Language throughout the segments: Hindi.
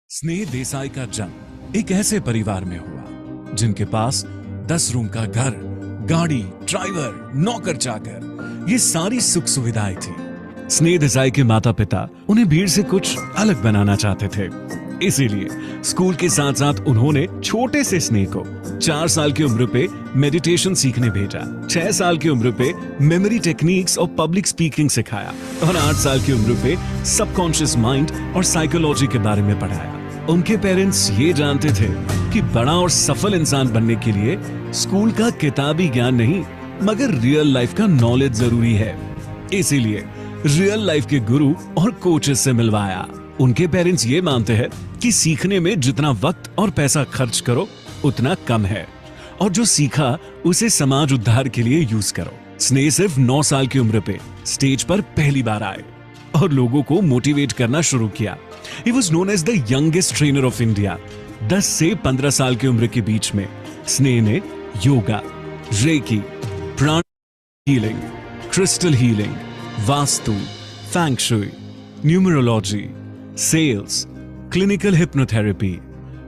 स्नेह देसाई का जन्म एक ऐसे परिवार में हुआ जिनके पास 10 रूम का घर, गाड़ी, ड्राइवर, नौकर चाकर, ये सारी सुख सुविधाएं थी। स्नेह देसाई के माता पिता उन्हें भीड़ से कुछ अलग बनाना चाहते थे, इसीलिए स्कूल के साथ साथ उन्होंने छोटे से स्नेह को 4 साल की उम्र पे मेडिटेशन सीखने भेजा, 6 साल की उम्र पे मेमोरी टेक्निक्स और पब्लिक स्पीकिंग सिखाया और 8 साल की उम्र पे सबकॉन्शियस माइंड और साइकोलॉजी के बारे में पढ़ाया। उनके पेरेंट्स ये जानते थे कि बड़ा और सफल इंसान बनने के लिए स्कूल का किताबी ज्ञान नहीं मगर रियल लाइफ का नॉलेज जरूरी है, इसीलिए रियल लाइफ के गुरु और कोचेस से मिलवाया। उनके पेरेंट्स ये मानते हैं कि सीखने में जितना वक्त और पैसा खर्च करो उतना कम है और जो सीखा उसे समाज उद्धार के लिए यूज करो। स्नेह सिर्फ 9 साल की उम्र पे स्टेज पर पहली बार आए और लोगों को मोटिवेट करना शुरू किया। He was known as the youngest trainer of India। 10 से 15 साल की उम्र के बीच में स्नेह ने yoga, reiki, prana healing, crystal healing, vastu, feng shui, numerology, sales, clinical hypnotherapy,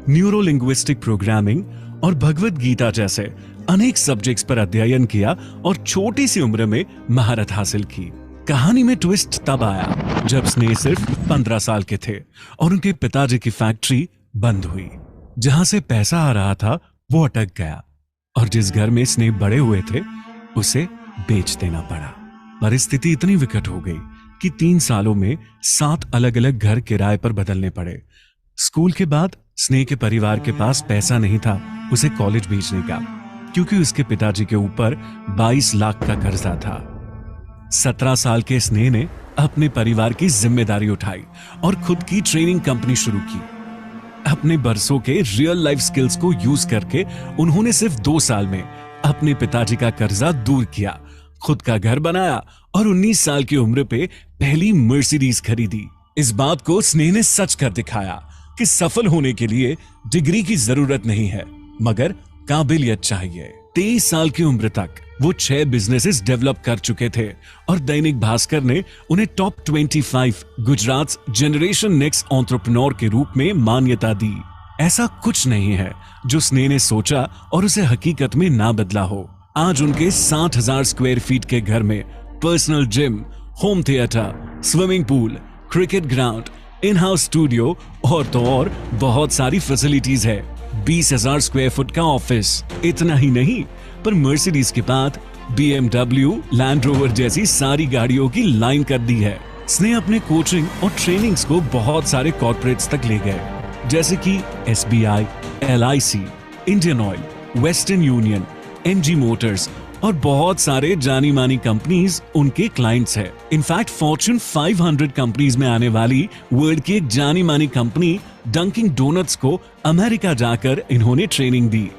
neurolinguistic programming और भगवत गीता जैसे अनेक सब्जेक्ट्स पर अध्ययन किया और छोटी सी उम्र में महारत हासिल की। कहानी में ट्विस्ट तब आया जब स्नेह सिर्फ 15 साल के थे और उनके पिताजी की फैक्ट्री बंद हुई। जहां से पैसा आ रहा था वो अटक गया और जिस घर में स्नेह बड़े हुए थे उसे बेच देना पड़ा। परिस्थिति इतनी विकट हो गई कि 3 सालों में 7 अलग अलग घर किराए पर बदलने पड़े। स्कूल के बाद स्नेह के परिवार के पास पैसा नहीं था उसे कॉलेज भेजने का, क्योंकि उसके पिताजी के ऊपर 22 लाख का कर्जा था। 17 साल के स्नेह ने अपने परिवार की जिम्मेदारी उठाई और खुद की ट्रेनिंग कंपनी शुरू की। अपने बरसों के रियल लाइफ स्किल्स को यूज करके उन्होंने सिर्फ 2 साल में अपने पिताजी का कर्जा दूर किया, खुद का घर बनाया और 19 साल की उम्र पे पहली मर्सिडीज खरीदी। इस बात को स्नेह ने सच कर दिखाया कि सफल होने के लिए डिग्री की जरूरत नहीं है मगर काबिलियत चाहिए। 23 साल की उम्र तक वो 6 बिजनेसेस डेवलप कर चुके थे और दैनिक भास्कर ने उन्हें top 25 Gujarat generation next entrepreneur के रूप में मान्यता दी। ऐसा कुछ नहीं है जो स्नेह ने सोचा और उसे हकीकत में ना बदला हो। आज उनके 60,000 स्क्वायर फीट के घर में personal gym, home theatre, swimming pool, cricket ground, in house studio और तो और बहुत सारी फैसिलिटीज है। 20,000 स्क्वायर फुट का ऑफिस। इतना ही नहीं पर मर्सिडीज के बाद BMW, लैंड रोवर जैसी सारी गाड़ियों की लाइन कर दी है। स्नेह अपने कोचिंग और ट्रेनिंग्स को बहुत सारे कॉर्पोरेट्स तक ले गए, जैसे कि SBI, LIC, Indian oil, western union, MG Motors और बहुत सारे जानी मानी कंपनीज उनके क्लाइंट्स हैं। इनफैक्ट फॉर्च्यून 500 कंपनीज में आने वाली वर्ल्ड की एक जानी मानी कंपनी डंकिंग डोनट्स को अमेरिका जाकर इन्होंने ट्रेनिंग दी।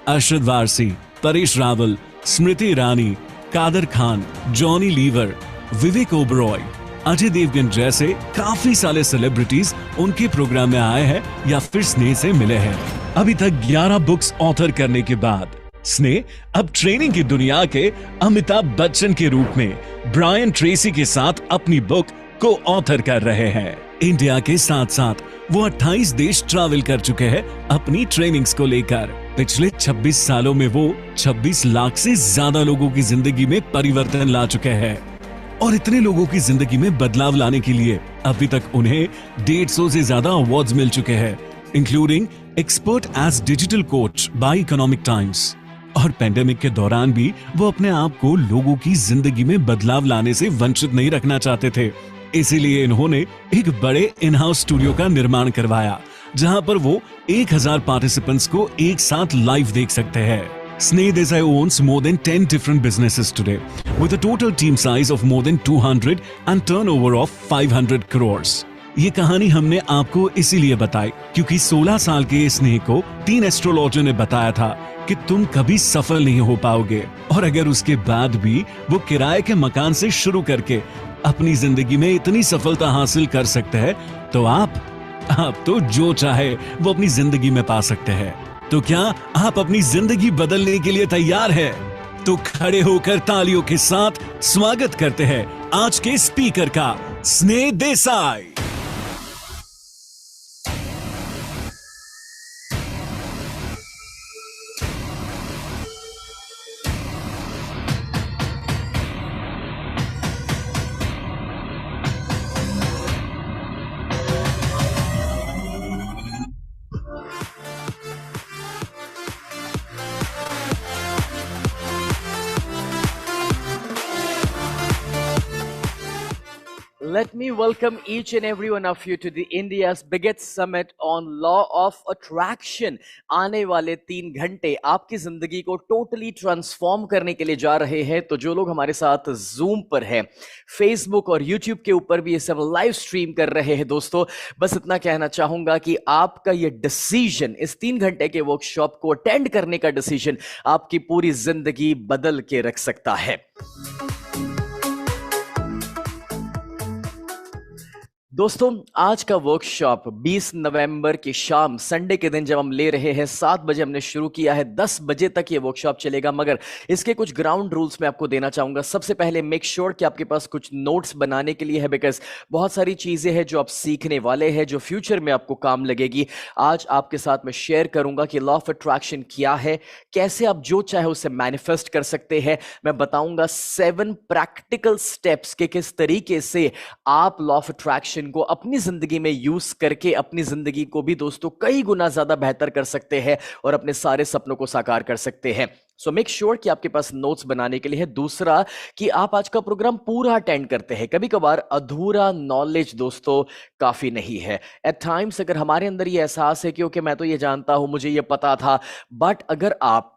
अरशद वारसी, परेश रावल, स्मृति ईरानी, कादर खान, जॉनी लीवर, विवेक ओबरॉय, अजय देवगन जैसे काफी सारे सेलिब्रिटीज उनके प्रोग्राम में आए हैं या फिर स्नेह से मिले हैं। अभी तक 11 बुक्स ऑथर करने के बाद स्नेह अब ट्रेनिंग की दुनिया के अमिताभ बच्चन के रूप में ब्रायन ट्रेसी के साथ अपनी बुक को ऑथर कर रहे हैं। इंडिया के साथ साथ वो 28 देश ट्रैवल कर चुके हैं अपनी ट्रेनिंग्स को लेकर। पिछले 26 सालों में वो 26 लाख से ज्यादा लोगों की जिंदगी में परिवर्तन ला चुके हैं और इतने लोगों की जिंदगी में बदलाव लाने के लिए अभी तक उन्हें 150 से ज्यादा अवार्ड्स मिल चुके हैं, including expert as digital coach by Economic Times. और पेंडेमिक के दौरान भी वो अपने आप को लोगों की जिंदगी में बदलाव लाने से वंचित नहीं रखना चाहते थे, इसीलिए इन्होंने एक बड़े इन हाउस स्टूडियो का निर्माण करवाया जहां पर वो 1000 पार्टिसिपेंट्स को एक साथ लाइव देख सकते हैं। Sneh Desai owns more than 10 different businesses today, with a total team size of more than 200 and turnover of 500 crores. ये कहानी हमने आपको इसीलिए बताई क्योंकि 16 साल के स्नेह को 3 एस्ट्रोलॉजर ने बताया था कि तुम कभी सफल नहीं हो पाओगे और अगर उसके बाद भी वो किराए के मकान से शुरू करके अपनी जिंदगी में इतनी सफलता हासिल कर सकते हैं तो आप तो जो चाहे वो अपनी जिंदगी में पा सकते हैं। तो क्या आप अपनी जिंदगी बदलने के लिए तैयार है? तो खड़े होकर तालियों के साथ स्वागत करते हैं आज के स्पीकर का, स्नेह Desai. Let me welcome each and every one of you to the India's biggest summit on law of attraction. आने वाले 3 घंटे आपकी जिंदगी को टोटली ट्रांसफॉर्म करने के लिए जा रहे हैं। तो जो लोग हमारे साथ जूम पर हैं, फेसबुक और यूट्यूब के ऊपर भी ये सब लाइव स्ट्रीम कर रहे हैं दोस्तों, बस इतना कहना चाहूंगा कि आपका ये डिसीजन, इस 3 घंटे के वर्कशॉप को अटेंड करने का डिसीजन आपकी पूरी जिंदगी बदल के रख सकता है। दोस्तों, आज का वर्कशॉप 20 नवंबर की शाम, संडे के दिन जब हम ले रहे हैं, 7 बजे हमने शुरू किया है, 10 बजे तक ये वर्कशॉप चलेगा। मगर इसके कुछ ग्राउंड रूल्स मैं आपको देना चाहूंगा। सबसे पहले मेक श्योर कि आपके पास कुछ नोट्स बनाने के लिए है, बिकॉज बहुत सारी चीजें हैं जो आप सीखने वाले हैं, जो फ्यूचर में आपको काम लगेगी। आज आपके साथ मैं शेयर करूंगा कि लॉ ऑफ अट्रैक्शन क्या है, कैसे आप जो चाहे उसे मैनिफेस्ट कर सकते हैं। मैं बताऊंगा 7 प्रैक्टिकल स्टेप्स के किस तरीके से आप लॉ ऑफ अट्रैक्शन को अपनी जिंदगी में यूज करके अपनी जिंदगी को भी दोस्तों कई गुना ज्यादा बेहतर कर सकते हैं और अपने सारे सपनों को साकार कर सकते हैं। सो मेक श्योर कि आपके पास नोट्स बनाने के लिए है। दूसरा, कि आप आज का प्रोग्राम पूरा अटेंड करते हैं। कभी कभार अधूरा नॉलेज दोस्तों काफी नहीं है। एट टाइम्स अगर हमारे अंदर ये एहसास है कि ओके मैं तो ये जानता हूं, मुझे ये पता था, बट अगर आप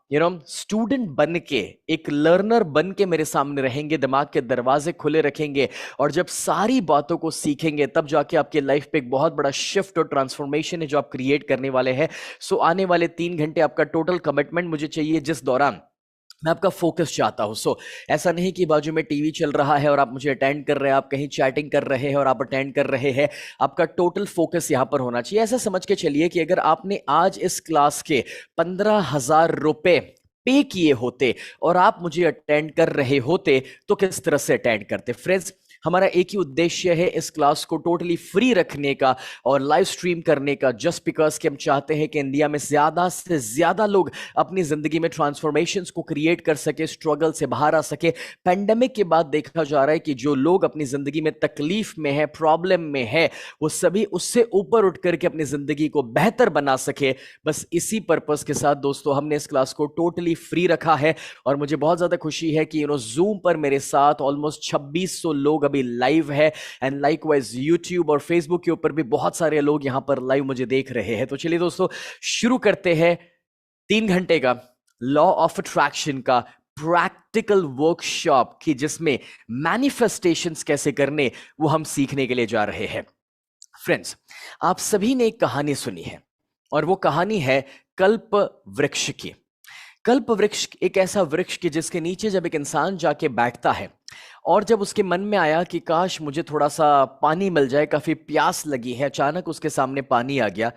स्टूडेंट बन के, एक लर्नर बन के मेरे सामने रहेंगे, दिमाग के दरवाजे खुले रखेंगे और जब सारी बातों को सीखेंगे, तब जाके आपके लाइफ पे एक बहुत बड़ा शिफ्ट और ट्रांसफॉर्मेशन है जो आप क्रिएट करने वाले हैं। सो आने वाले 3 घंटे आपका टोटल कमिटमेंट मुझे चाहिए, जिस दौरान मैं आपका फोकस चाहता हूं। सो ऐसा नहीं कि बाजू में टीवी चल रहा है और आप मुझे अटेंड कर रहे हैं, आप कहीं चैटिंग कर रहे हैं और आप अटेंड कर रहे हैं। आपका टोटल फोकस यहां पर होना चाहिए। ऐसा समझ के चलिए कि अगर आपने आज इस क्लास के 15,000 रुपए पे किए होते और आप मुझे अटेंड कर रहे होते, तो किस तरह से अटेंड करते। फ्रेंड्स, हमारा एक ही उद्देश्य है इस क्लास को टोटली फ्री रखने का और लाइव स्ट्रीम करने का, जस्ट बिकॉज कि हम चाहते हैं कि इंडिया में ज्यादा से ज्यादा लोग अपनी जिंदगी में ट्रांसफॉर्मेशंस को क्रिएट कर सके, स्ट्रगल से बाहर आ सके। पैंडेमिक के बाद देखा जा रहा है कि जो लोग अपनी जिंदगी में तकलीफ में है, प्रॉब्लम में है, वो सभी उससे ऊपर उठ करके अपनी जिंदगी को बेहतर बना सके। बस इसी पर्पस के साथ दोस्तों हमने इस क्लास को टोटली फ्री रखा है। और मुझे बहुत ज्यादा खुशी है कि जूम पर मेरे साथ ऑलमोस्ट 2600 लोग अभी लाइव है, एंड लाइकवाइज यूट्यूब और फेसबुक के ऊपर भी बहुत सारे लोग यहां पर लाइव मुझे देख रहे हैं। तो चलिए दोस्तों शुरू करते हैं 3 घंटे का लॉ ऑफ अट्रैक्शन का प्रैक्टिकल वर्कशॉप की, जिसमें मैनिफेस्टेशंस कैसे करने वो हम सीखने के लिए जा रहे हैं। फ्रेंड्स, आप सभी ने एक कहानी सुनी है और वो कहानी है कल्प वृक्ष की। कल्प वृक्ष एक ऐसा वृक्ष की जिसके नीचे जब एक इंसान जाके बैठता है और जब उसके मन में आया कि काश मुझे थोड़ा सा पानी मिल जाए, काफी प्यास लगी है, अचानक उसके सामने पानी आ गया।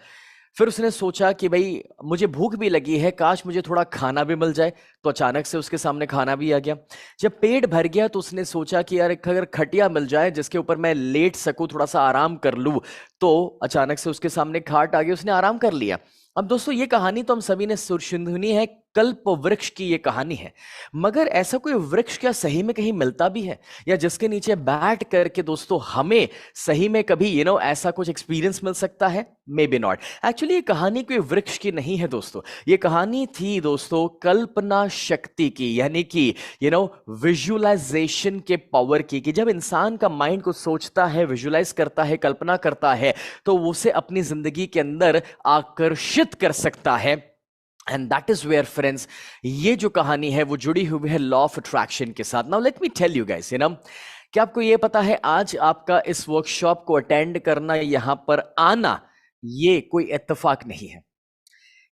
फिर उसने सोचा कि भाई मुझे भूख भी लगी है, काश मुझे थोड़ा खाना भी मिल जाए, तो अचानक से उसके सामने खाना भी आ गया। जब पेट भर गया तो उसने सोचा कि यार अगर खटिया मिल जाए जिसके ऊपर मैं लेट सकूं, थोड़ा सा आराम कर लूं, तो अचानक से उसके सामने खाट आ गई, उसने आराम कर लिया। अब दोस्तों ये कहानी तो हम सभी ने सुनी है, कल्प वृक्ष की ये कहानी है। मगर ऐसा कोई वृक्ष क्या सही में कहीं मिलता भी है, या जिसके नीचे बैठ करके दोस्तों हमें सही में कभी ऐसा कुछ एक्सपीरियंस मिल सकता है? May be not. एक्चुअली ये कहानी कोई वृक्ष की नहीं है दोस्तों, ये कहानी थी दोस्तों कल्पना शक्ति की, यानी कि विजुअलाइजेशन के पावर की। कि जब इंसान का माइंड को सोचता है, विजुअलाइज करता है, कल्पना करता है, तो वो उसे अपनी जिंदगी के अंदर आकर्षित कर सकता है। And that is where friends ये जो कहानी है वो जुड़ी हुई है लॉ ऑफ अट्रैक्शन के साथ। Now let me tell you guys, क्या आपको ये पता है आज आपका इस वर्कशॉप को अटेंड करना, यहां पर आना, ये कोई इत्तेफाक नहीं है।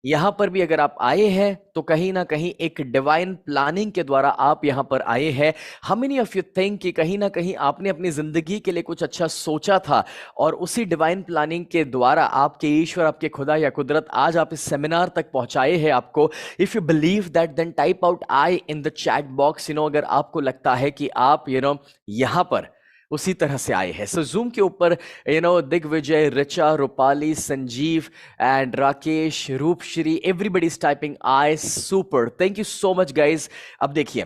यहां पर भी अगर आप आए हैं तो कहीं ना कहीं एक डिवाइन प्लानिंग के द्वारा आप यहां पर आए हैं। How many of you think कि कहीं ना कहीं आपने अपनी जिंदगी के लिए कुछ अच्छा सोचा था और उसी डिवाइन प्लानिंग के द्वारा आपके ईश्वर, आपके खुदा या कुदरत आज आप इस सेमिनार तक पहुंचाए हैं आपको। If you believe that then type out I in the chat box. अगर आपको लगता है कि आप यहां पर उसी तरह से आए हैं। सो जूम के ऊपर Digvijay, Richa, Rupali, Sanjeev and Rakesh, Rupashree, everybody is typing I super, thank you so much guys. अब देखिए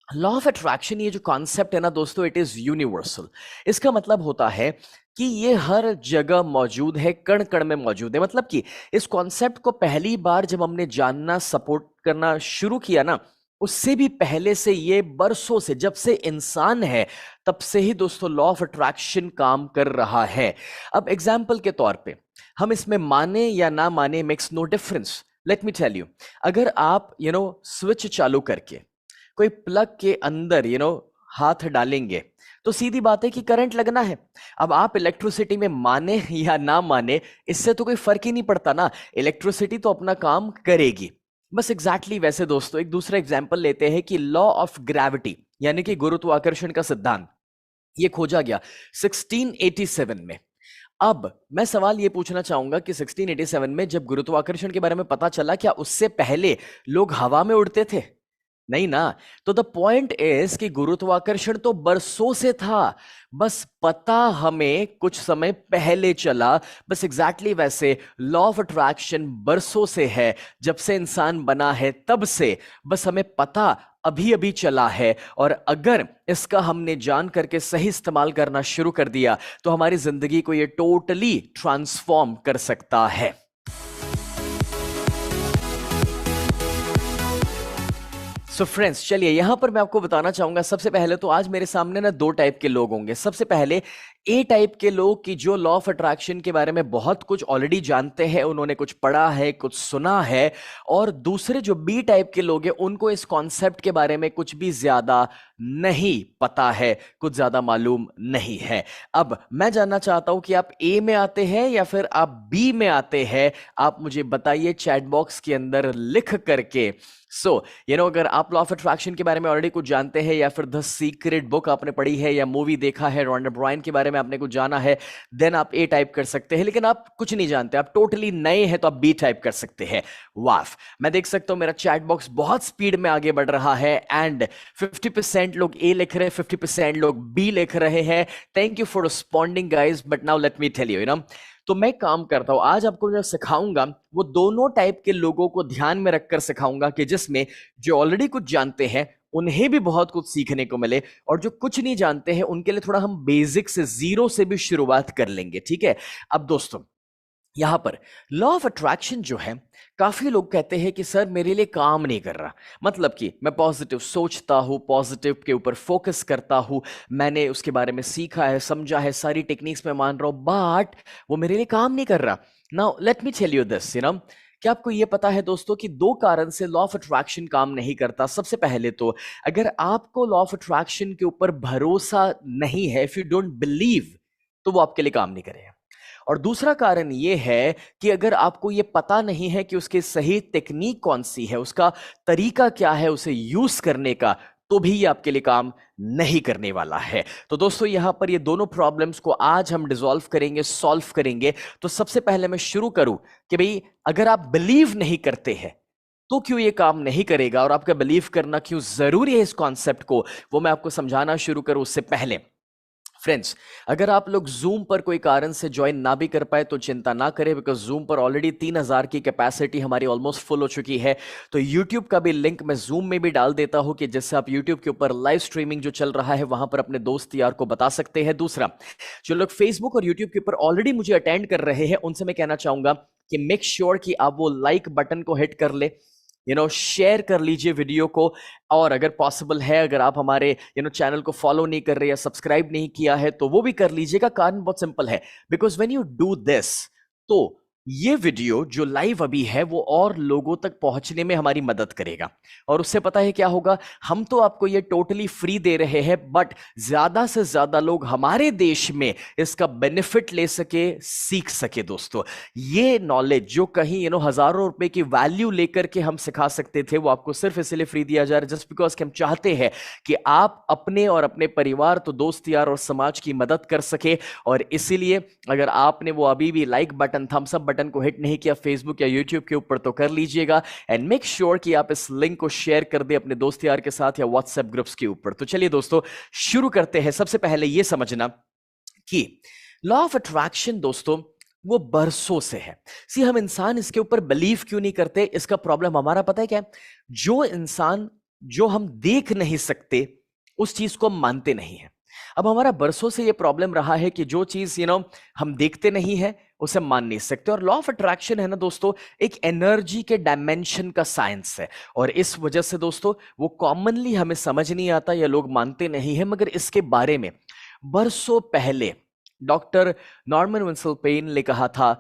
लॉ ऑफ अट्रैक्शन ये जो कॉन्सेप्ट है ना दोस्तों, इट इज यूनिवर्सल। इसका मतलब होता है कि ये हर जगह मौजूद है, कण कण में मौजूद है। मतलब कि इस कॉन्सेप्ट को पहली बार जब हमने जानना, सपोर्ट करना शुरू किया ना, उससे भी पहले से, ये बरसों से, जब से इंसान है तब से ही दोस्तों लॉ ऑफ अट्रैक्शन काम कर रहा है। अब एग्जाम्पल के तौर पे हम इसमें माने या ना माने, makes no difference. Let me tell you, अगर आप स्विच चालू करके कोई प्लग के अंदर हाथ डालेंगे तो सीधी बात है कि करंट लगना है। अब आप इलेक्ट्रिसिटी में माने या ना माने, इससे तो कोई फर्क ही नहीं पड़ता ना, इलेक्ट्रिसिटी तो अपना काम करेगी। बस एग्जैक्टली वैसे दोस्तों एक दूसरा एग्जांपल लेते हैं कि लॉ ऑफ ग्रेविटी यानी कि गुरुत्वाकर्षण का सिद्धांत, ये खोजा गया 1687 में। अब मैं सवाल ये पूछना चाहूंगा कि 1687 में जब गुरुत्वाकर्षण के बारे में पता चला, क्या उससे पहले लोग हवा में उड़ते थे? नहीं ना। तो द पॉइंट इज कि गुरुत्वाकर्षण तो बरसों से था, बस पता हमें कुछ समय पहले चला। बस एग्जैक्टली वैसे लॉ ऑफ अट्रैक्शन बरसों से है, जब से इंसान बना है तब से, बस हमें पता अभी अभी चला है। और अगर इसका हमने जान करके सही इस्तेमाल करना शुरू कर दिया तो हमारी जिंदगी को ये टोटली ट्रांसफॉर्म कर सकता है। सो फ्रेंड्स, चलिए यहां पर मैं आपको बताना चाहूंगा, सबसे पहले तो आज मेरे सामने ना दो टाइप के लोग होंगे। सबसे पहले ए टाइप के लोग कि जो लॉ ऑफ अट्रैक्शन के बारे में बहुत कुछ ऑलरेडी जानते हैं, उन्होंने कुछ पढ़ा है, कुछ सुना है। और दूसरे जो बी टाइप के लोग हैं, उनको इस कॉन्सेप्ट के बारे में कुछ भी ज्यादा नहीं पता है, कुछ ज्यादा मालूम नहीं है। अब मैं जानना चाहता हूं कि आप ए में आते हैं या फिर आप बी में आते हैं। आप मुझे बताइए चैट बॉक्स के अंदर लिख करके। अगर आप लॉ ऑफ अट्रैक्शन के बारे में ऑलरेडी कुछ जानते हैं, या फिर द सीक्रेट बुक आपने पढ़ी है, या मूवी देखा है, रॉन्डा ब्रायन के बारे में आपने कुछ जाना है, देन आप ए टाइप कर सकते हैं। लेकिन आप कुछ नहीं जानते, आप टोटली नए हैं, तो आप बी टाइप कर सकते हैं। वाफ, मैं देख सकता हूं मेरा चैट बॉक्स बहुत स्पीड में आगे बढ़ रहा है एंड 50% लोग ए लिख रहे हैं, 50% लोग बी लिख रहे हैं। Thank you for responding guys. But now let me tell you, तो मैं काम करता हूं, आज आपको जो सिखाऊंगा वो दोनों टाइप के लोगों को ध्यान में रखकर सिखाऊंगा, कि जिसमें जो ऑलरेडी कुछ जानते हैं उन्हें भी बहुत कुछ सीखने को मिले, और जो कुछ नहीं जानते हैं उनके लिए थोड़ा हम बेसिक से, जीरो से भी शुरुआत कर लेंगे। ठीक है। अब दोस्तों यहां पर लॉ ऑफ अट्रैक्शन जो है, काफी लोग कहते हैं कि सर मेरे लिए काम नहीं कर रहा। मतलब कि मैं पॉजिटिव सोचता हूं, पॉजिटिव के ऊपर फोकस करता हूं, मैंने उसके बारे में सीखा है, समझा है, सारी टेक्निक्स में मान रहा हूं, बट वो मेरे लिए काम नहीं कर रहा। Now let me tell you this, क्या आपको यह पता है दोस्तों कि दो कारण से लॉ ऑफ अट्रैक्शन काम नहीं करता। सबसे पहले तो अगर आपको लॉ ऑफ अट्रैक्शन के ऊपर भरोसा नहीं है, इफ यू डोंट बिलीव, तो वो आपके लिए काम नहीं करेगा। और दूसरा कारण यह है कि अगर आपको यह पता नहीं है कि उसकी सही टेक्निक कौन सी है, उसका तरीका क्या है उसे यूज करने का, तो भी ये आपके लिए काम नहीं करने वाला है। तो दोस्तों यहां पर ये दोनों प्रॉब्लम्स को आज हम डिसॉल्व करेंगे, सॉल्व करेंगे। तो सबसे पहले मैं शुरू करूं कि भाई अगर आप बिलीव नहीं करते हैं तो क्यों ये काम नहीं करेगा, और आपका बिलीव करना क्यों जरूरी है इस कॉन्सेप्ट को, वो मैं आपको समझाना शुरू करूं उससे पहले फ्रेंड्स, अगर आप लोग जूम पर कोई कारण से ज्वाइन ना भी कर पाए तो चिंता ना करें, बिकॉज जूम पर ऑलरेडी 3000 की कैपेसिटी हमारी ऑलमोस्ट फुल हो चुकी है। तो यूट्यूब का भी लिंक मैं जूम में भी डाल देता हूं, कि जिससे आप यूट्यूब के ऊपर लाइव स्ट्रीमिंग जो चल रहा है वहां पर अपने दोस्त यार को बता सकते हैं। दूसरा, जो लोग फेसबुक और यूट्यूब के ऊपर ऑलरेडी मुझे अटेंड कर रहे हैं, उनसे मैं कहना चाहूंगा कि मेक श्योर कि आप वो लाइक बटन को हिट कर ले, शेयर कर लीजिए वीडियो को। और अगर पॉसिबल है, अगर आप हमारे चैनल को फॉलो नहीं कर रहे या सब्सक्राइब नहीं किया है तो वो भी कर लीजिएगा। कारण बहुत सिंपल है, because when you do this, तो ये वीडियो जो लाइव अभी है वो और लोगों तक पहुंचने में हमारी मदद करेगा। और उससे पता है क्या होगा, हम तो आपको ये टोटली फ्री दे रहे हैं, बट ज्यादा से ज्यादा लोग हमारे देश में इसका बेनिफिट ले सके, सीख सके। दोस्तों ये नॉलेज जो कहीं हजारों रुपए की वैल्यू लेकर के हम सिखा सकते थे, वो आपको सिर्फ इसलिए फ्री दिया जा रहा है जस्ट बिकॉज कि हम चाहते हैं कि आप अपने और अपने परिवार, तो दोस्त यार और समाज की मदद कर सके। और इसीलिए अगर आपने वो अभी भी like button, thumbs up button को हिट नहीं किया फेसबुक या यूट्यूब के ऊपर, तो कर लीजिएगा। एंड मेक श्योर कि आप इस लिंक को शेयर कर दे अपने दोस्त यार के साथ या व्हाट्सएप ग्रुप्स के ऊपर। तो चलिए दोस्तों शुरू करते हैं। सबसे पहले यह समझना कि लॉ ऑफ अट्रैक्शन दोस्तों वो बरसों से है। सी हम इंसान इसके ऊपर बिलीव क्यों नहीं करते, इसका प्रॉब्लम हमारा पता है क्या है? जो इंसान जो हम देख नहीं सकते उस चीज को हम मानते नहीं है। अब हमारा बरसों से ये प्रॉब्लम रहा है कि जो चीज हम देखते नहीं है उसे मान नहीं सकते। और लॉ ऑफ अट्रैक्शन है ना दोस्तों, एक एनर्जी के डायमेंशन का साइंस है, और इस वजह से दोस्तों वो कॉमनली हमें समझ नहीं आता या लोग मानते नहीं है। मगर इसके बारे में बरसों पहले डॉक्टर नॉर्मन विंसल पेन ने कहा था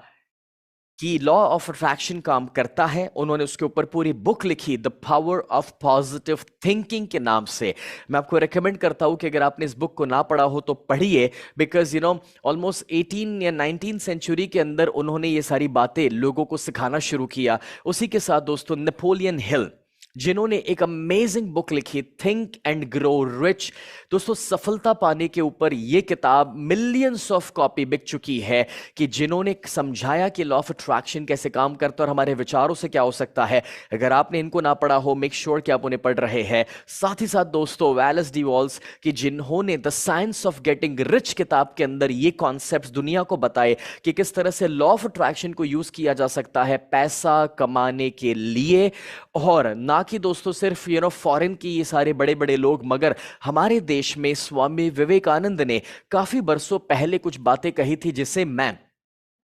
कि लॉ ऑफ अट्रैक्शन काम करता है। उन्होंने उसके ऊपर पूरी बुक लिखी, the power of positive thinking के नाम से। मैं आपको रेकमेंड करता हूं कि अगर आपने इस बुक को ना पढ़ा हो तो पढ़िए, बिकॉज ऑलमोस्ट 18 या 19 सेंचुरी के अंदर उन्होंने ये सारी बातें लोगों को सिखाना शुरू किया। उसी के साथ दोस्तों नेपोलियन हिल, जिन्होंने एक अमेजिंग बुक लिखी, थिंक एंड ग्रो रिच। दोस्तों सफलता पाने के ऊपर यह किताब मिलियंस ऑफ कॉपी बिक चुकी है, कि जिन्होंने समझाया कि लॉ ऑफ अट्रैक्शन कैसे काम करता है और हमारे विचारों से क्या हो सकता है। अगर आपने इनको ना पढ़ा हो, मेक श्योर कि आप उन्हें पढ़ रहे हैं। साथ ही साथ दोस्तों वैलेस डी वॉल्स, कि जिन्होंने the science of getting rich किताब के अंदर ये कॉन्सेप्ट्स दुनिया को बताए कि किस तरह से लॉ ऑफ अट्रैक्शन को यूज किया जा सकता है पैसा कमाने के लिए। और ना कि दोस्तों सिर्फ फॉरेन की ये सारे बड़े बड़े लोग, मगर हमारे देश में स्वामी विवेकानंद ने काफी बरसों पहले कुछ बातें कही थी, जिसे मैं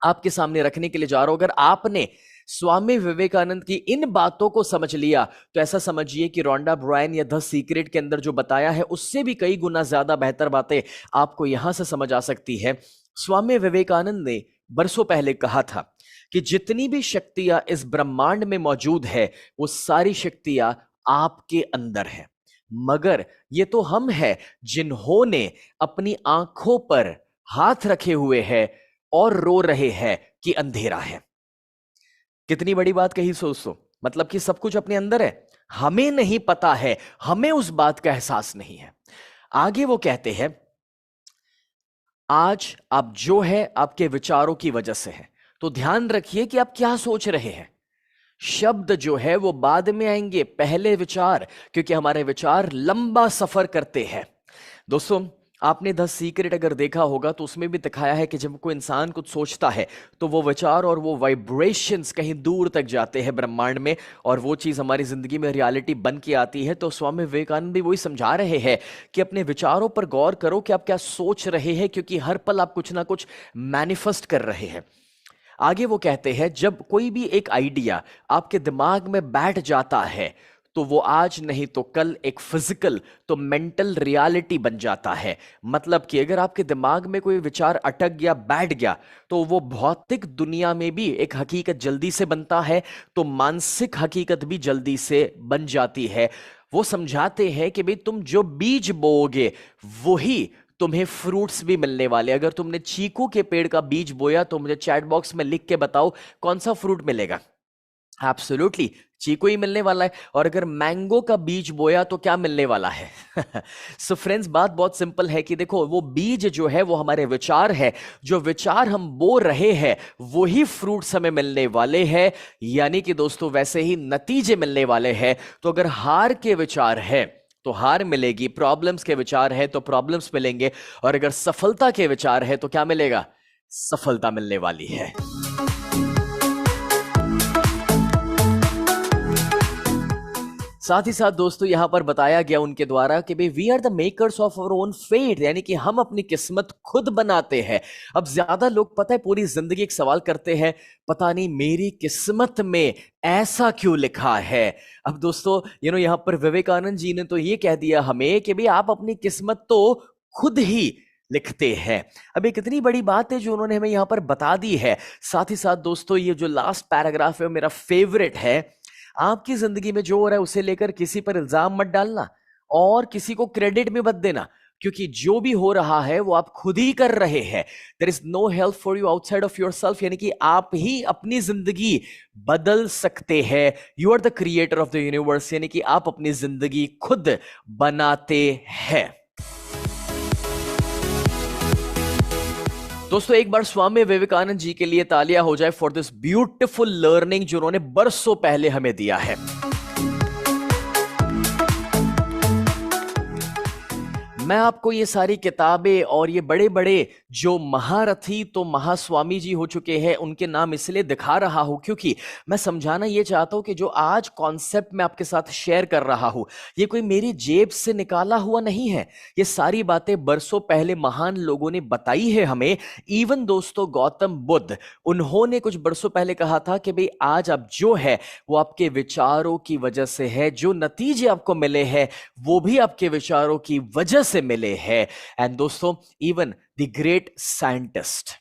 आपके सामने रखने के लिए जा रहा हूं। अगर आपने स्वामी विवेकानंद की इन बातों को समझ लिया तो ऐसा समझिए कि रोंडा ब्रायन या द सीक्रेट के अंदर जो बताया है उससे भी कई गुना ज्यादा बेहतर बातें आपको यहां से समझ आ सकती है। स्वामी विवेकानंद ने बरसों पहले कहा था कि जितनी भी शक्तियां इस ब्रह्मांड में मौजूद है वो सारी शक्तियां आपके अंदर है, मगर ये तो हम हैं जिन्होंने अपनी आंखों पर हाथ रखे हुए हैं और रो रहे हैं कि अंधेरा है। कितनी बड़ी बात कही दोस्तों, मतलब कि सब कुछ अपने अंदर है, हमें नहीं पता है, हमें उस बात का एहसास नहीं है। आगे वो कहते हैं, आज आप जो है आपके विचारों की वजह से है, तो ध्यान रखिए कि आप क्या सोच रहे हैं। शब्द जो है वो बाद में आएंगे, पहले विचार, क्योंकि हमारे विचार लंबा सफर करते हैं। दोस्तों आपने द सीक्रेट अगर देखा होगा तो उसमें भी दिखाया है कि जब कोई इंसान कुछ सोचता है तो वो विचार और वो वाइब्रेशंस कहीं दूर तक जाते हैं ब्रह्मांड में, और वो चीज हमारी जिंदगी में रियलिटी बन के आती है। तो स्वामी विवेकानंद भी वही समझा रहे हैं कि अपने विचारों पर गौर करो कि आप क्या सोच रहे हैं, क्योंकि हर पल आप कुछ ना कुछ मैनिफेस्ट कर रहे हैं। आगे वो कहते हैं, जब कोई भी एक आइडिया आपके दिमाग में बैठ जाता है तो वो आज नहीं तो कल एक फिजिकल तो मेंटल रियलिटी बन जाता है। मतलब कि अगर आपके दिमाग में कोई विचार अटक गया, बैठ गया, तो वो भौतिक दुनिया में भी एक हकीकत जल्दी से बनता है, तो मानसिक हकीकत भी जल्दी से बन जाती है। वो समझाते हैं कि भाई तुम जो बीज बोओगे वही तुम्हें फ्रूट्स भी मिलने वाले। अगर तुमने चीकू के पेड़ का बीज बोया तो मुझे चैट बॉक्स में लिख के बताओ कौन सा फ्रूट मिलेगा। एब्सोल्युटली चीकू ही मिलने वाला है। और अगर मैंगो का बीज बोया तो क्या मिलने वाला है? सो फ्रेंड्स, बात बहुत सिंपल है कि देखो वो बीज जो है वो हमारे विचार है, जो विचार हम बो रहे हैं वही फ्रूट्स हमें मिलने वाले हैं, यानी कि दोस्तों वैसे ही नतीजे मिलने वाले हैं। तो अगर हार के विचार है तो हार मिलेगी, प्रॉब्लम्स के विचार है तो प्रॉब्लम्स मिलेंगे, और अगर सफलता के विचार है तो क्या मिलेगा? सफलता मिलने वाली है। साथ ही साथ दोस्तों यहां पर बताया गया उनके द्वारा कि भाई we are the makers of our own fate, यानी कि हम अपनी किस्मत खुद बनाते हैं। अब ज्यादा लोग पता है पूरी जिंदगी एक सवाल करते हैं, पता नहीं मेरी किस्मत में ऐसा क्यों लिखा है। अब दोस्तों यहां पर विवेकानंद जी ने तो ये कह दिया हमें कि भाई आप अपनी किस्मत तो खुद ही लिखते हैं। अब ये कितनी बड़ी बात है जो उन्होंने हमें यहां पर बता दी है। साथ ही साथ दोस्तों ये जो लास्ट पैराग्राफ है वो मेरा फेवरेट है। आपकी जिंदगी में जो हो रहा है उसे लेकर किसी पर इल्जाम मत डालना और किसी को क्रेडिट भी मत देना, क्योंकि जो भी हो रहा है वो आप खुद ही कर रहे हैं। There is no help for you outside of yourself, यानी कि आप ही अपनी जिंदगी बदल सकते हैं। You are the creator of the universe, यानी कि आप अपनी जिंदगी खुद बनाते हैं। दोस्तों एक बार स्वामी विवेकानंद जी के लिए तालियां हो जाए फॉर दिस ब्यूटीफुल लर्निंग जो उन्होंने बरसों पहले हमें दिया है। मैं आपको ये सारी किताबें और ये बड़े बड़े जो महारथी तो महास्वामी जी हो चुके हैं उनके नाम इसलिए दिखा रहा हूं क्योंकि मैं समझाना ये चाहता हूं कि जो आज कॉन्सेप्ट मैं आपके साथ शेयर कर रहा हूं ये कोई मेरी जेब से निकाला हुआ नहीं है। ये सारी बातें बरसों पहले महान लोगों ने बताई है हमें। इवन दोस्तों गौतम बुद्ध, उन्होंने कुछ बरसों पहले कहा था कि भाई आज आप जो है वो आपके विचारों की वजह से है, जो नतीजे आपको मिले हैं वो भी आपके विचारों की वजह से मिले हैं। एंड दोस्तों even the great scientist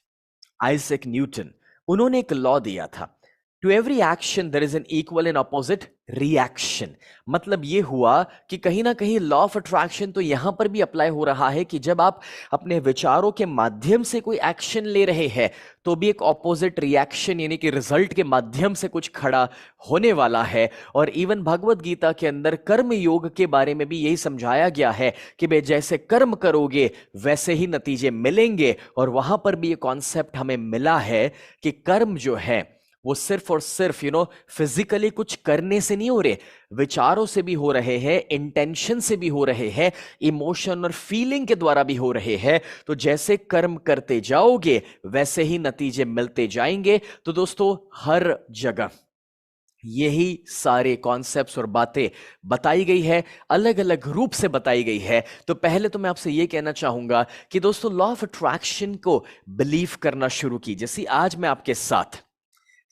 Isaac Newton, उन्होंने एक लॉ दिया था, to every action there is an equal and opposite reaction. मतलब ये हुआ कि कहीं ना कहीं लॉ ऑफ अट्रैक्शन तो यहां पर भी अप्लाई हो रहा है कि जब आप अपने विचारों के माध्यम से कोई एक्शन ले रहे हैं तो भी एक ऑपोजिट रिएक्शन यानी कि रिजल्ट के माध्यम से कुछ खड़ा होने वाला है। और इवन भगवत गीता के अंदर कर्म योग के बारे में भी यही समझाया गया है कि भाई जैसे कर्म करोगे वैसे ही नतीजे मिलेंगे। और वहां पर भी ये कॉन्सेप्ट हमें मिला है कि कर्म जो है वो सिर्फ और सिर्फ फिजिकली कुछ करने से नहीं हो रहे, विचारों से भी हो रहे हैं, इंटेंशन से भी हो रहे हैं, इमोशन और फीलिंग के द्वारा भी हो रहे हैं। तो जैसे कर्म करते जाओगे वैसे ही नतीजे मिलते जाएंगे। तो दोस्तों हर जगह यही सारे कॉन्सेप्ट्स और बातें बताई गई है, अलग अलग रूप से बताई गई है। तो पहले तो मैं आपसे यह कहना चाहूंगा कि दोस्तों लॉ ऑफ अट्रैक्शन को बिलीव करना शुरू कीजिए। जैसे आज मैं आपके साथ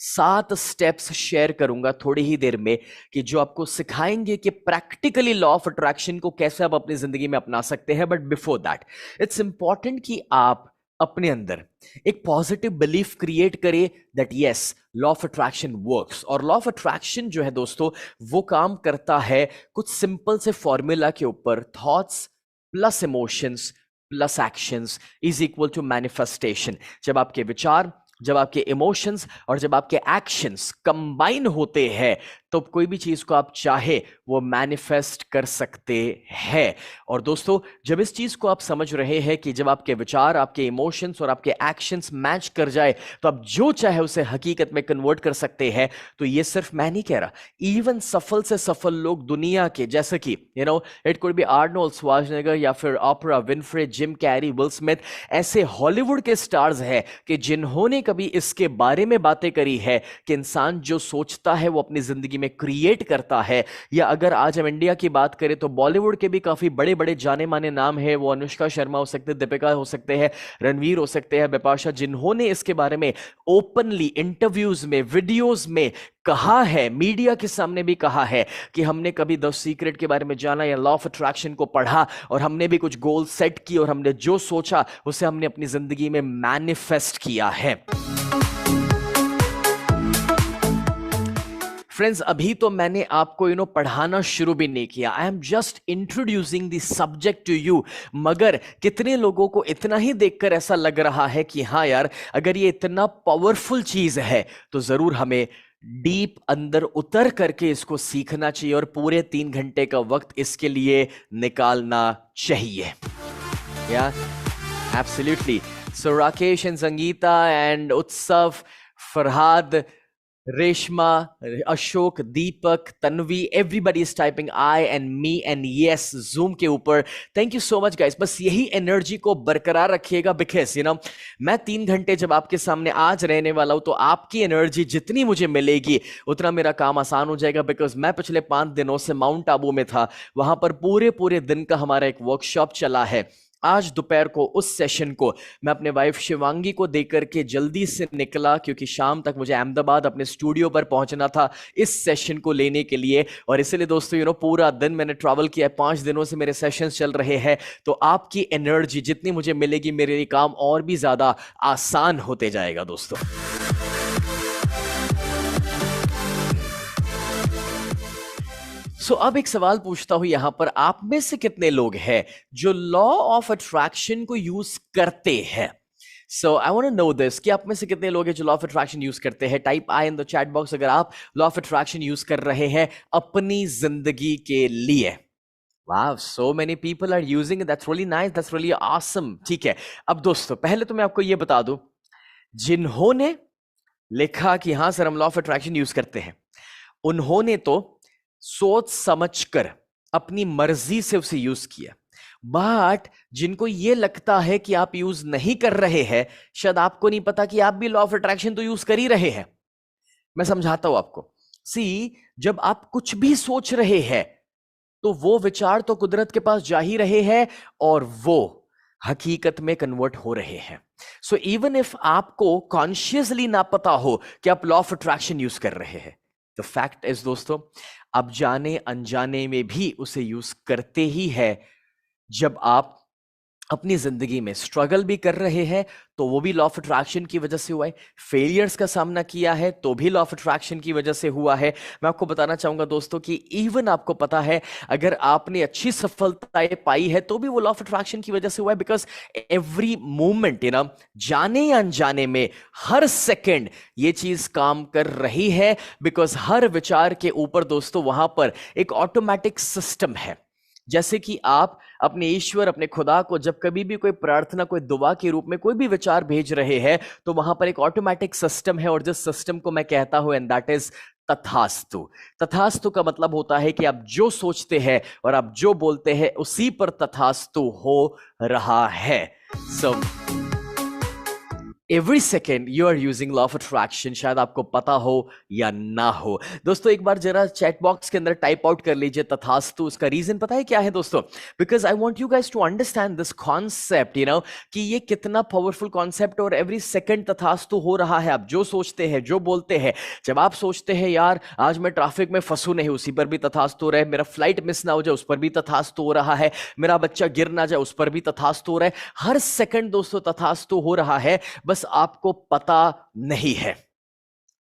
7 स्टेप्स शेयर करूंगा थोड़ी ही देर में कि जो आपको सिखाएंगे कि प्रैक्टिकली लॉ ऑफ अट्रैक्शन को कैसे आप अपनी जिंदगी में अपना सकते हैं। But before that it's important कि आप अपने अंदर एक पॉजिटिव बिलीफ क्रिएट करें that yes law of attraction works. और लॉ ऑफ अट्रैक्शन जो है दोस्तों वो काम करता है कुछ सिंपल से फॉर्मूला के ऊपर, thoughts plus emotions plus actions is equal to manifestation. जब आपके विचार, जब आपके इमोशंस और जब आपके एक्शंस कंबाइन होते हैं तो कोई भी चीज को आप चाहे वो मैनिफेस्ट कर सकते हैं। और दोस्तों जब इस चीज को आप समझ रहे हैं कि जब आपके विचार, आपके इमोशंस और आपके एक्शंस मैच कर जाए तो आप जो चाहे उसे हकीकत में कन्वर्ट कर सकते हैं। तो ये सिर्फ मैं नहीं कह रहा, इवन सफल से सफल लोग दुनिया के, जैसे कि it could be Arnold Schwarzenegger या फिर Oprah Winfrey, Jim Carrey, will Smith, ऐसे हॉलीवुड के स्टार्स हैं कि जिन्होंने कभी इसके बारे में बातें करी है कि इंसान जो सोचता है वो अपनी जिंदगी में क्रिएट करता है। या अगर आज हम इंडिया की बात करें तो बॉलीवुड के भी काफी बड़े बड़े जाने माने नाम है। वो अनुष्का शर्मा हो सकते हैं, दीपिका हो सकते हैं, रणवीर हो सकते हैं, बिपाशा, जिन्होंने इसके बारे में ओपनली इंटरव्यूज में, वीडियोस में कहा है, मीडिया के सामने भी कहा है कि हमने कभी द सीक्रेट के बारे में जाना या लॉ ऑफ अट्रैक्शन को पढ़ा और हमने भी कुछ गोल सेट किए और हमने जो सोचा उसे हमने अपनी जिंदगी में मैनिफेस्ट किया है। फ्रेंड्स अभी तो मैंने आपको पढ़ाना शुरू भी नहीं किया, I am just introducing the subject to you. मगर कितने लोगों को इतना ही देखकर ऐसा लग रहा है कि हाँ यार अगर ये इतना पावरफुल चीज है तो जरूर हमें डीप अंदर उतर करके इसको सीखना चाहिए और पूरे 3 घंटे का वक्त इसके लिए निकालना चाहिए। या absolutely. So Rakesh and Sangeeta and Utsav, Farhad, Reshma, Ashok, Deepak, Tanvi, everybody is typing I and me and yes Zoom के ऊपर। Thank you so much guys. बस यही एनर्जी को बरकरार रखिएगा बिकॉज मैं 3 घंटे जब आपके सामने आज रहने वाला हूं तो आपकी एनर्जी जितनी मुझे मिलेगी उतना मेरा काम आसान हो जाएगा। बिकॉज मैं पिछले 5 दिनों से माउंट आबू में था, वहां पर पूरे दिन का हमारा एक वर्कशॉप चला है। आज दोपहर को उस सेशन को मैं अपने वाइफ शिवांगी को देकर के जल्दी से निकला क्योंकि शाम तक मुझे अहमदाबाद अपने स्टूडियो पर पहुंचना था इस सेशन को लेने के लिए। और इसलिए दोस्तों पूरा दिन मैंने ट्रैवल किया है, 5 दिनों से मेरे सेशंस चल रहे हैं। तो आपकी एनर्जी जितनी मुझे मिलेगी मेरे लिए काम और भी ज्यादा आसान होते जाएगा दोस्तों। अब एक सवाल पूछता हूं यहां पर, आप में से कितने लोग हैं जो लॉ ऑफ अट्रैक्शन को यूज करते हैं? I want to know this कि आप में से कितने लोग हैं जो लॉ ऑफ अट्रैक्शन यूज करते हैं। Type I in the chat box अगर आप लॉ ऑफ अट्रैक्शन यूज कर रहे हैं अपनी जिंदगी के लिए। वाह, so many people are using it, that's really nice, that's really awesome. ठीक है, अब दोस्तों पहले तो मैं आपको यह बता दूं, जिन्होंने लिखा कि हां सर हम लॉ ऑफ अट्रैक्शन यूज करते हैं, उन्होंने तो सोच समझकर अपनी मर्जी से उसे यूज किया। बट जिनको ये लगता है कि आप यूज नहीं कर रहे हैं, शायद आपको नहीं पता कि आप भी लॉ ऑफ अट्रैक्शन तो यूज कर ही रहे हैं। मैं समझाता हूं आपको। सी, जब आप कुछ भी सोच रहे हैं तो वो विचार तो कुदरत के पास जा ही रहे हैं और वो हकीकत में कन्वर्ट हो रहे हैं। सो इवन इफ आपको कॉन्शियसली ना पता हो कि आप लॉ ऑफ अट्रैक्शन यूज कर रहे हैं, द फैक्ट इज दोस्तों, आप जाने अनजाने में भी उसे यूज करते ही है। जब आप अपनी जिंदगी में स्ट्रगल भी कर रहे हैं तो वो भी लॉ ऑफ अट्रैक्शन की वजह से हुआ है, फेलियर्स का सामना किया है तो भी लॉ ऑफ अट्रैक्शन की वजह से हुआ है। मैं आपको बताना चाहूंगा दोस्तों कि इवन आपको पता है, अगर आपने अच्छी सफलताएं पाई है तो भी वो लॉ ऑफ अट्रैक्शन की वजह से हुआ है। बिकॉज एवरी मोमेंट जाने या अनजाने में हर सेकेंड ये चीज काम कर रही है। बिकॉज हर विचार के ऊपर दोस्तों वहां पर एक ऑटोमेटिक सिस्टम है। जैसे कि आप अपने ईश्वर, अपने खुदा को जब कभी भी कोई प्रार्थना, कोई दुआ के रूप में कोई भी विचार भेज रहे हैं तो वहां पर एक ऑटोमेटिक सिस्टम है, और जिस सिस्टम को मैं कहता हूं एंड दैट इज तथास्तु। तथास्तु का मतलब होता है कि आप जो सोचते हैं और आप जो बोलते हैं उसी पर तथास्तु हो रहा है। So every second you are using law of attraction, शायद आपको पता हो या ना हो। दोस्तों एक बार जरा चैट बॉक्स के अंदर टाइप आउट कर लीजिए तथास्तु। उसका रीजन पता है क्या है दोस्तों? Because I want you guys to understand this concept, कि ये कितना पावरफुल कॉन्सेप्ट। और एवरी सेकेंड तथास्तु हो रहा है। आप जो सोचते हैं, जो बोलते हैं, जब आप सोचते हैं यार आज मैं ट्रैफिक में फंसू नहीं, उसी पर भी तथास्तु हो रहा है। मेरा फ्लाइट मिस ना हो जाए, उस पर भी तथास्तु हो रहा है। मेरा बच्चा गिर ना जाए, उस पर भी तथास्तु हो रहा है। हर सेकंड दोस्तों तथास्तु हो रहा है, बस आपको पता नहीं है।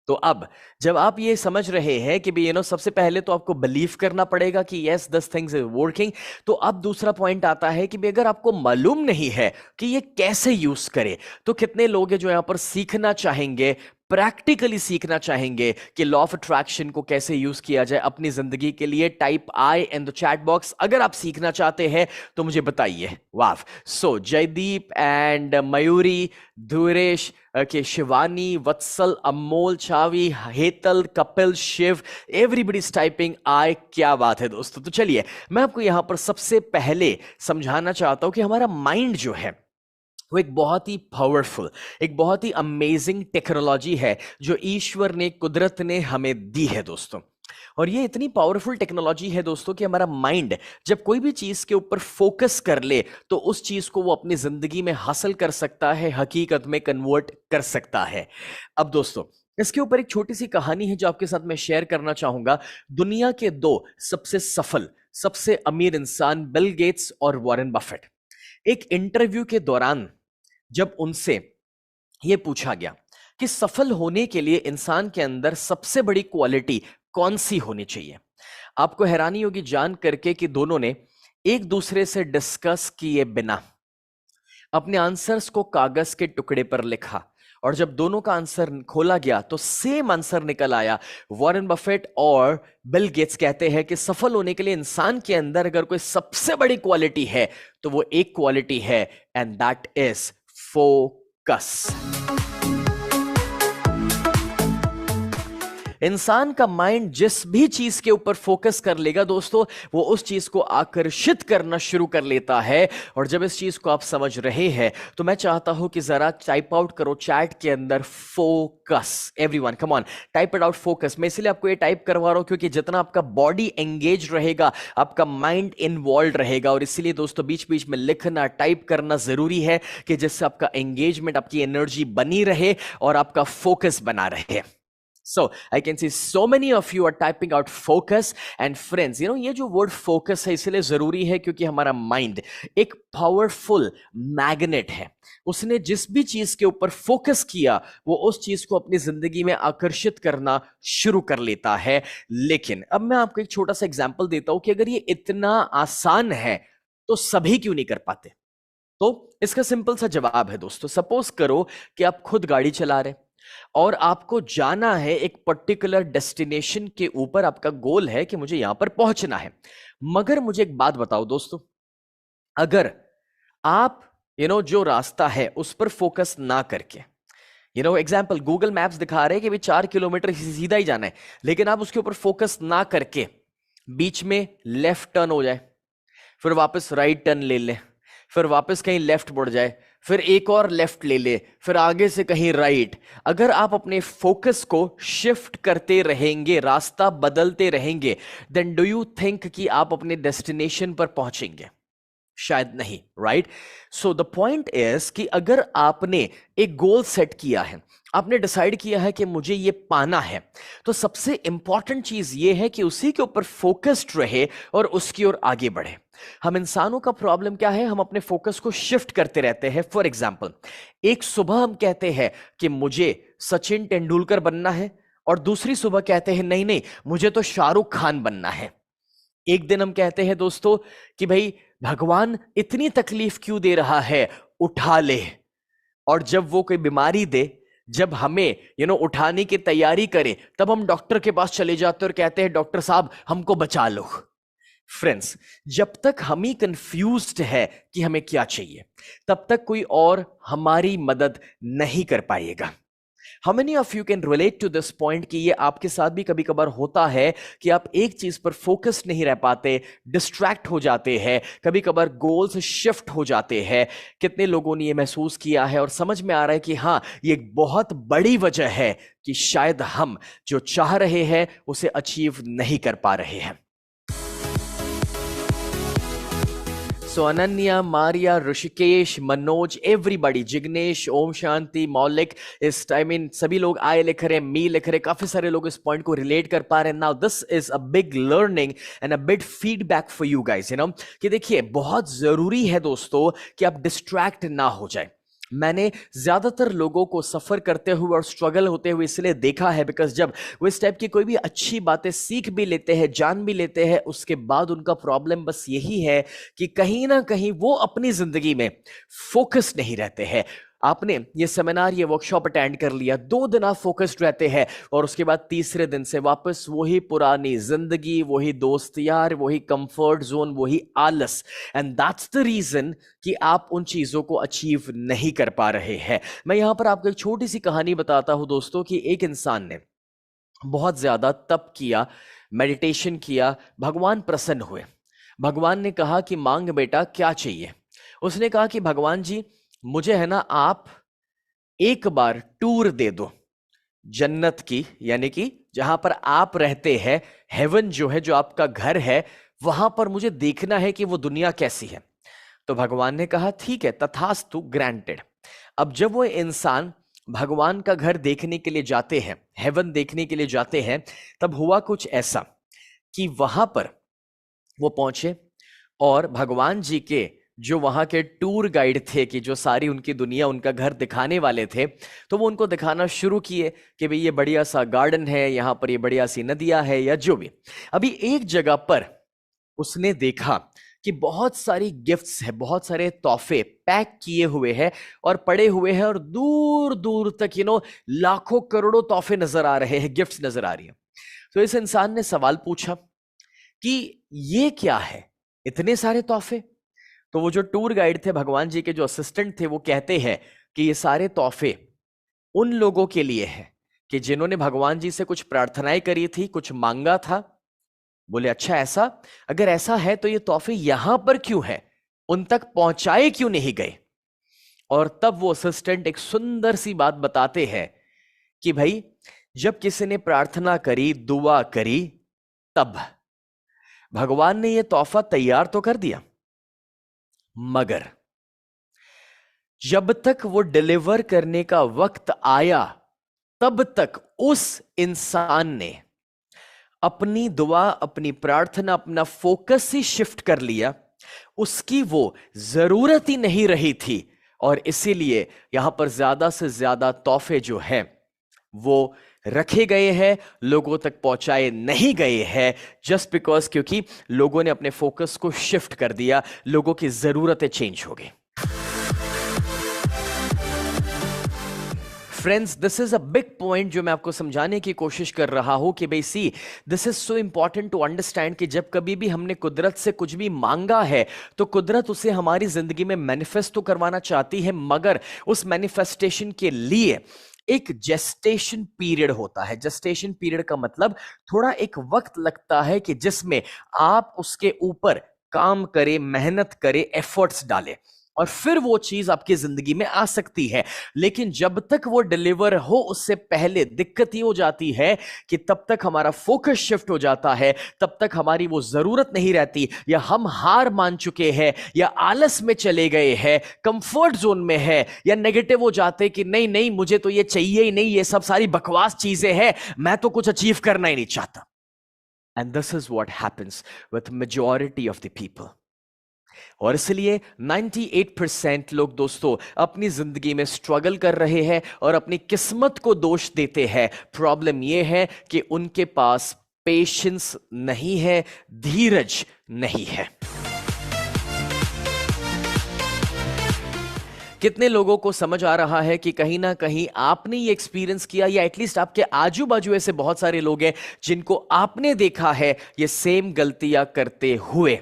तो अब जब आप ये समझ रहे हैं कि भी सबसे पहले तो आपको बिलीव करना पड़ेगा कि yes this things is working, तो अब दूसरा पॉइंट आता है कि भी अगर आपको मालूम नहीं है कि ये कैसे यूज करे, तो कितने लोग हैं जो यहां पर सीखना चाहेंगे, प्रैक्टिकली सीखना चाहेंगे कि लॉ ऑफ अट्रैक्शन को कैसे यूज किया जाए अपनी जिंदगी के लिए। Type I in the chat box अगर आप सीखना चाहते हैं तो मुझे बताइए। Wow. So Jaideep and Mayuri, Dhuresh K, Shivani, Vatsal, Amol, Chhavi, Hetal, Kapil, Shiv, everybody is typing I. क्या बात है दोस्तों। तो चलिए मैं आपको यहां पर सबसे पहले समझाना चाहता हूं कि हमारा माइंड जो है वो एक बहुत ही पावरफुल, एक बहुत ही अमेजिंग टेक्नोलॉजी है जो ईश्वर ने, कुदरत ने हमें दी है दोस्तों। और ये इतनी पावरफुल टेक्नोलॉजी है दोस्तों कि हमारा माइंड जब कोई भी चीज के ऊपर फोकस कर ले तो उस चीज को वो अपनी जिंदगी में हासिल कर सकता है, हकीकत में कन्वर्ट कर सकता है। अब दोस्तों इसके ऊपर एक छोटी सी कहानी है जो आपके साथ मैं शेयर करना चाहूंगा। दुनिया के दो सबसे सफल, सबसे अमीर इंसान, बिल गेट्स और वॉरेन बफेट, एक इंटरव्यू के दौरान जब उनसे यह पूछा गया कि सफल होने के लिए इंसान के अंदर सबसे बड़ी क्वालिटी कौन सी होनी चाहिए, आपको हैरानी होगी जान करके कि दोनों ने एक दूसरे से डिस्कस किए बिना अपने आंसर्स को कागज के टुकड़े पर लिखा, और जब दोनों का आंसर खोला गया तो सेम आंसर निकल आया। वॉरेन बफेट और बिल गेट्स कहते हैं कि सफल होने के लिए इंसान के अंदर अगर कोई सबसे बड़ी क्वालिटी है तो वो एक क्वालिटी है, एंड दैट इज फोकस। इंसान का माइंड जिस भी चीज के ऊपर फोकस कर लेगा दोस्तों, वो उस चीज को आकर्षित करना शुरू कर लेता है। और जब इस चीज को आप समझ रहे हैं तो मैं चाहता हूं कि जरा टाइप आउट करो चैट के अंदर focus. Everyone come on, type it out focus. मैं इसलिए आपको ये टाइप करवा रहा हूं क्योंकि जितना आपका बॉडी एंगेज रहेगा आपका माइंड इन्वॉल्व रहेगा, और इसीलिए दोस्तों बीच बीच में लिखना, टाइप करना जरूरी है कि जिससे आपका एंगेजमेंट, आपकी एनर्जी बनी रहे और आपका फोकस बना रहे। So I can see so many of you are typing out focus, and friends, ये जो वर्ड फोकस है इसलिए जरूरी है क्योंकि हमारा माइंड एक पावरफुल मैग्नेट है। उसने जिस भी चीज के ऊपर फोकस किया वो उस चीज को अपनी जिंदगी में आकर्षित करना शुरू कर लेता है। लेकिन अब मैं आपको एक छोटा सा एग्जांपल देता हूं कि अगर ये इतना आसान है तो सभी क्यों नहीं कर पाते। तो इसका सिंपल सा जवाब है दोस्तों, सपोज करो कि आप खुद गाड़ी चला रहे और आपको जाना है एक पर्टिकुलर डेस्टिनेशन के ऊपर, आपका गोल है कि मुझे यहां पर पहुंचना है। मगर मुझे एक बात बताओ दोस्तों, अगर आप जो रास्ता है उस पर फोकस ना करके, एग्जाम्पल गूगल मैप्स दिखा रहे हैं कि भाई 4 किलोमीटर सीधा ही जाना है, लेकिन आप उसके ऊपर फोकस ना करके बीच में लेफ्ट टर्न हो जाए, फिर वापस राइट टर्न ले ले, फिर वापस कहीं लेफ्ट मुड़ जाए, फिर एक और लेफ्ट ले ले, फिर आगे से कहीं राइट। अगर आप अपने फोकस को शिफ्ट करते रहेंगे, रास्ता बदलते रहेंगे, देन डू यू थिंक कि आप अपने डेस्टिनेशन पर पहुंचेंगे? शायद नहीं, right? So the point is कि अगर आपने एक गोल सेट किया है, आपने डिसाइड किया है कि मुझे ये पाना है, तो सबसे इंपॉर्टेंट चीज ये है कि उसी के ऊपर फोकस्ड रहे और उसकी ओर आगे बढ़े। हम इंसानों का प्रॉब्लम क्या है, हम अपने फोकस को शिफ्ट करते रहते हैं। फॉर एग्जाम्पल, एक सुबह हम कहते हैं कि मुझे सचिन तेंदुलकर बनना है, और दूसरी सुबह कहते हैं नहीं नहीं मुझे तो शाहरुख खान बनना है। एक दिन हम कहते हैं दोस्तों कि भाई भगवान इतनी तकलीफ क्यों दे रहा है, उठा ले। और जब वो कोई बीमारी दे, जब हमें उठाने की तैयारी करे, तब हम डॉक्टर के पास चले जाते और कहते हैं डॉक्टर साहब हमको बचा लो। फ्रेंड्स, जब तक हम ही कंफ्यूज्ड है कि हमें क्या चाहिए, तब तक कोई और हमारी मदद नहीं कर पाएगा। How many of you can relate to this point कि ये आपके साथ भी कभी कभार होता है कि आप एक चीज पर फोकस नहीं रह पाते, डिस्ट्रैक्ट हो जाते हैं, कभी कभार गोल्स शिफ्ट हो जाते हैं। कितने लोगों ने ये महसूस किया है और समझ में आ रहा है कि हाँ, ये एक बहुत बड़ी वजह है कि शायद हम जो चाह रहे हैं उसे अचीव नहीं कर पा रहे हैं। सो अनन्या, मारिया, ऋषिकेश, मनोज, एवरीबॉडी, जिग्नेश, ओम शांति, मौलिक, इस टाइम इन सभी लोग आए लिख रहे हैं, मी लिख रहे हैं, काफी सारे लोग इस पॉइंट को रिलेट कर पा रहे हैं। Now this is a big learning and a big feedback for you guys, कि देखिए बहुत जरूरी है दोस्तों कि आप डिस्ट्रैक्ट ना हो जाए। मैंने ज्यादातर लोगों को सफर करते हुए और स्ट्रगल होते हुए इसलिए देखा है बिकॉज जब वो इस टाइप की कोई भी अच्छी बातें सीख भी लेते हैं, जान भी लेते हैं, उसके बाद उनका प्रॉब्लम बस यही है कि कहीं ना कहीं वो अपनी जिंदगी में फोकस नहीं रहते हैं। आपने ये सेमिनार, ये वर्कशॉप अटेंड कर लिया, 2 दिन आप फोकस्ड रहते हैं और उसके बाद तीसरे दिन से वापस वही पुरानी जिंदगी, वही दोस्त यार, वही कंफर्ट जोन, वही आलस। एंड दैट्स द रीजन कि आप उन चीजों को अचीव नहीं कर पा रहे हैं। मैं यहां पर आपको एक छोटी सी कहानी बताता हूं दोस्तों कि एक इंसान ने बहुत ज्यादा तप किया, मेडिटेशन किया, भगवान प्रसन्न हुए। भगवान ने कहा कि मांग बेटा क्या चाहिए। उसने कहा कि भगवान जी मुझे है ना आप एक बार टूर दे दो जन्नत की, यानी कि जहां पर आप रहते हैं, हेवन जो है, जो आपका घर है, वहां पर मुझे देखना है कि वो दुनिया कैसी है। तो भगवान ने कहा ठीक है, तथास्तु, ग्रांटेड। अब जब वो इंसान भगवान का घर देखने के लिए जाते हैं, हेवन देखने के लिए जाते हैं, तब हुआ कुछ ऐसा कि वहां पर वो पहुंचे और भगवान जी के जो वहां के टूर गाइड थे, कि जो सारी उनकी दुनिया, उनका घर दिखाने वाले थे, तो वो उनको दिखाना शुरू किए कि भाई ये बढ़िया सा गार्डन है, यहां पर ये बढ़िया सी नदियां है, या जो भी। अभी एक जगह पर उसने देखा कि बहुत सारी गिफ्ट्स है, बहुत सारे तोहफे पैक किए हुए हैं और पड़े हुए हैं, और दूर दूर तक लाखों करोड़ों तोहफे नजर आ रहे हैं, गिफ्ट्स नजर आ रही है। तो इस इंसान ने सवाल पूछा कि ये क्या है, इतने सारे तोहफे? तो वो जो टूर गाइड थे, भगवान जी के जो असिस्टेंट थे, वो कहते हैं कि ये सारे तोहफे उन लोगों के लिए हैं कि जिन्होंने भगवान जी से कुछ प्रार्थनाएं करी थी, कुछ मांगा था। बोले अच्छा ऐसा? अगर ऐसा है तो ये तोहफे यहां पर क्यों है, उन तक पहुंचाए क्यों नहीं गए? और तब वो असिस्टेंट एक सुंदर सी बात बताते हैं कि भाई जब किसी ने प्रार्थना करी, दुआ करी, तब भगवान ने ये तोहफा तैयार तो कर दिया, मगर जब तक वो डिलीवर करने का वक्त आया, तब तक उस इंसान ने अपनी दुआ, अपनी प्रार्थना, अपना फोकस ही शिफ्ट कर लिया। उसकी वो जरूरत ही नहीं रही थी, और इसीलिए यहां पर ज्यादा से ज्यादा तोहफे जो हैं वो रखे गए हैं, लोगों तक पहुंचाए नहीं गए हैं, जस्ट बिकॉज क्योंकि लोगों ने अपने फोकस को शिफ्ट कर दिया, लोगों की जरूरतें चेंज हो गई। Friends, this is a big point जो मैं आपको समझाने की कोशिश कर रहा हूं कि भाई see, this is so important to understand कि जब कभी भी हमने कुदरत से कुछ भी मांगा है, तो कुदरत उसे हमारी जिंदगी में मैनिफेस्ट तो करवाना चाहती है, मगर उस मैनिफेस्टेशन के लिए एक जेस्टेशन पीरियड होता है। जेस्टेशन पीरियड का मतलब थोड़ा एक वक्त लगता है कि जिसमें आप उसके ऊपर काम करे, मेहनत करे, एफर्ट्स डाले, और फिर वो चीज आपकी जिंदगी में आ सकती है। लेकिन जब तक वो डिलीवर हो उससे पहले दिक्कत ये हो जाती है कि तब तक हमारा फोकस शिफ्ट हो जाता है, तब तक हमारी वो जरूरत नहीं रहती, या हम हार मान चुके हैं, या आलस में चले गए हैं, कंफर्ट जोन में है, या नेगेटिव हो जाते कि नहीं नहीं मुझे तो ये चाहिए ही नहीं, ये सब सारी बकवास चीजें हैं, मैं तो कुछ अचीव करना ही नहीं चाहता। And this is what happens with majority of the people. और इसलिए 98% लोग दोस्तों अपनी जिंदगी में स्ट्रगल कर रहे हैं और अपनी किस्मत को दोष देते हैं। प्रॉब्लम यह है कि उनके पास पेशेंस नहीं है, धीरज नहीं है। कितने लोगों को समझ आ रहा है कि कहीं ना कहीं आपने ये एक्सपीरियंस किया, या एटलीस्ट आपके आजू बाजू ऐसे बहुत सारे लोग हैं जिनको आपने देखा है ये सेम गलतियां करते हुए।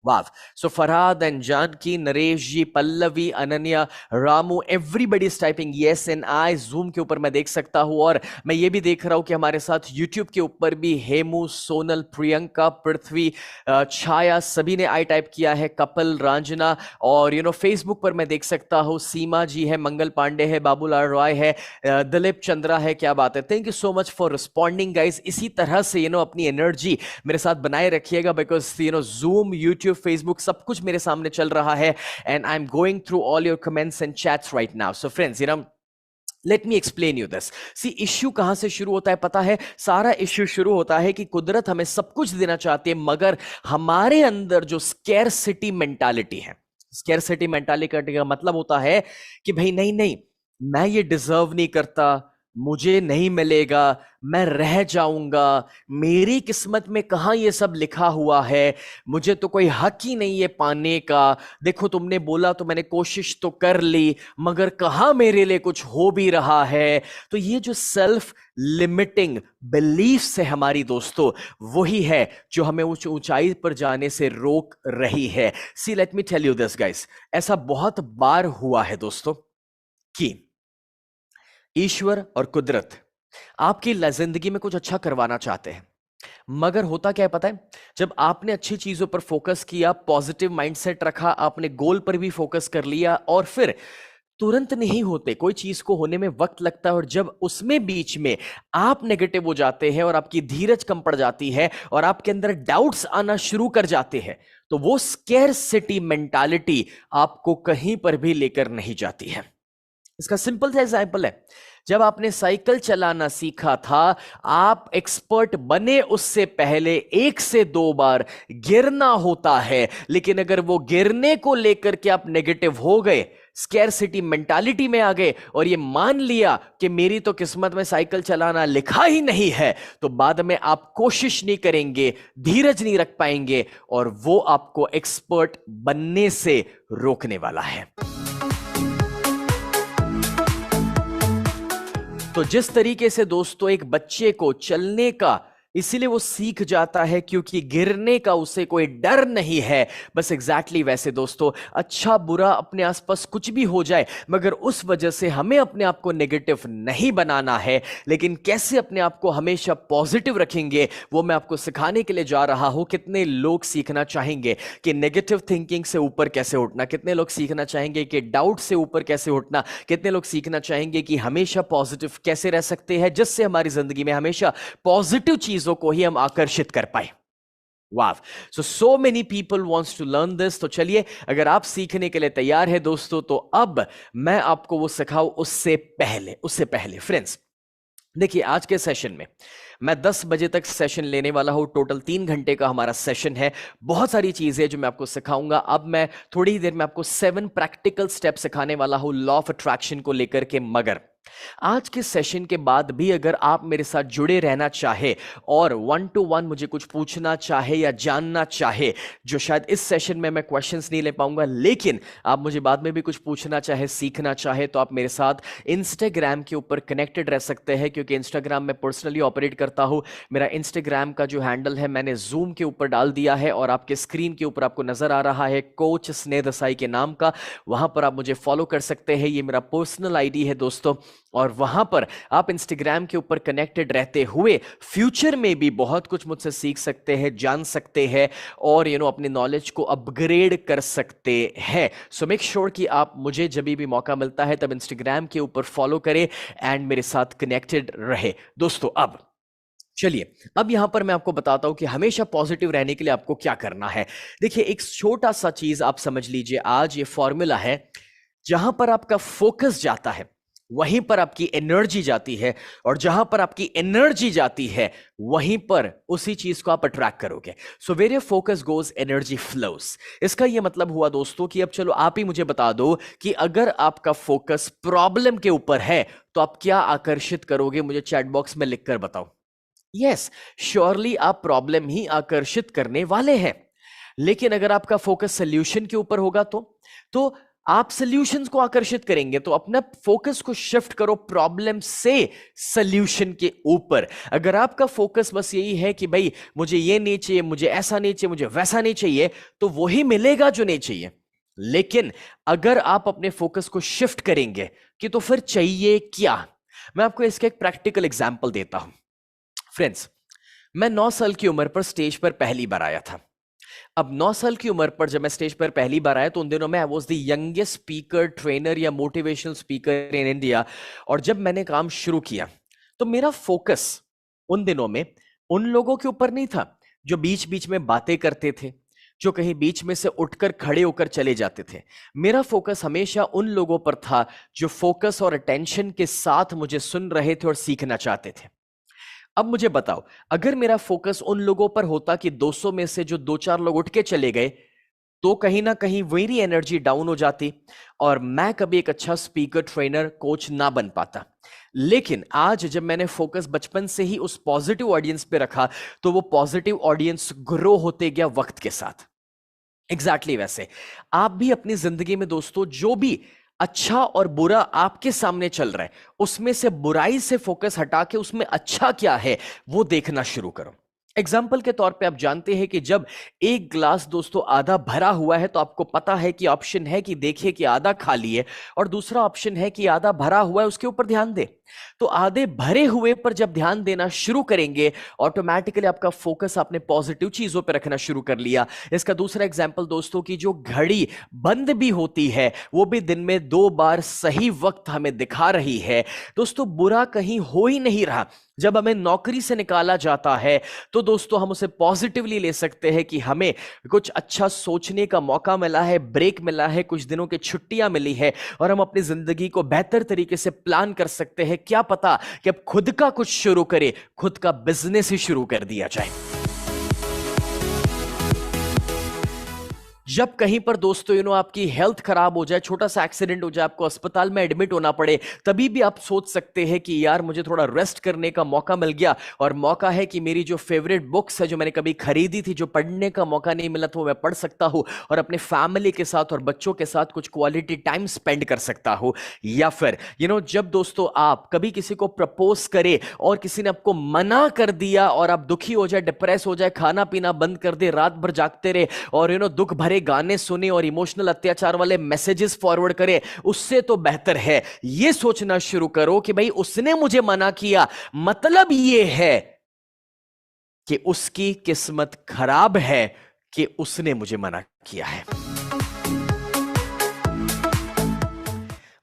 Wow. So Farhad and Janki, Naresh ji, Pallavi, Ananya, Ramu, everybody is typing yes and I. Zoom के ऊपर मैं देख सकता हूं, और मैं ये भी देख रहा हूं कि हमारे साथ यूट्यूब के ऊपर भी हेमू, सोनल, प्रियंका, पृथ्वी, छाया, सभी ने आई टाइप किया है, कपिल, रांजना, और फेसबुक पर मैं देख सकता हूं सीमा जी है, मंगल पांडे है, बाबूलाल रॉय है, दिलीप चंद्रा है। क्या बात है, thank you so much for responding guys. इसी तरह से अपनी एनर्जी मेरे साथ बनाए रखिएगा, बिकॉज जूम, यूट्यूब, फेसबुक सब कुछ मेरे सामने चल रहा है, and I am going through all your comments and chats right now. So friends, let me explain you this. See, issue कहां से शुरू होता है पता है? सारा इश्यू शुरू होता है कि कुदरत हमें सब कुछ देना चाहती है, मगर हमारे अंदर जो स्कैरसिटी मेंटालिटी है, स्कैरसिटी मेंटालिटी का मतलब होता है कि भाई नहीं नहीं, मैं ये डिजर्व नहीं करता, मुझे नहीं मिलेगा, मैं रह जाऊंगा, मेरी किस्मत में कहां ये सब लिखा हुआ है, मुझे तो कोई हक ही नहीं है पाने का, देखो तुमने बोला तो मैंने कोशिश तो कर ली, मगर कहां मेरे लिए कुछ हो भी रहा है। तो ये जो सेल्फ लिमिटिंग बिलीफ्स है हमारी दोस्तों, वही है जो हमें उस ऊंचाई पर जाने से रोक रही है। See, let me tell you this guys, ऐसा बहुत बार हुआ है दोस्तों कि ईश्वर और कुदरत आपकी जिंदगी में कुछ अच्छा करवाना चाहते हैं, मगर होता क्या है पता है? जब आपने अच्छी चीजों पर फोकस किया, पॉजिटिव माइंडसेट रखा, आपने गोल पर भी फोकस कर लिया, और फिर तुरंत नहीं होते, कोई चीज को होने में वक्त लगता है, और जब उसमें बीच में आप नेगेटिव हो जाते हैं और आपकी धीरज कम पड़ जाती है और आपके अंदर डाउट्स आना शुरू कर जाते हैं, तो वो स्कैरसिटी मेंटालिटी आपको कहीं पर भी लेकर नहीं जाती है। इसका सिंपल सा एग्जाम्पल है, जब आपने साइकिल चलाना सीखा था, आप एक्सपर्ट बने उससे पहले 1 से 2 बार गिरना होता है, लेकिन अगर वो गिरने को लेकर के आप नेगेटिव हो गए, स्कैरसिटी मेंटालिटी में आ गए और ये मान लिया कि मेरी तो किस्मत में साइकिल चलाना लिखा ही नहीं है, तो बाद में आप कोशिश नहीं करेंगे, धीरज नहीं रख पाएंगे, और वो आपको एक्सपर्ट बनने से रोकने वाला है। तो जिस तरीके से दोस्तों एक बच्चे को चलने का इसीलिए वो सीख जाता है क्योंकि गिरने का उसे कोई डर नहीं है, बस एग्जैक्टली वैसे दोस्तों अच्छा बुरा अपने आसपास कुछ भी हो जाए, मगर उस वजह से हमें अपने आप को नेगेटिव नहीं बनाना है, लेकिन कैसे अपने आप को हमेशा पॉजिटिव रखेंगे वो मैं आपको सिखाने के लिए जा रहा हूं। कितने लोग सीखना चाहेंगे कि नेगेटिव थिंकिंग से ऊपर कैसे उठना, कितने लोग सीखना चाहेंगे कि डाउट से ऊपर कैसे उठना, कितने लोग सीखना चाहेंगे कि हमेशा पॉजिटिव कैसे रह सकते हैं जिससे हमारी जिंदगी में हमेशा पॉजिटिव चीज को ही हम आकर्षित कर पाए। Wow. So many people wants to learn this. तो चलिए, अगर आप सीखने के लिए तैयार है दोस्तों, तो अब मैं आपको वो सिखाऊं उससे पहले फ्रेंड्स देखिए, आज के सेशन में मैं 10 बजे तक सेशन लेने वाला हूं। टोटल 3 घंटे का हमारा सेशन है। बहुत सारी चीजें जो मैं आपको सिखाऊंगा। अब मैं थोड़ी ही देर में आपको 7 प्रैक्टिकल स्टेप सिखाने वाला हूं लॉ ऑफ अट्रैक्शन को लेकर के। मगर आज के सेशन के बाद भी अगर आप मेरे साथ जुड़े रहना चाहे और 1 to 1 मुझे कुछ पूछना चाहे या जानना चाहे, जो शायद इस सेशन में मैं क्वेश्चंस नहीं ले पाऊंगा, लेकिन आप मुझे बाद में भी कुछ पूछना चाहे, सीखना चाहे, तो आप मेरे साथ इंस्टाग्राम के ऊपर कनेक्टेड रह सकते हैं, क्योंकि इंस्टाग्राम में पर्सनली ऑपरेट करता हूं। मेरा इंस्टाग्राम का जो हैंडल है मैंने जूम के ऊपर डाल दिया है और आपके स्क्रीन के ऊपर आपको नजर आ रहा है, कोच स्नेह देसाई के नाम का। वहां पर आप मुझे फॉलो कर सकते हैं। ये मेरा पर्सनल आईडी है दोस्तों। और वहां पर आप इंस्टाग्राम के ऊपर कनेक्टेड रहते हुए फ्यूचर में भी बहुत कुछ मुझसे सीख सकते हैं, जान सकते हैं और अपने नॉलेज को अपग्रेड कर सकते हैं। सो मेक श्योर कि आप मुझे जब भी मौका मिलता है तब इंस्टाग्राम के ऊपर फॉलो करें एंड मेरे साथ कनेक्टेड रहे। दोस्तों अब चलिए, अब यहां पर मैं आपको बताता हूं कि हमेशा पॉजिटिव रहने के लिए आपको क्या करना है। देखिए, एक छोटा सा चीज आप समझ लीजिए, आज ये फॉर्मूला है, जहां पर आपका फोकस जाता है वहीं पर आपकी एनर्जी जाती है, और जहां पर आपकी एनर्जी जाती है वहीं पर उसी चीज को आप अट्रैक्ट करोगे। So where your focus goes energy flows. इसका यह मतलब हुआ दोस्तों कि अब चलो आप ही मुझे बता दो कि अगर आपका फोकस प्रॉब्लम के ऊपर है तो आप क्या आकर्षित करोगे, मुझे चैट बॉक्स में लिखकर बताओ। यस, श्योरली आप प्रॉब्लम ही आकर्षित करने वाले हैं। लेकिन अगर आपका फोकस सोल्यूशन के ऊपर होगा तो आप सॉल्यूशंस को आकर्षित करेंगे। तो अपना फोकस को शिफ्ट करो प्रॉब्लम से सॉल्यूशन के ऊपर। अगर आपका फोकस बस यही है कि भाई मुझे ये नहीं चाहिए, मुझे ऐसा नहीं चाहिए, मुझे वैसा नहीं चाहिए, तो वही मिलेगा जो नहीं चाहिए। लेकिन अगर आप अपने फोकस को शिफ्ट करेंगे कि तो फिर चाहिए क्या, मैं आपको इसका एक प्रैक्टिकल एग्जांपल देता हूं। फ्रेंड्स, मैं 9 साल की उम्र पर स्टेज पर पहली बार आया था। अब 9 साल की उम्र पर जब मैं स्टेज पर पहली बार आया तो उन दिनों में I was the youngest speaker, trainer या मोटिवेशनल स्पीकर इन इंडिया। और जब मैंने काम शुरू किया तो मेरा फोकस उन दिनों में उन लोगों के ऊपर नहीं था जो बीच बीच में बातें करते थे, जो कहीं बीच में से उठकर खड़े होकर चले जाते थे। मेरा फोकस हमेशा उन लोगों पर था जो फोकस और अटेंशन के साथ मुझे सुन रहे थे और सीखना चाहते थे। अब मुझे बताओ, अगर मेरा फोकस उन लोगों पर होता कि 200 में से जो 2-4 लोग उठ के चले गए, तो कहीं ना कहीं मेरी एनर्जी डाउन हो जाती और मैं कभी एक अच्छा स्पीकर, ट्रेनर, कोच ना बन पाता। लेकिन आज जब मैंने फोकस बचपन से ही उस पॉजिटिव ऑडियंस पे रखा तो वो पॉजिटिव ऑडियंस ग्रो होते गया वक्त के साथ। एग्जैक्टली वैसे आप भी अपनी जिंदगी में दोस्तों जो भी अच्छा और बुरा आपके सामने चल रहा है उसमें से बुराई से फोकस हटा के उसमें अच्छा क्या है वो देखना शुरू करो। एग्जाम्पल के तौर पे आप जानते हैं कि जब एक ग्लास दोस्तों आधा भरा हुआ है तो आपको पता है कि ऑप्शन है कि देखिए कि आधा खाली है, और दूसरा ऑप्शन है कि आधा भरा हुआ है, उसके ऊपर ध्यान दे। तो आधे भरे हुए पर जब ध्यान देना शुरू करेंगे ऑटोमेटिकली आपका फोकस आपने पॉजिटिव चीजों पर रखना शुरू कर लिया। इसका दूसरा एग्जाम्पल दोस्तों की जो घड़ी बंद भी होती है वो भी दिन में 2 बार सही वक्त हमें दिखा रही है। दोस्तों बुरा कहीं हो ही नहीं रहा। जब हमें नौकरी से निकाला जाता है तो दोस्तों हम उसे पॉजिटिवली ले सकते हैं कि हमें कुछ अच्छा सोचने का मौका मिला है, ब्रेक मिला है, कुछ दिनों की छुट्टियां मिली है और हम अपनी जिंदगी को बेहतर तरीके से प्लान कर सकते हैं। क्या पता कि अब खुद का कुछ शुरू करें, खुद का बिजनेस ही शुरू कर दिया जाए। जब कहीं पर दोस्तों आपकी हेल्थ खराब हो जाए, छोटा सा एक्सीडेंट हो जाए, आपको अस्पताल में एडमिट होना पड़े, तभी भी आप सोच सकते हैं कि यार मुझे थोड़ा रेस्ट करने का मौका मिल गया और मौका है कि मेरी जो फेवरेट बुक्स है जो मैंने कभी खरीदी थी, जो पढ़ने का मौका नहीं मिला था, वो मैं पढ़ सकता हूं और अपने फैमिली के साथ और बच्चों के साथ कुछ क्वालिटी टाइम स्पेंड कर सकता हूं। या फिर जब दोस्तों आप कभी किसी को प्रपोज करे और किसी ने आपको मना कर दिया और आप दुखी हो जाए, डिप्रेस हो जाए, खाना पीना बंद कर दे, रात भर जागते रहे और दुख भरे गाने सुने और इमोशनल अत्याचार वाले मैसेजेस फॉरवर्ड करे, उससे तो बेहतर है यह सोचना शुरू करो कि भाई उसने मुझे मना किया, मतलब यह है कि उसकी किस्मत खराब है कि उसने मुझे मना किया है।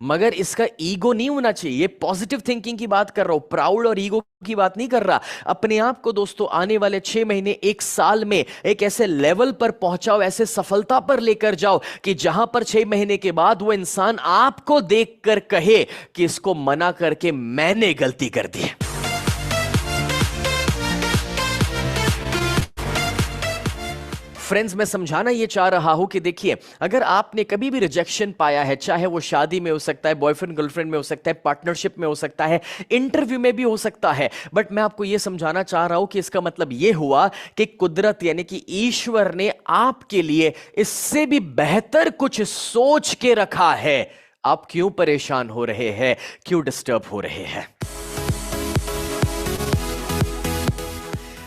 मगर इसका ईगो नहीं होना चाहिए। ये पॉजिटिव थिंकिंग की बात कर रहा हूं, प्राउड और ईगो की बात नहीं कर रहा। अपने आप को दोस्तों आने वाले 6 महीने, 1 साल में एक ऐसे लेवल पर पहुंचाओ, ऐसे सफलता पर लेकर जाओ कि जहां पर 6 महीने के बाद वो इंसान आपको देखकर कहे कि इसको मना करके मैंने गलती कर दी। फ्रेंड्स, मैं समझाना यह चाह रहा हूं कि देखिए, अगर आपने कभी भी रिजेक्शन पाया है, चाहे वो शादी में हो सकता है, बॉयफ्रेंड गर्लफ्रेंड में हो सकता है, पार्टनरशिप में हो सकता है, इंटरव्यू में भी हो सकता है, बट मैं आपको यह समझाना चाह रहा हूं कि इसका मतलब यह हुआ कि कुदरत यानी कि ईश्वर ने आपके लिए इससे भी बेहतर कुछ सोच के रखा है। आप क्यों परेशान हो रहे हैं, क्यों डिस्टर्ब हो रहे हैं?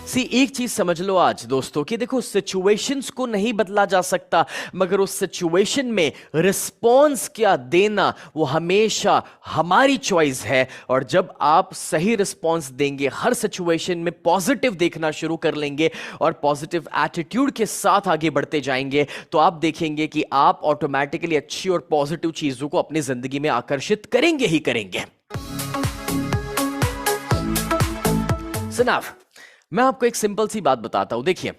सी एक चीज समझ लो आज दोस्तों कि देखो सिचुएशंस को नहीं बदला जा सकता, मगर उस सिचुएशन में रिस्पॉन्स क्या देना वो हमेशा हमारी चॉइस है। और जब आप सही रिस्पॉन्स देंगे, हर सिचुएशन में पॉजिटिव देखना शुरू कर लेंगे और पॉजिटिव एटीट्यूड के साथ आगे बढ़ते जाएंगे, तो आप देखेंगे कि आप ऑटोमेटिकली अच्छी और पॉजिटिव चीजों को अपनी जिंदगी में आकर्षित करेंगे ही करेंगे। सनाफ, मैं आपको एक सिंपल सी बात बताता हूं। देखिए,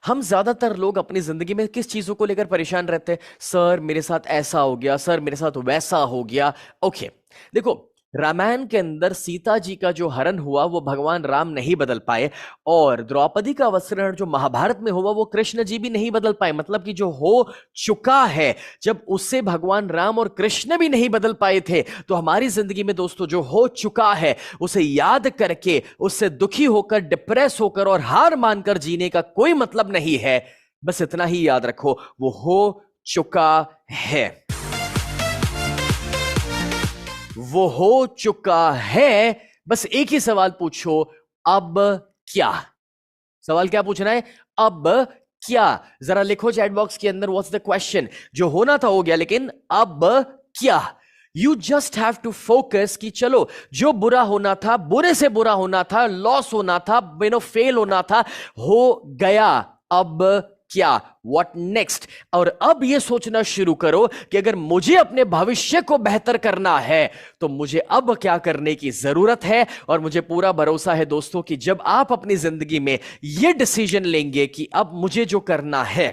हम ज्यादातर लोग अपनी जिंदगी में किस चीजों को लेकर परेशान रहते हैं? सर मेरे साथ ऐसा हो गया, सर मेरे साथ वैसा हो गया। ओके, देखो रामायण के अंदर सीता जी का जो हरण हुआ वो भगवान राम नहीं बदल पाए, और द्रौपदी का वस्त्रहरण जो महाभारत में हुआ वो कृष्ण जी भी नहीं बदल पाए। मतलब कि जो हो चुका है, जब उससे भगवान राम और कृष्ण भी नहीं बदल पाए थे, तो हमारी जिंदगी में दोस्तों जो हो चुका है उसे याद करके, उससे दुखी होकर, डिप्रेस होकर और हार मानकर जीने का कोई मतलब नहीं है। बस इतना ही याद रखो, वो हो चुका है, वो हो चुका है। बस एक ही सवाल पूछो, अब क्या? सवाल क्या पूछना है? अब क्या? जरा लिखो चैट बॉक्स के अंदर, व्हाट्स द क्वेश्चन। जो होना था हो गया, लेकिन अब क्या? You just have to focus कि चलो जो बुरा होना था, बुरे से बुरा होना था, लॉस होना था, फेल होना था, हो गया। अब क्या? What next? और अब यह सोचना शुरू करो कि अगर मुझे अपने भविष्य को बेहतर करना है तो मुझे अब क्या करने की जरूरत है। और मुझे पूरा भरोसा है दोस्तों कि जब आप अपनी जिंदगी में यह डिसीजन लेंगे कि अब मुझे जो करना है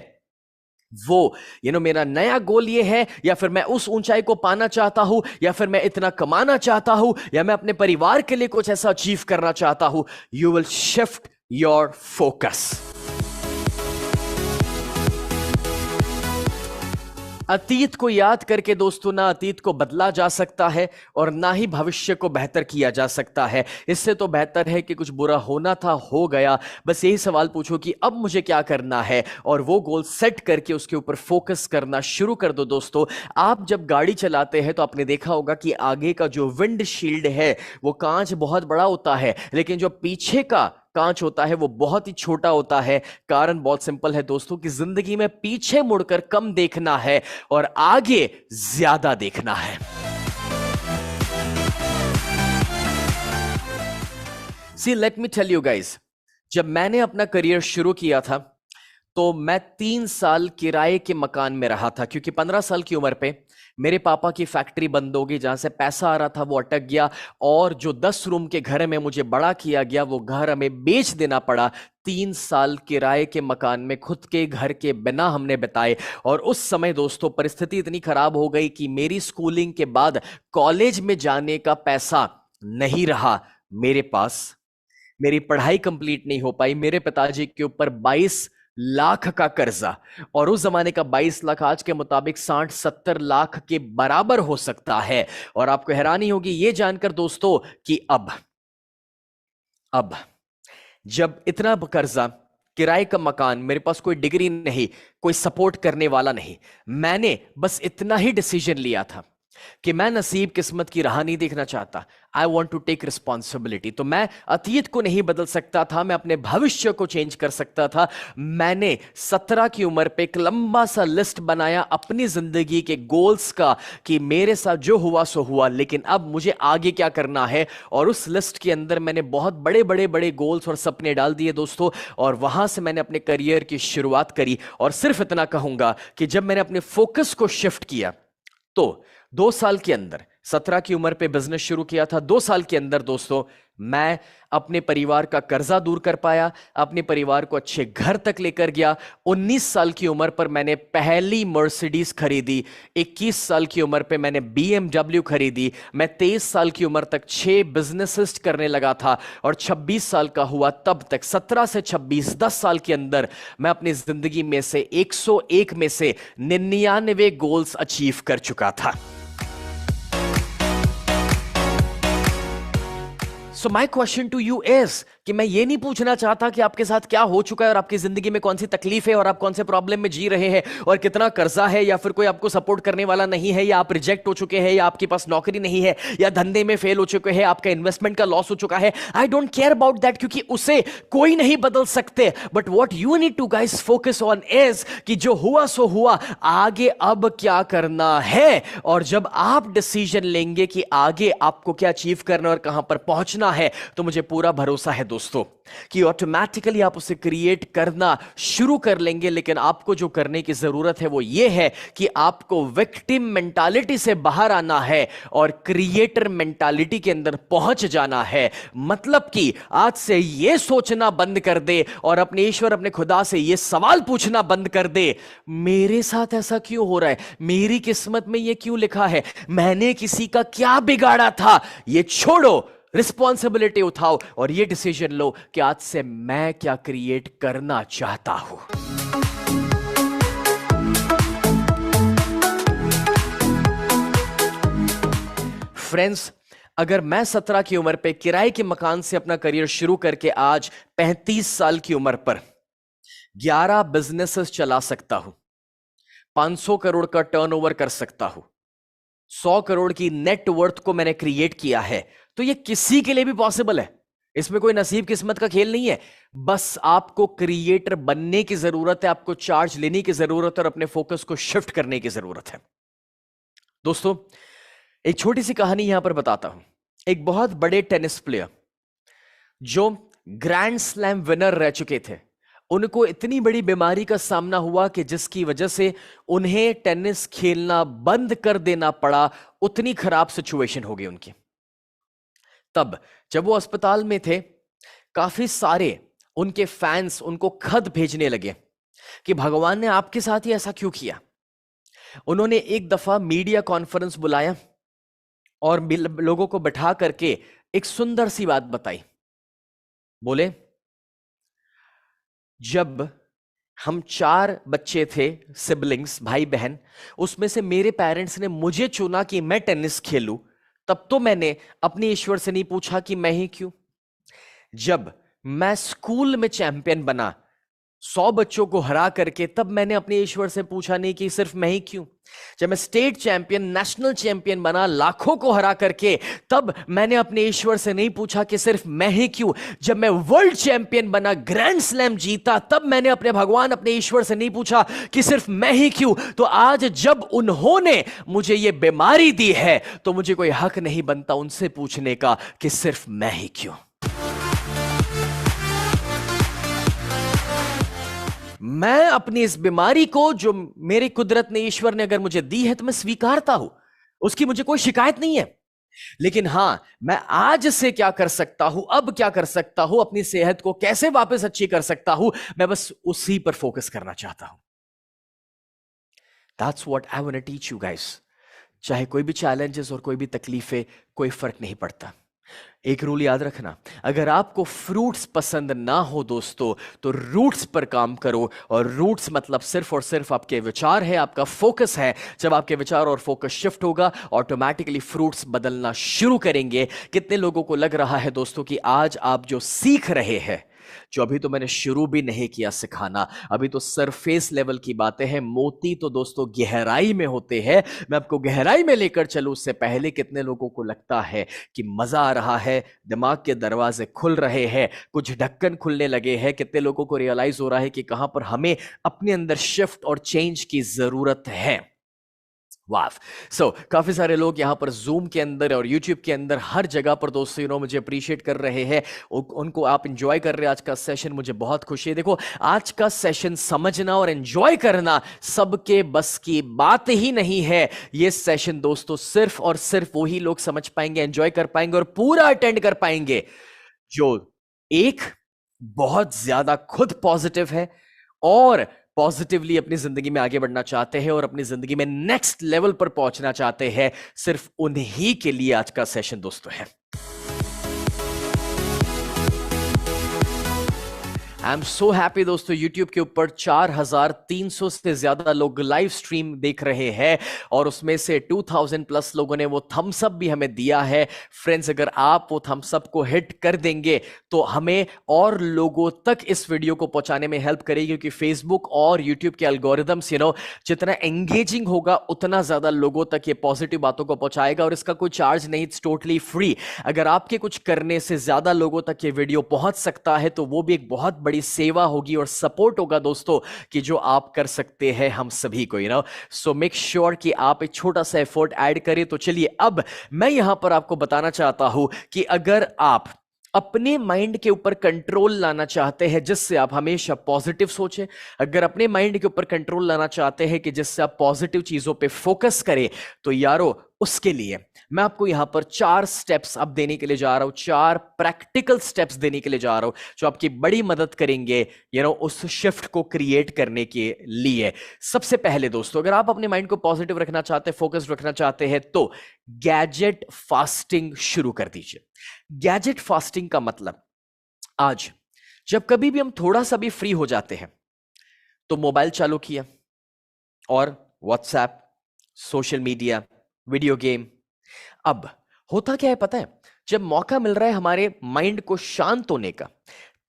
वो मेरा नया गोल ये है, या फिर मैं उस ऊंचाई को पाना चाहता हूं, या फिर मैं इतना कमाना चाहता हूं, या मैं अपने परिवार के लिए कुछ ऐसा अचीव करना चाहता हूं, you will shift your focus. अतीत को याद करके दोस्तों ना अतीत को बदला जा सकता है और ना ही भविष्य को बेहतर किया जा सकता है। इससे तो बेहतर है कि कुछ बुरा होना था, हो गया। बस यही सवाल पूछो कि अब मुझे क्या करना है, और वो गोल सेट करके उसके ऊपर फोकस करना शुरू कर दो। दोस्तों, आप जब गाड़ी चलाते हैं तो आपने देखा होगा कि आगे का जो विंडशील्ड है वो कांच बहुत बड़ा होता है, लेकिन जो पीछे का कांच होता है वो बहुत ही छोटा होता है। कारण बहुत सिंपल है दोस्तों कि जिंदगी में पीछे मुड़कर कम देखना है और आगे ज्यादा देखना है। See let me tell you guys, जब मैंने अपना करियर शुरू किया था तो मैं 3 साल किराए के मकान में रहा था, क्योंकि 15 साल की उम्र पे मेरे पापा की फैक्ट्री बंद हो गई, जहां से पैसा आ रहा था वो अटक गया, और जो 10 रूम के घर में मुझे बड़ा किया गया वो घर हमें बेच देना पड़ा। 3 साल किराए के मकान में खुद के घर के बिना हमने बिताए। और उस समय दोस्तों परिस्थिति इतनी खराब हो गई कि मेरी स्कूलिंग के बाद कॉलेज में जाने का पैसा नहीं रहा मेरे पास। मेरी पढ़ाई कंप्लीट नहीं हो पाई। मेरे पिताजी के ऊपर 22 लाख का कर्जा, और उस जमाने का 22 लाख आज के मुताबिक 60-70 लाख के बराबर हो सकता है। और आपको हैरानी होगी यह जानकर दोस्तों कि अब जब इतना कर्जा, किराए का मकान, मेरे पास कोई डिग्री नहीं, कोई सपोर्ट करने वाला नहीं, मैंने बस इतना ही डिसीजन लिया था कि मैं नसीब किस्मत की राह नहीं देखना चाहता। I want to take responsibility. तो मैं अतीत को नहीं बदल सकता था, मैं अपने भविष्य को चेंज कर सकता था। मैंने 17 की उम्र पे एक लंबा सा लिस्ट बनाया अपनी जिंदगी के गोल्स का कि मेरे साथ जो हुआ सो हुआ, लेकिन अब मुझे आगे क्या करना है। और उस लिस्ट के अंदर मैंने बहुत बड़े बड़े बड़े गोल्स और सपने डाल दिए दोस्तों, और वहां से मैंने अपने करियर की शुरुआत करी। और सिर्फ इतना कहूंगा कि जब मैंने अपने फोकस को शिफ्ट किया तो 2 साल के अंदर, 17 की उम्र पे बिजनेस शुरू किया था, 2 साल के अंदर दोस्तों मैं अपने परिवार का कर्जा दूर कर पाया, अपने परिवार को अच्छे घर तक लेकर गया। 19 साल की उम्र पर मैंने पहली मर्सिडीज खरीदी, 21 साल की उम्र पे मैंने BMW खरीदी। मैं 23 साल की उम्र तक 6 बिजनेसेस करने लगा था, और 26 साल का हुआ तब तक, 17 से 26, 10 साल के अंदर मैं अपनी जिंदगी में से 101 में से 99 गोल्स अचीव कर चुका था। So my question to you is कि मैं ये नहीं पूछना चाहता कि आपके साथ क्या हो चुका है और आपकी जिंदगी में कौन सी तकलीफ है और आप कौन से प्रॉब्लम में जी रहे हैं और कितना कर्जा है या फिर कोई आपको सपोर्ट करने वाला नहीं है या आप रिजेक्ट हो चुके हैं या आपके पास नौकरी नहीं है या धंधे में फेल हो चुके हैं, आपका इन्वेस्टमेंट का लॉस हो चुका है। I don't care about that, क्योंकि उसे कोई नहीं बदल सकते। But what you need to guys focus on is कि जो हुआ सो हुआ, आगे अब क्या करना है। और जब आप डिसीजन लेंगे कि आगे आपको क्या अचीव करना और कहां पर पहुंचना है, तो मुझे पूरा भरोसा है दोस्तों कि ऑटोमेटिकली आप उसे क्रिएट करना शुरू कर लेंगे। लेकिन आपको जो करने की जरूरत है वो ये है कि आपको विक्टिम मेंटालिटी से बाहर आना है और क्रिएटर मेंटालिटी के अंदर पहुंच जाना है। मतलब कि आज से ये सोचना बंद कर दे और अपने ईश्वर, अपने खुदा से ये सवाल पूछना बंद कर दे, मेरे साथ ऐसा क्यों हो रहा है, मेरी किस्मत में ये क्यों लिखा है, मैंने किसी का क्या बिगाड़ा था। ये छोड़ो, रिस्पॉन्सिबिलिटी उठाओ और ये डिसीजन लो कि आज से मैं क्या क्रिएट करना चाहता हूं। फ्रेंड्स, अगर मैं 17 की उम्र पे किराए के मकान से अपना करियर शुरू करके आज 35 साल की उम्र पर 11 बिजनेसेस चला सकता हूं, 500 करोड़ का टर्नओवर कर सकता हूं, 100 करोड़ की नेट वर्थ को मैंने क्रिएट किया है, तो ये किसी के लिए भी पॉसिबल है। इसमें कोई नसीब किस्मत का खेल नहीं है। बस आपको क्रिएटर बनने की जरूरत है, आपको चार्ज लेने की जरूरत है और अपने फोकस को शिफ्ट करने की जरूरत है। दोस्तों, एक छोटी सी कहानी यहां पर बताता हूं। एक बहुत बड़े टेनिस प्लेयर जो ग्रैंड स्लैम विनर रह चुके थे, उनको इतनी बड़ी बीमारी का सामना हुआ कि जिसकी वजह से उन्हें टेनिस खेलना बंद कर देना पड़ा। उतनी खराब सिचुएशन हो गई उनकी। तब जब वो अस्पताल में थे, काफी सारे उनके फैंस उनको खत भेजने लगे कि भगवान ने आपके साथ ही ऐसा क्यों किया। उन्होंने एक दफा मीडिया कॉन्फ्रेंस बुलाया और लोगों को बैठा करके एक सुंदर सी बात बताई। बोले, जब हम 4 बच्चे थे, सिबलिंग्स, भाई बहन, उसमें से मेरे पेरेंट्स ने मुझे चुना कि मैं टेनिस खेलूं, तब तो मैंने अपने ईश्वर से नहीं पूछा कि मैं ही क्यों। जब मैं स्कूल में चैंपियन बना 100 बच्चों को हरा करके, तब मैंने अपने ईश्वर से पूछा नहीं कि सिर्फ मैं ही क्यों। जब मैं स्टेट चैंपियन, नेशनल चैंपियन बना लाखों को हरा करके, तब मैंने अपने ईश्वर से नहीं पूछा कि सिर्फ मैं ही क्यों। जब मैं वर्ल्ड चैंपियन बना, ग्रैंड स्लैम जीता, तब मैंने अपने भगवान, अपने ईश्वर से नहीं पूछा कि सिर्फ मैं ही क्यों। तो आज जब उन्होंने मुझे ये बीमारी दी है, तो मुझे कोई हक नहीं बनता उनसे पूछने का कि सिर्फ मैं ही क्यों। मैं अपनी इस बीमारी को, जो मेरी कुदरत ने, ईश्वर ने अगर मुझे दी है, तो मैं स्वीकारता हूं, उसकी मुझे कोई शिकायत नहीं है। लेकिन हां, मैं आज से क्या कर सकता हूं, अब क्या कर सकता हूं, अपनी सेहत को कैसे वापस अच्छी कर सकता हूं, मैं बस उसी पर फोकस करना चाहता हूं। That's what I want to teach you guys। चाहे कोई भी चैलेंजेस और कोई भी तकलीफें, कोई फर्क नहीं पड़ता। एक रूल याद रखना, अगर आपको फ्रूट्स पसंद ना हो दोस्तों, तो रूट्स पर काम करो। और रूट्स मतलब सिर्फ और सिर्फ आपके विचार है, आपका फोकस है। जब आपके विचार और फोकस शिफ्ट होगा, ऑटोमेटिकली फ्रूट्स बदलना शुरू करेंगे। कितने लोगों को लग रहा है दोस्तों कि आज आप जो सीख रहे हैं, जो अभी तो मैंने शुरू भी नहीं किया सिखाना, अभी तो सरफेस लेवल की बातें हैं, मोती तो दोस्तों गहराई में होते हैं। मैं आपको गहराई में लेकर चलूं उससे पहले कितने लोगों को लगता है कि मजा आ रहा है, दिमाग के दरवाजे खुल रहे हैं, कुछ ढक्कन खुलने लगे हैं। कितने लोगों को रियलाइज हो रहा है कि कहां पर हमें अपने अंदर शिफ्ट और चेंज की जरूरत है। वाह। सो काफी सारे लोग यहां पर जूम के अंदर और यूट्यूब के अंदर हर जगह पर दोस्तों मुझे अप्रिशिएट कर रहे हैं। उनको आप एंजॉय कर रहे हैं आज का सेशन, मुझे बहुत खुशी है। देखो, आज का सेशन समझना और एंजॉय करना सबके बस की बात ही नहीं है। ये सेशन दोस्तों सिर्फ और सिर्फ वही लोग समझ पाएंगे, एंजॉय कर पाएंगे और पूरा अटेंड कर पाएंगे जो एक बहुत ज्यादा खुद पॉजिटिव है और पॉजिटिवली अपनी जिंदगी में आगे बढ़ना चाहते हैं और अपनी जिंदगी में नेक्स्ट लेवल पर पहुंचना चाहते हैं। सिर्फ उन्हीं के लिए आज का सेशन दोस्तों है। आई एम सो हैप्पी दोस्तों, YouTube के ऊपर 4300 से ज्यादा लोग लाइव स्ट्रीम देख रहे हैं और उसमें से 2000 प्लस लोगों ने वो थम्स अप भी हमें दिया है। फ्रेंड्स, अगर आप वो थम्स अप को हिट कर देंगे तो हमें और लोगों तक इस वीडियो को पहुंचाने में हेल्प करेगी, क्योंकि फेसबुक और यूट्यूब के एल्गोरिदम्स जितना एंगेजिंग होगा उतना ज्यादा लोगों तक ये पॉजिटिव बातों को पहुंचाएगा। और इसका कोई चार्ज नहीं, इट्स टोटली फ्री। अगर आपके कुछ करने से ज्यादा लोगों तक ये वीडियो पहुंच सकता है तो वो भी एक बहुत बड़ी सेवा होगी और सपोर्ट होगा दोस्तों, कि जो आप कर सकते हैं हम सभी को। सो मेक श्योर कि आप एक छोटा सा एफर्ट ऐड करें। तो चलिए, अब मैं यहां पर आपको बताना चाहता हूं कि अगर आप अपने माइंड के ऊपर कंट्रोल लाना चाहते हैं जिससे आप हमेशा पॉजिटिव सोचें, अगर अपने माइंड के ऊपर कंट्रोल लाना चाहते हैं कि जिससे आप पॉजिटिव चीजों पे फोकस करें, तो यारो उसके लिए मैं आपको यहां पर 4 स्टेप्स अब देने के लिए जा रहा हूं, 4 प्रैक्टिकल स्टेप्स देने के लिए जा रहा हूं जो आपकी बड़ी मदद करेंगे उस शिफ्ट को क्रिएट करने के लिए। सबसे पहले दोस्तों, अगर आप अपने माइंड को पॉजिटिव रखना चाहते हैं, फोकस रखना चाहते हैं, तो गैजेट फास्टिंग शुरू कर दीजिए। गैजेट फास्टिंग का मतलब, आज जब कभी भी हम थोड़ा सा भी फ्री हो जाते हैं तो मोबाइल चालू किया और WhatsApp, social media, video game. अब होता क्या है पता है, जब मौका मिल रहा है हमारे माइंड को शांत होने का,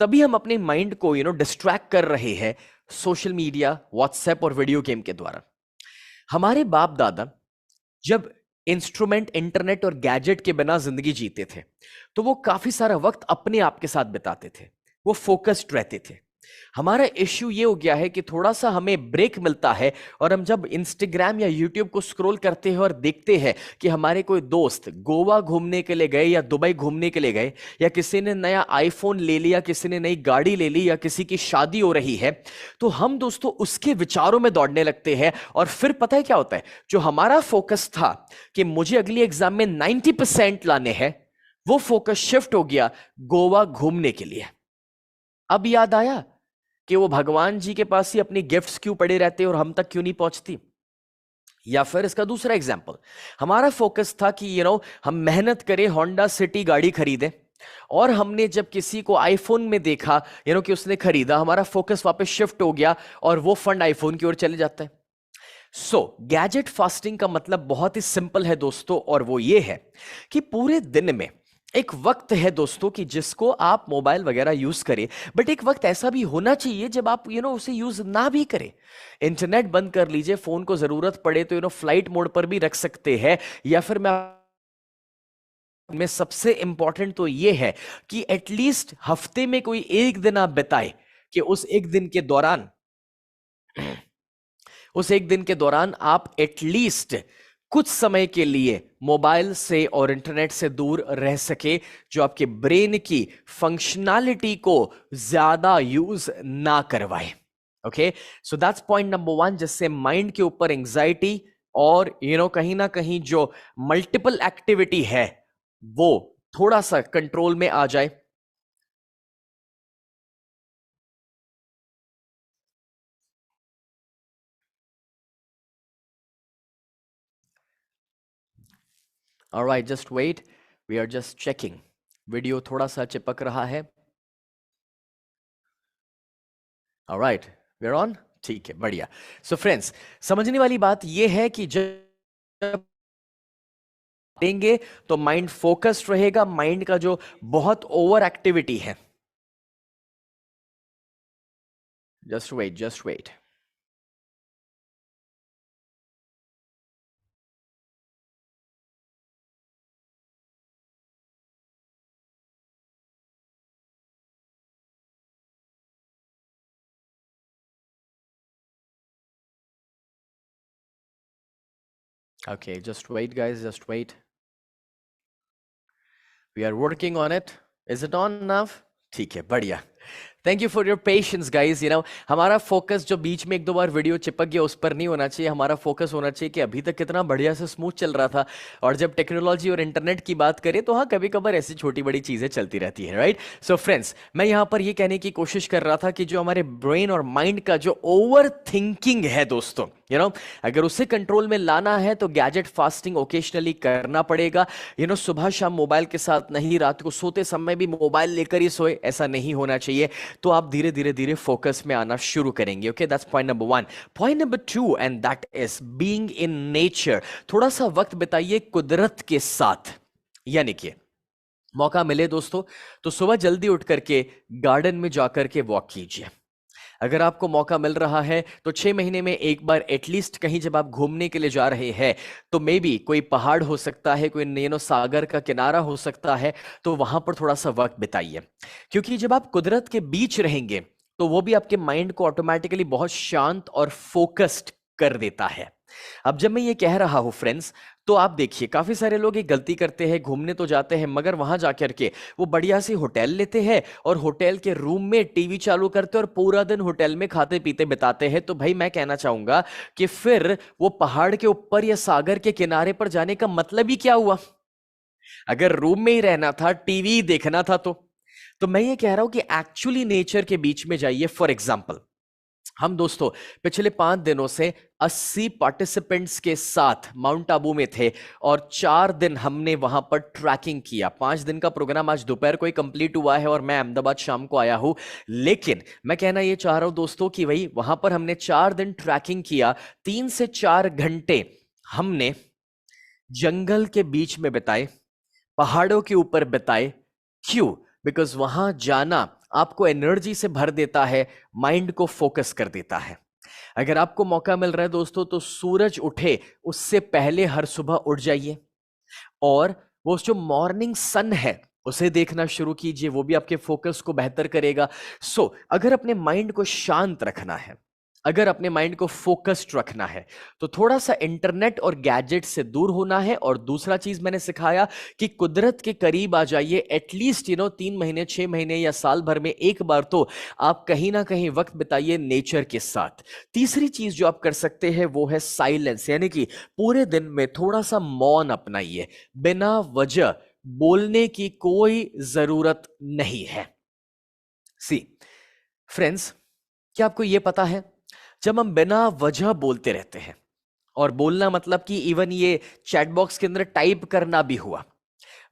तभी हम अपने माइंड को डिस्ट्रैक्ट कर रहे हैं सोशल मीडिया, व्हाट्सएप और वीडियो गेम के द्वारा। हमारे बाप दादा जब इंस्ट्रूमेंट, इंटरनेट और गैजेट के बिना जिंदगी जीते थे तो वो काफी सारा वक्त अपने आप के साथ बिताते थे, वो फोकस्ड रहते थे। हमारा इश्यू ये हो गया है कि थोड़ा सा हमें ब्रेक मिलता है और हम जब इंस्टाग्राम या यूट्यूब को स्क्रॉल करते हैं और देखते हैं कि हमारे कोई दोस्त गोवा घूमने के लिए गए या दुबई घूमने के लिए गए, या किसी ने नया आईफोन ले लिया, किसी ने नई गाड़ी ले ली, या किसी की शादी हो रही है, तो हम दोस्तों उसके विचारों में दौड़ने लगते हैं। और फिर पता है क्या होता है, जो हमारा फोकस था कि मुझे अगली एग्जाम में 90% लाने हैं, वो फोकस शिफ्ट हो गया गोवा घूमने के लिए। अब याद आया कि वो भगवान जी के पास ही अपनी गिफ्ट्स क्यों पड़े रहते और हम तक क्यों नहीं पहुंचती। या फिर इसका दूसरा एग्जांपल, हमारा फोकस था कि हम मेहनत करें, होंडा सिटी गाड़ी खरीदें, और हमने जब किसी को आईफोन में देखा कि उसने खरीदा, हमारा फोकस वापस शिफ्ट हो गया और वो फंड आईफोन की ओर चले जाता है। सो गैजेट फास्टिंग का मतलब बहुत ही सिंपल है दोस्तों, और वो ये है कि पूरे दिन में एक वक्त है दोस्तों कि जिसको आप मोबाइल वगैरह यूज करें, बट एक वक्त ऐसा भी होना चाहिए जब आप उसे यूज ना भी करें। इंटरनेट बंद कर लीजिए, फोन को जरूरत पड़े तो फ्लाइट मोड पर भी रख सकते हैं, या फिर मैं सबसे इंपॉर्टेंट तो ये है कि एटलीस्ट हफ्ते में कोई एक दिन आप बिताए कि उस एक दिन के दौरान आप एटलीस्ट कुछ समय के लिए मोबाइल से और इंटरनेट से दूर रह सके, जो आपके ब्रेन की फंक्शनैलिटी को ज्यादा यूज ना करवाए। Okay, so that's point number 1, जिससे माइंड के ऊपर एंजाइटी और कहीं ना कहीं जो मल्टीपल एक्टिविटी है वो थोड़ा सा कंट्रोल में आ जाए। Alright, just wait. We are just checking. Video थोड़ा सा चिपक रहा है। Alright, we are on? ठीक है, बढ़िया। So friends, समझने वाली बात यह है कि जब देंगे तो माइंड फोकस्ड रहेगा। माइंड का जो बहुत ओवर एक्टिविटी है, just wait. Okay, just wait guys, just wait. We are working on it. Is it on now? ठीक है, बढ़िया। Thank you for your patience guys. हमारा फोकस जो बीच में 1-2 बार वीडियो चिपक गया उस पर नहीं होना चाहिए। हमारा फोकस होना चाहिए कि अभी तक कितना बढ़िया से स्मूथ चल रहा था, और जब टेक्नोलॉजी और इंटरनेट की बात करें तो हाँ, कभी कभार ऐसी छोटी बड़ी चीजें चलती रहती है, राइट। सो फ्रेंड्स, मैं यहाँ पर ये कहने की कोशिश कर रहा था कि जो हमारे ब्रेन और माइंड का जो ओवर थिंकिंग है दोस्तों, अगर उसे कंट्रोल में लाना है तो गैजेट फास्टिंग ओकेशनली करना पड़ेगा। सुबह शाम मोबाइल के साथ नहीं, रात को सोते समय भी मोबाइल लेकर ही सोए, ऐसा नहीं होना चाहिए। तो आप धीरे धीरे धीरे फोकस में आना शुरू करेंगे। Okay, that's point number 1। Point number 2, and that is being in nature. थोड़ा सा वक्त बिताइए कुदरत के साथ। यानी कि मौका मिले दोस्तों तो सुबह जल्दी उठ करके गार्डन में जाकर के वॉक कीजिए। अगर आपको मौका मिल रहा है तो 6 महीने में एक बार एटलीस्ट कहीं जब आप घूमने के लिए जा रहे हैं तो मे बी कोई पहाड़ हो सकता है, कोई सागर का किनारा हो सकता है, तो वहां पर थोड़ा सा वक्त बिताइए। क्योंकि जब आप कुदरत के बीच रहेंगे तो वो भी आपके माइंड को ऑटोमेटिकली बहुत शांत और फोकस्ड कर देता है। अब जब मैं ये कह रहा हूं फ्रेंड्स, तो आप देखिए काफी सारे लोग ये गलती करते हैं, घूमने तो जाते हैं मगर वहां जाकर के वो बढ़िया सी होटल लेते हैं और होटल के रूम में टीवी चालू करते हैं और पूरा दिन होटल में खाते पीते बिताते हैं। तो भाई मैं कहना चाहूंगा कि फिर वो पहाड़ के ऊपर या सागर के किनारे पर जाने का मतलब ही क्या हुआ? अगर रूम में ही रहना था, टीवी देखना था, तो मैं ये कह रहा हूं कि एक्चुअली नेचर के बीच में जाइए। फॉर एग्जाम्पल, हम दोस्तों पिछले 5 दिनों से 80 पार्टिसिपेंट्स के साथ माउंट आबू में थे और 4 दिन हमने वहां पर ट्रैकिंग किया। 5 दिन का प्रोग्राम आज दोपहर को ही कंप्लीट हुआ है और मैं अहमदाबाद शाम को आया हूं। लेकिन मैं कहना यह चाह रहा हूं दोस्तों कि भाई वहां पर हमने 4 दिन ट्रैकिंग किया, 3 से 4 घंटे हमने जंगल के बीच में बिताए, पहाड़ों के ऊपर बिताए। क्यों? बिकॉज वहां जाना आपको एनर्जी से भर देता है, माइंड को फोकस कर देता है। अगर आपको मौका मिल रहा है दोस्तों तो सूरज उठे उससे पहले हर सुबह उठ जाइए और वो जो मॉर्निंग सन है उसे देखना शुरू कीजिए, वो भी आपके फोकस को बेहतर करेगा। सो अगर अपने माइंड को शांत रखना है, अगर अपने माइंड को फोकस्ड रखना है तो थोड़ा सा इंटरनेट और गैजेट से दूर होना है। और दूसरा चीज मैंने सिखाया कि कुदरत के करीब आ जाइए। एटलीस्ट 3 महीने 6 महीने या साल भर में एक बार तो आप कहीं ना कहीं वक्त बिताइए नेचर के साथ। तीसरी चीज जो आप कर सकते हैं वो है साइलेंस, यानी कि पूरे दिन में थोड़ा सा मौन अपनाइए। बिना वजह बोलने की कोई जरूरत नहीं है। सी फ्रेंड्स, क्या आपको यह पता है जब हम बिना वजह बोलते रहते हैं, और बोलना मतलब कि इवन ये चैट बॉक्स के अंदर टाइप करना भी हुआ,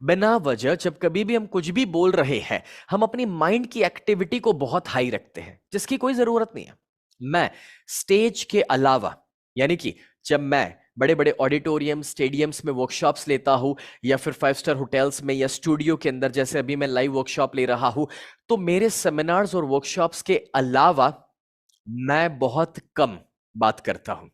बिना वजह जब कभी भी हम कुछ भी बोल रहे हैं हम अपनी माइंड की एक्टिविटी को बहुत हाई रखते हैं जिसकी कोई जरूरत नहीं है। मैं स्टेज के अलावा, यानी कि जब मैं बड़े बड़े ऑडिटोरियम स्टेडियम्स में वर्कशॉप्स लेता हूं या फिर 5 स्टार होटल्स में या स्टूडियो के अंदर, जैसे अभी मैं लाइव वर्कशॉप ले रहा हूं, तो मेरे सेमिनार्स और वर्कशॉप्स के अलावा मैं बहुत कम बात करता हूं।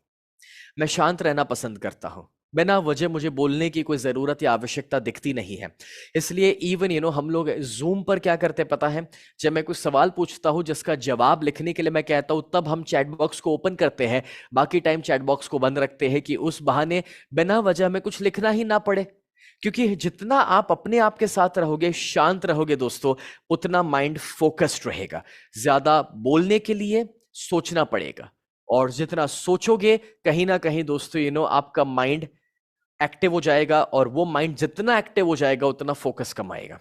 मैं शांत रहना पसंद करता हूं। बिना वजह मुझे बोलने की कोई जरूरत या आवश्यकता दिखती नहीं है। इसलिए इवन हम लोग जूम पर क्या करते हैं पता है? जब मैं कुछ सवाल पूछता हूं जिसका जवाब लिखने के लिए मैं कहता हूं, तब हम चैट बॉक्स को ओपन करते हैं, बाकी टाइम चैट बॉक्स को बंद रखते हैं कि उस बहाने बिना वजह में कुछ लिखना ही ना पड़े। क्योंकि जितना आप अपने आप के साथ रहोगे, शांत रहोगे दोस्तों, उतना माइंड फोकस्ड रहेगा। ज्यादा बोलने के लिए सोचना पड़ेगा, और जितना सोचोगे कहीं ना कहीं दोस्तों आपका माइंड एक्टिव हो जाएगा, और वो माइंड जितना एक्टिव हो जाएगा उतना फोकस कम आएगा।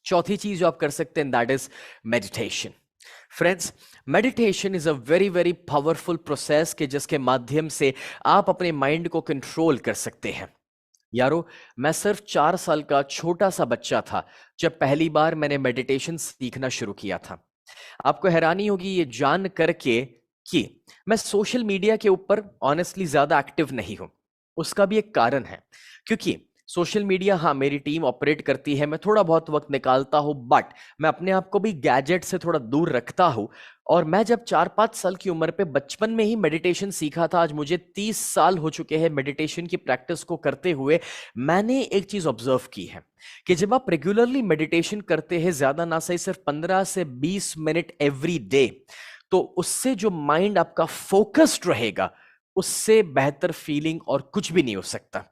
चौथी चीज जो आप कर सकते हैं that is meditation. Friends, meditation is a very very powerful process के जिसके माध्यम से आप अपने माइंड को कंट्रोल कर सकते हैं। यारो, मैं सिर्फ 4 साल का छोटा सा बच्चा था जब पहली बार मैंने मेडिटेशन सीखना शुरू किया था। आपको हैरानी होगी ये जान करके कि मैं सोशल मीडिया के ऊपर ऑनेस्टली ज्यादा एक्टिव नहीं हूं। उसका भी एक कारण है, क्योंकि सोशल मीडिया, हाँ मेरी टीम ऑपरेट करती है, मैं थोड़ा बहुत वक्त निकालता हूं, बट मैं अपने आप को भी गैजेट से थोड़ा दूर रखता हूं। और मैं जब 4-5 साल की उम्र पे बचपन में ही मेडिटेशन सीखा था, आज मुझे 30 साल हो चुके हैं मेडिटेशन की प्रैक्टिस को करते हुए। मैंने एक चीज ऑब्जर्व की है कि जब आप रेगुलरली मेडिटेशन करते हैं, ज्यादा ना सही सिर्फ 15 से 20 मिनट एवरी डे, तो उससे जो माइंड आपका फोकस्ड रहेगा, उससे बेहतर फीलिंग और कुछ भी नहीं हो सकता।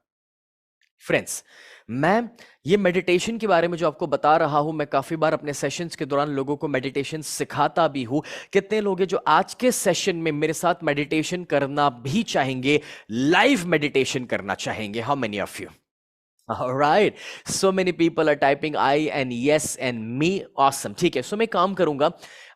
फ्रेंड्स, मैं ये मेडिटेशन के बारे में जो आपको बता रहा हूं, मैं काफी बार अपने सेशंस के दौरान लोगों को मेडिटेशन सिखाता भी हूं। कितने लोग हैं जो आज के सेशन में मेरे साथ मेडिटेशन करना भी चाहेंगे, लाइव मेडिटेशन करना चाहेंगे? How many of you? Alright, so many people are typing I and yes and me. Awesome. ठीक है, सो मैं काम करूंगा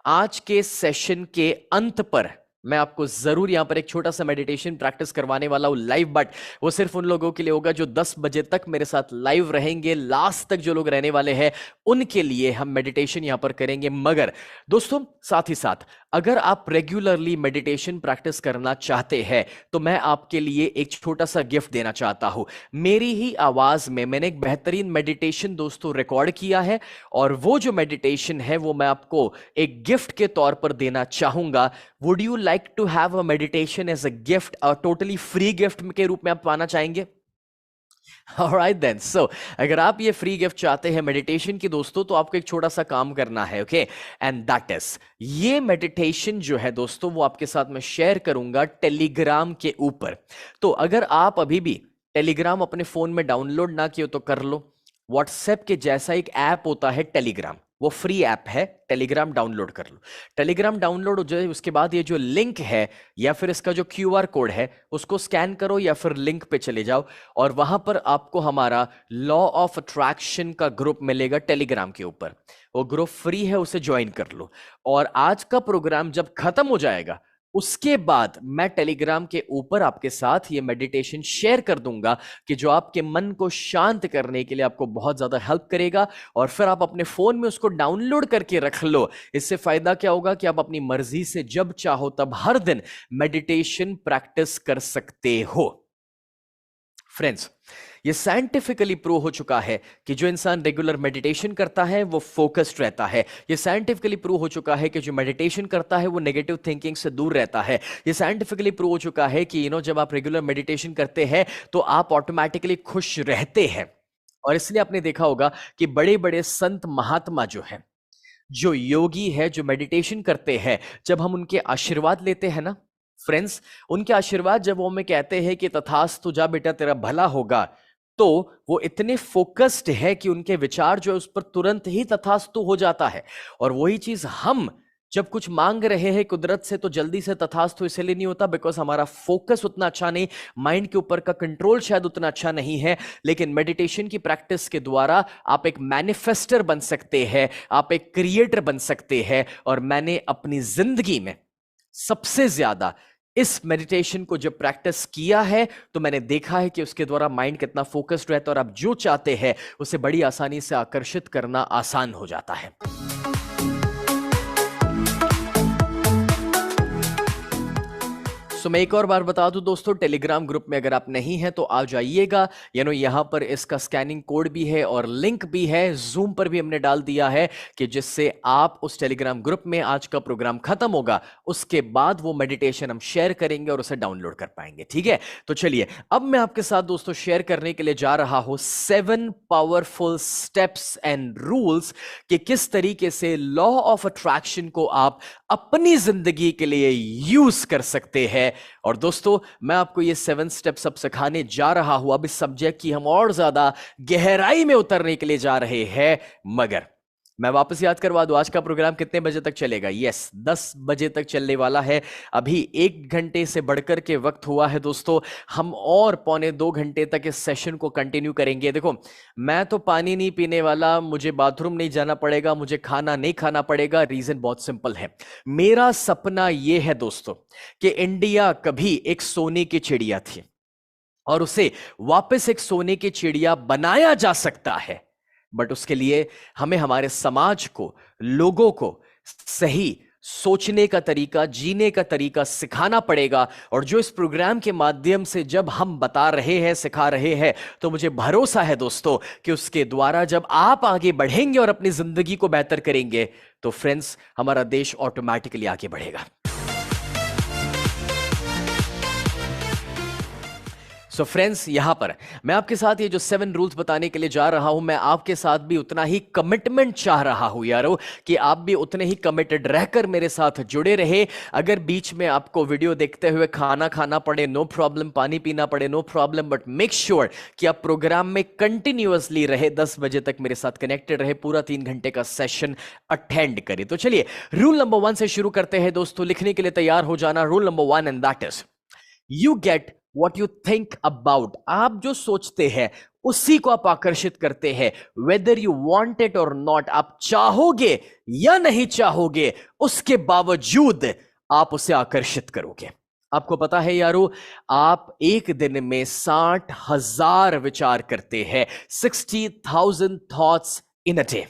आज के सेशन के अंत पर मैं आपको जरूर यहां पर एक छोटा सा मेडिटेशन प्रैक्टिस करवाने वाला हूं लाइव, बट वो सिर्फ उन लोगों के लिए होगा जो 10 बजे तक मेरे साथ लाइव रहेंगे। लास्ट तक जो लोग रहने वाले हैं उनके लिए हम मेडिटेशन यहां पर करेंगे। मगर दोस्तों साथ ही साथ अगर आप रेगुलरली मेडिटेशन प्रैक्टिस करना चाहते हैं तो मैं आपके लिए एक छोटा सा गिफ्ट देना चाहता हूं। मेरी ही आवाज में मैंने एक बेहतरीन मेडिटेशन दोस्तों रिकॉर्ड किया है, और वो जो मेडिटेशन है वो मैं आपको एक गिफ्ट के तौर पर देना चाहूंगा। Would you like to have a meditation as a gift, totally free gift के रूप में आप पाना चाहेंगे? Alright then, so अगर आप ये फ्री गिफ्ट चाहते हैं मेडिटेशन की दोस्तों, तो आपको एक छोटा सा काम करना है, ओके? एंड दैट इज, ये मेडिटेशन जो है दोस्तों वो आपके साथ मैं शेयर करूंगा टेलीग्राम के ऊपर। तो अगर आप अभी भी टेलीग्राम अपने फोन में डाउनलोड ना किए तो कर लो। व्हाट्सएप के जैसा एक ऐप होता है टेलीग्राम, वो फ्री ऐप है, टेलीग्राम डाउनलोड कर लो। टेलीग्राम डाउनलोड हो जाए उसके बाद ये जो लिंक है या फिर इसका जो क्यूआर कोड है उसको स्कैन करो या फिर लिंक पे चले जाओ, और वहां पर आपको हमारा लॉ ऑफ अट्रैक्शन का ग्रुप मिलेगा टेलीग्राम के ऊपर। वो ग्रुप फ्री है, उसे ज्वाइन कर लो। और आज का प्रोग्राम जब खत्म हो जाएगा उसके बाद मैं टेलीग्राम के ऊपर आपके साथ ये मेडिटेशन शेयर कर दूंगा कि जो आपके मन को शांत करने के लिए आपको बहुत ज्यादा हेल्प करेगा, और फिर आप अपने फोन में उसको डाउनलोड करके रख लो। इससे फायदा क्या होगा कि आप अपनी मर्जी से जब चाहो तब हर दिन मेडिटेशन प्रैक्टिस कर सकते हो। फ्रेंड्स, ये साइंटिफिकली प्रूव हो चुका है कि जो इंसान रेगुलर मेडिटेशन करता है वो फोकस्ड रहता है। ये साइंटिफिकली प्रूव हो चुका है कि जो मेडिटेशन करता है वो नेगेटिव थिंकिंग से दूर रहता है। ये साइंटिफिकली प्रूव हो चुका है कि जब आप रेगुलर मेडिटेशन करते हैं तो आप ऑटोमेटिकली खुश रहते हैं। और इसलिए आपने देखा होगा कि बड़े बड़े संत महात्मा जो है, जो योगी है, जो मेडिटेशन करते हैं, जब हम उनके आशीर्वाद लेते हैं ना फ्रेंड्स, उनके आशीर्वाद जब वो हमें कहते हैं कि तथास्तु जा बेटा तेरा भला होगा, तो वो इतने फोकस्ड है कि उनके विचार जो है उस पर तुरंत ही तथास्तु हो जाता है। और वही चीज हम जब कुछ मांग रहे हैं कुदरत से तो जल्दी से तथास्तु इसलिए नहीं होता बिकॉज हमारा फोकस उतना अच्छा नहीं, माइंड के ऊपर का कंट्रोल शायद उतना अच्छा नहीं है। लेकिन मेडिटेशन की प्रैक्टिस के द्वारा आप एक मैनिफेस्टर बन सकते हैं, आप एक क्रिएटर बन सकते हैं। और मैंने अपनी जिंदगी में सबसे ज्यादा इस मेडिटेशन को जब प्रैक्टिस किया है तो मैंने देखा है कि उसके द्वारा माइंड कितना फोकस्ड रहता है और आप जो चाहते हैं उसे बड़ी आसानी से आकर्षित करना आसान हो जाता है। सो मैं एक और बार बता दूं दोस्तों, टेलीग्राम ग्रुप में अगर आप नहीं हैं तो आ जाइएगा। यहां पर इसका स्कैनिंग कोड भी है और लिंक भी है, जूम पर भी हमने डाल दिया है कि जिससे आप उस टेलीग्राम ग्रुप में आज का प्रोग्राम खत्म होगा उसके बाद वो मेडिटेशन हम शेयर करेंगे और उसे डाउनलोड कर पाएंगे। ठीक है, तो चलिए अब मैं आपके साथ दोस्तों शेयर करने के लिए जा रहा हूं 7 पावरफुल स्टेप्स एंड रूल्स कि किस तरीके से लॉ ऑफ अट्रैक्शन को आप अपनी जिंदगी के लिए यूज कर सकते हैं। और दोस्तों मैं आपको ये 7 स्टेप्स अब सिखाने जा रहा हूं। अब इस सब्जेक्ट की हम और ज्यादा गहराई में उतरने के लिए जा रहे हैं, मगर मैं वापस याद करवा दूं आज का प्रोग्राम कितने बजे तक चलेगा। यस, 10 बजे तक चलने वाला है। अभी 1 घंटे से बढ़कर के वक्त हुआ है दोस्तों, हम और पौने 2 घंटे तक इस सेशन को कंटिन्यू करेंगे। देखो, मैं तो पानी नहीं पीने वाला, मुझे बाथरूम नहीं जाना पड़ेगा, मुझे खाना नहीं खाना पड़ेगा। रीजन बहुत सिंपल है, मेरा सपना यह है दोस्तों कि इंडिया कभी एक सोने की चिड़िया थी और उसे वापस एक सोने की चिड़िया बनाया जा सकता है। बट उसके लिए हमें हमारे समाज को, लोगों को सही सोचने का तरीका, जीने का तरीका सिखाना पड़ेगा। और जो इस प्रोग्राम के माध्यम से जब हम बता रहे हैं, सिखा रहे हैं, तो मुझे भरोसा है दोस्तों कि उसके द्वारा जब आप आगे बढ़ेंगे और अपनी जिंदगी को बेहतर करेंगे तो फ्रेंड्स हमारा देश ऑटोमेटिकली आगे बढ़ेगा। सो फ्रेंड्स, यहां पर मैं आपके साथ ये जो 7 रूल्स बताने के लिए जा रहा हूं, मैं आपके साथ भी उतना ही कमिटमेंट चाह रहा हूं यारो, कि आप भी उतने ही कमिटेड रहकर मेरे साथ जुड़े रहे। अगर बीच में आपको वीडियो देखते हुए खाना खाना पड़े, नो प्रॉब्लम, पानी पीना पड़े, no problem, but make sure कि आप प्रोग्राम में कंटिन्यूअसली रहे, 10 बजे तक मेरे साथ कनेक्टेड रहे, पूरा 3 घंटे का सेशन अटेंड करें। तो चलिए रूल नंबर 1 से शुरू करते हैं दोस्तों। लिखने के लिए तैयार हो जाना। Rule number 1, and that is you get What you think about। आप जो सोचते हैं उसी को आप आकर्षित करते हैं, whether you want it or not। आप चाहोगे या नहीं चाहोगे, उसके बावजूद आप उसे आकर्षित करोगे। आपको पता है यारो, आप एक दिन में 60,000 विचार करते हैं, 60,000 थॉट्स इन अ डे।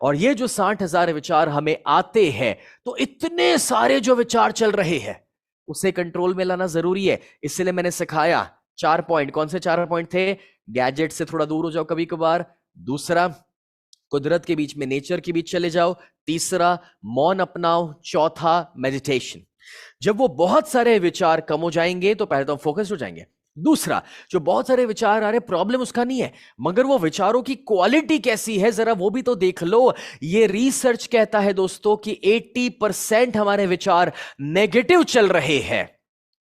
और ये जो 60,000 विचार हमें आते हैं, तो इतने सारे जो विचार चल रहे हैं उसे कंट्रोल में लाना जरूरी है। इसलिए मैंने सिखाया 4 पॉइंट। कौन से 4 पॉइंट थे? गैजेट से थोड़ा दूर हो जाओ कभी कभार, दूसरा कुदरत के बीच में, नेचर के बीच चले जाओ, तीसरा मौन अपनाओ, चौथा मेडिटेशन। जब वो बहुत सारे विचार कम हो जाएंगे तो पहले तो हम फोकस्ड हो जाएंगे। दूसरा, जो बहुत सारे विचार आ रहे, प्रॉब्लम उसका नहीं है, मगर वो विचारों की क्वालिटी कैसी है जरा वो भी तो देख लो। ये रिसर्च कहता है दोस्तों कि 80% हमारे विचार नेगेटिव चल रहे हैं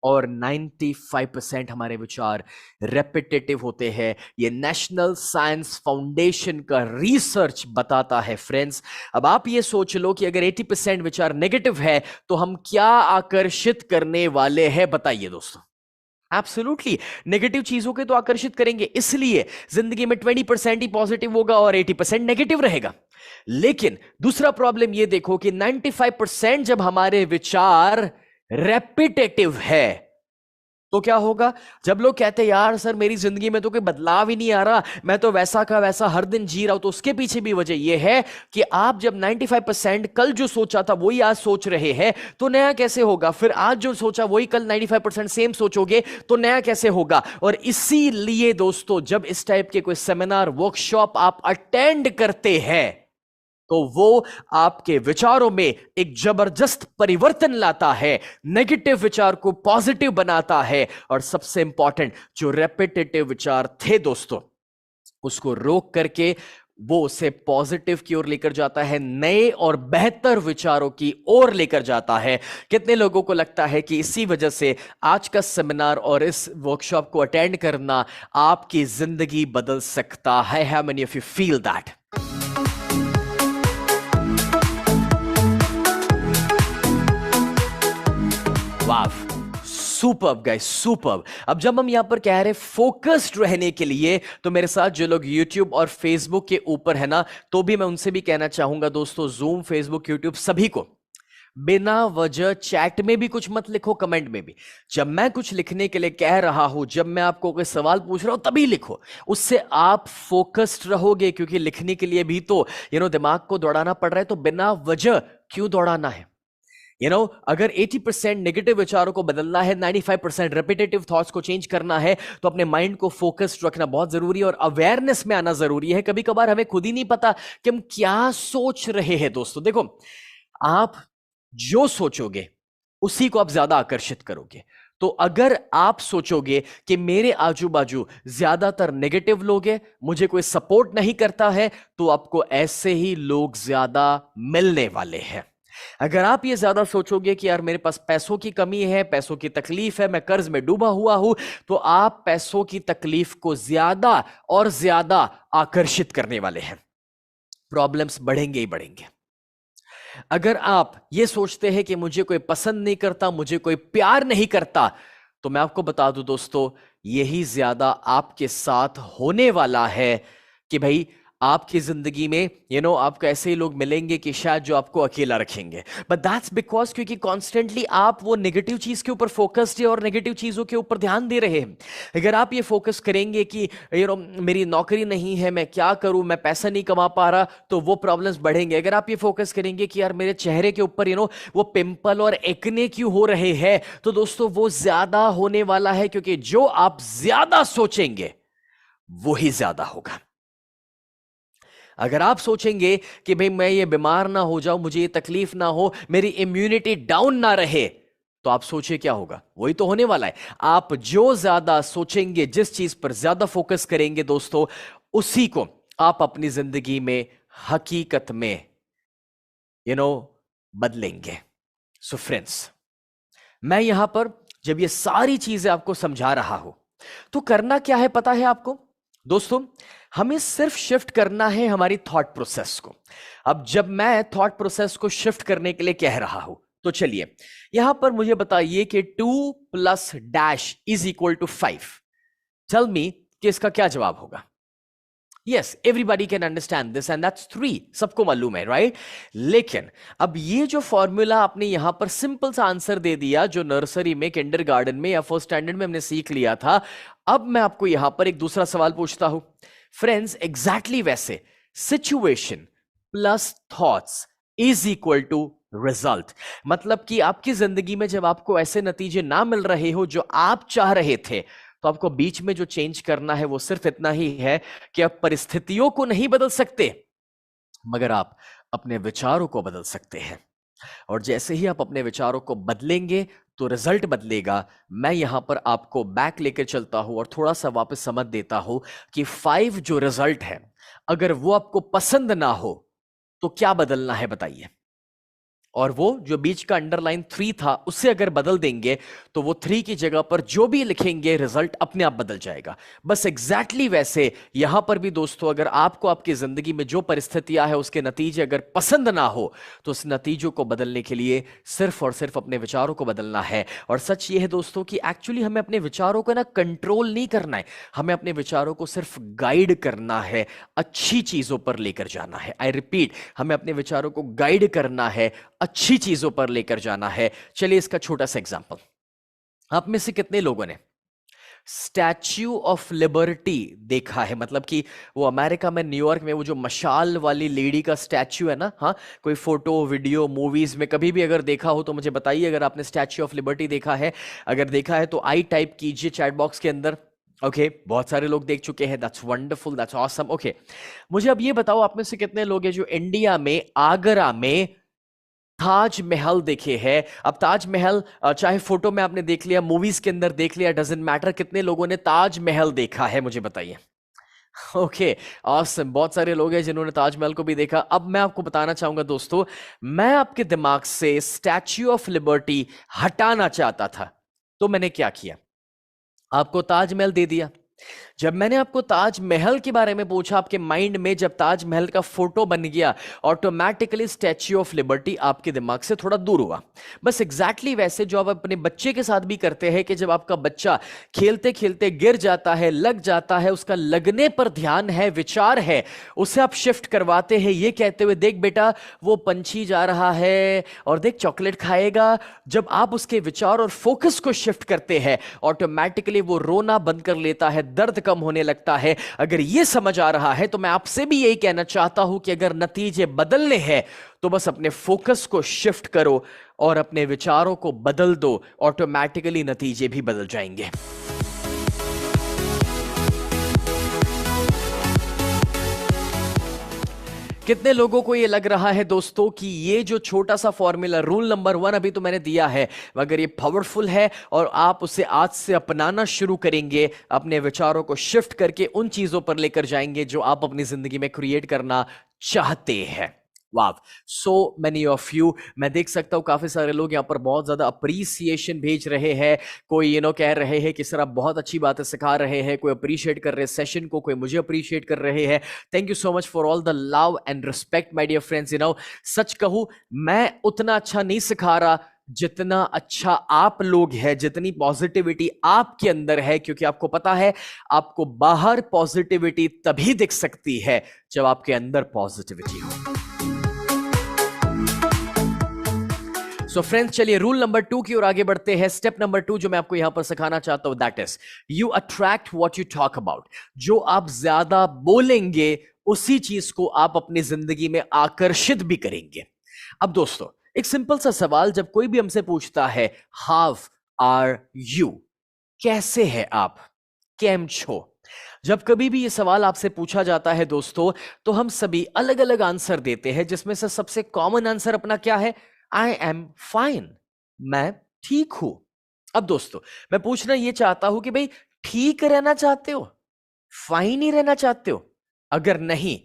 और 95% हमारे विचार रेपिटेटिव होते हैं। ये नेशनल साइंस फाउंडेशन का रिसर्च बताता है फ्रेंड्स। अब आप ये सोच लो कि अगर 80% विचार नेगेटिव है तो हम क्या आकर्षित करने वाले हैं, बताइए दोस्तों। एब्सोल्युटली नेगेटिव चीजों के तो आकर्षित करेंगे, इसलिए जिंदगी में 20% ही पॉजिटिव होगा और 80% नेगेटिव रहेगा। लेकिन दूसरा प्रॉब्लम ये देखो कि 95% जब हमारे विचार रेपिटेटिव है तो क्या होगा? जब लोग कहते हैं यार सर मेरी जिंदगी में तो कोई बदलाव ही नहीं आ रहा, मैं तो वैसा का वैसा हर दिन जी रहा हूं, तो उसके पीछे भी वजह यह है कि आप जब 95% कल जो सोचा था वही आज सोच रहे हैं, तो नया कैसे होगा? फिर आज जो सोचा वही कल 95% सेम सोचोगे तो नया कैसे होगा? और इसीलिए दोस्तों, जब इस टाइप के कोई सेमिनार, वर्कशॉप आप अटेंड करते हैं तो वो आपके विचारों में एक जबरदस्त परिवर्तन लाता है, नेगेटिव विचार को पॉजिटिव बनाता है, और सबसे इंपॉर्टेंट, जो रेपिटेटिव विचार थे दोस्तों उसको रोक करके वो उसे पॉजिटिव की ओर लेकर जाता है, नए और बेहतर विचारों की ओर लेकर जाता है। कितने लोगों को लगता है कि इसी वजह से आज का सेमिनार और इस वर्कशॉप को अटेंड करना आपकी जिंदगी बदल सकता है? How many of you feel that? Wow, superb guys, superb. अब जब हम यहां पर कह रहे फोकस्ड रहने के लिए, तो मेरे साथ जो लोग YouTube और Facebook के ऊपर है ना, तो भी मैं उनसे भी कहना चाहूंगा दोस्तों, Zoom, Facebook, YouTube सभी को बिना वजह चैट में भी कुछ मत लिखो, कमेंट में भी। जब मैं कुछ लिखने के लिए कह रहा हूं, जब मैं आपको कोई सवाल पूछ रहा हूं, तभी लिखो। उससे आप फोकस्ड रहोगे, क्योंकि लिखने के लिए भी तो दिमाग को दौड़ाना पड़ रहा है, तो बिना वजह क्यों दौड़ाना है? अगर 80% नेगेटिव विचारों को बदलना है, 95% रेपिटेटिव थॉट्स को चेंज करना है, तो अपने माइंड को फोकस्ड रखना बहुत जरूरी है और अवेयरनेस में आना जरूरी है। कभी कभार हमें खुद ही नहीं पता कि हम क्या सोच रहे हैं। दोस्तों देखो, आप जो सोचोगे उसी को आप ज्यादा आकर्षित करोगे। तो अगर आप सोचोगे कि मेरे आजू बाजू ज्यादातर नेगेटिव लोग हैं, मुझे कोई सपोर्ट नहीं करता है, तो आपको ऐसे ही लोग ज्यादा मिलने वाले हैं। अगर आप ये ज्यादा सोचोगे कि यार मेरे पास पैसों की कमी है, पैसों की तकलीफ है, मैं कर्ज में डूबा हुआ हूं, तो आप पैसों की तकलीफ को ज्यादा और ज्यादा आकर्षित करने वाले हैं। प्रॉब्लम्स बढ़ेंगे ही बढ़ेंगे। अगर आप ये सोचते हैं कि मुझे कोई पसंद नहीं करता, मुझे कोई प्यार नहीं करता, तो मैं आपको बता दूं दोस्तों, यही ज्यादा आपके साथ होने वाला है कि भाई आपकी जिंदगी में आपको ऐसे ही लोग मिलेंगे कि शायद जो आपको अकेला रखेंगे। बट दैट्स बिकॉज क्योंकि कॉन्स्टेंटली आप वो नेगेटिव चीज के ऊपर फोकस्ड है और नेगेटिव चीजों के ऊपर ध्यान दे रहे हैं। अगर आप ये फोकस करेंगे कि मेरी नौकरी नहीं है, मैं क्या करूं, मैं पैसा नहीं कमा पा रहा, तो वो प्रॉब्लम्स बढ़ेंगे। अगर आप ये फोकस करेंगे कि यार मेरे चेहरे के ऊपर वो पिंपल और एक्ने क्यों हो रहे हैं, तो दोस्तों वो ज्यादा होने वाला है, क्योंकि जो आप ज्यादा सोचेंगे वही ज्यादा होगा। अगर आप सोचेंगे कि भाई मैं ये बीमार ना हो जाऊं, मुझे ये तकलीफ ना हो, मेरी इम्यूनिटी डाउन ना रहे, तो आप सोचिए क्या होगा, वही तो होने वाला है। आप जो ज्यादा सोचेंगे, जिस चीज पर ज्यादा फोकस करेंगे दोस्तों, उसी को आप अपनी जिंदगी में हकीकत में बदलेंगे। सो फ्रेंड्स, मैं यहां पर जब ये सारी चीजें आपको समझा रहा हूं, तो करना क्या है पता है आपको दोस्तों? हमें सिर्फ शिफ्ट करना है हमारी थॉट प्रोसेस को। अब जब मैं थॉट प्रोसेस को शिफ्ट करने के लिए कह रहा हूं, तो चलिए यहां पर मुझे बताइए कि 2 plus dash is equal to 5। Tell me कि इसका क्या जवाब होगा? Yes, everybody can understand this and that's 3, सबको मालूम है, राइट? लेकिन अब ये जो फॉर्मूला आपने यहां पर सिंपल सा आंसर दे दिया जो नर्सरी में, किंडरगार्टन में या फर्स्ट स्टैंडर्ड में हमने सीख लिया था, अब मैं आपको यहां पर एक दूसरा सवाल पूछता हूं फ्रेंड्स। एग्जैक्टली वैसे situation plus thoughts is equal to result. मतलब कि आपकी जिंदगी में जब आपको ऐसे नतीजे ना मिल रहे हो जो आप चाह रहे थे, तो आपको बीच में जो चेंज करना है वो सिर्फ इतना ही है कि आप परिस्थितियों को नहीं बदल सकते, मगर आप अपने विचारों को बदल सकते हैं। और जैसे ही आप अपने विचारों को बदलेंगे तो रिजल्ट बदलेगा। मैं यहां पर आपको बैक लेकर चलता हूं और थोड़ा सा वापस समझ देता हूं कि 5 जो रिजल्ट है, अगर वो आपको पसंद ना हो तो क्या बदलना है बताइए। और वो जो बीच का अंडरलाइन 3 था उससे अगर बदल देंगे तो वो 3 की जगह पर जो भी लिखेंगे रिजल्ट अपने आप बदल जाएगा। बस एग्जैक्टली वैसे यहां पर भी दोस्तों, अगर आपको आपकी जिंदगी में जो परिस्थितियां है उसके नतीजे अगर पसंद ना हो तो उस नतीजों को बदलने के लिए सिर्फ और सिर्फ अपने विचारों को बदलना है। और सच ये है दोस्तों कि एक्चुअली हमें अपने विचारों को ना कंट्रोल नहीं करना है, हमें अपने विचारों को सिर्फ गाइड करना है, अच्छी चीजों पर लेकर जाना है। आई रिपीट, हमें अपने विचारों को गाइड करना है, अच्छी चीजों पर लेकर जाना है। चलिए इसका छोटा सा एग्जांपल, आप में से कितने लोगों ने स्टैच्यू ऑफ लिबर्टी देखा है? मतलब कि वो अमेरिका में न्यूयॉर्क में वो जो मशाल वाली लेडी का स्टैच्यू है ना, हाँ, कोई फोटो वीडियो मूवीज में कभी भी अगर देखा हो तो मुझे बताइए अगर आपने स्टैच्यू ऑफ लिबर्टी देखा है। अगर देखा है तो आई टाइप कीजिए चैट बॉक्स के अंदर। ओके, बहुत सारे लोग देख चुके हैं, that's wonderful, that's awesome. Okay, मुझे अब ये बताओ आप में से कितने लोग हैं जो इंडिया में आगरा में ताजमहल देखे हैं? अब ताजमहल चाहे फोटो में आपने देख लिया, मूवीज के अंदर देख लिया, डजंट मैटर, कितने लोगों ने ताजमहल देखा है मुझे बताइए। ओके, ऑसम, बहुत सारे लोग हैं जिन्होंने ताजमहल को भी देखा। अब मैं आपको बताना चाहूंगा दोस्तों, मैं आपके दिमाग से स्टैच्यू ऑफ लिबर्टी हटाना चाहता था, तो मैंने क्या किया? आपको ताजमहल दे दिया। जब मैंने आपको ताजमहल के बारे में पूछा, आपके माइंड में जब ताजमहल का फोटो बन गया, ऑटोमेटिकली स्टैच्यू ऑफ लिबर्टी आपके दिमाग से थोड़ा दूर हुआ। बस एग्जैक्टली वैसे जो आप अपने बच्चे के साथ भी करते हैं कि जब आपका बच्चा खेलते खेलते गिर जाता है, लग जाता है, उसका लगने पर ध्यान है, विचार है, उसे आप शिफ्ट करवाते हैं ये कहते हुए, देख बेटा वो पंछी जा रहा है और देख चॉकलेट खाएगा। जब आप उसके विचार और फोकस को शिफ्ट करते हैं, ऑटोमेटिकली वो रोना बंद कर लेता है, दर्द कम होने लगता है। अगर ये समझ आ रहा है तो मैं आपसे भी यही कहना चाहता हूं कि अगर नतीजे बदलने हैं तो बस अपने फोकस को शिफ्ट करो और अपने विचारों को बदल दो, ऑटोमेटिकली नतीजे भी बदल जाएंगे। कितने लोगों को ये लग रहा है दोस्तों कि ये जो छोटा सा फॉर्मूला, रूल नंबर 1 अभी तो मैंने दिया है, मगर ये पावरफुल है और आप उसे आज से अपनाना शुरू करेंगे, अपने विचारों को शिफ्ट करके उन चीजों पर लेकर जाएंगे जो आप अपनी जिंदगी में क्रिएट करना चाहते हैं। वाव, सो मेनी ऑफ यू। मैं देख सकता हूं काफी सारे लोग यहाँ पर बहुत ज्यादा अप्रिसिएशन भेज रहे हैं। कोई कह रहे हैं कि सर आप बहुत अच्छी बातें सिखा रहे हैं, कोई अप्रिशिएट कर रहे हैं सेशन को, कोई मुझे अप्रिशिएट कर रहे हैं। Thank you so much for all the love and respect my dear friends. सच कहूं, मैं उतना अच्छा नहीं सिखा रहा जितना अच्छा आप लोग हैं, जितनी पॉजिटिविटी आपके अंदर है, क्योंकि आपको पता है आपको बाहर पॉजिटिविटी तभी दिख सकती है जब आपके अंदर पॉजिटिविटी हो। सो फ्रेंड्स, चलिए रूल नंबर 2 की ओर आगे बढ़ते हैं। स्टेप नंबर 2 जो मैं आपको यहां पर सिखाना चाहता हूं, that is you attract what you talk about. जो आप ज्यादा बोलेंगे उसी चीज को आप अपनी जिंदगी में आकर्षित भी करेंगे। अब दोस्तों, एक सिंपल सा सवाल जब कोई भी हमसे पूछता है, हाउ आर यू, कैसे है आप, केम छो, जब कभी भी ये सवाल आपसे पूछा जाता है दोस्तों, तो हम सभी अलग अलग आंसर देते हैं, जिसमें से सबसे कॉमन आंसर अपना क्या है? आई एम फाइन, मैं ठीक हूं। अब दोस्तों, मैं पूछना यह चाहता हूं कि भाई ठीक रहना चाहते हो, फाइन ही रहना चाहते हो? अगर नहीं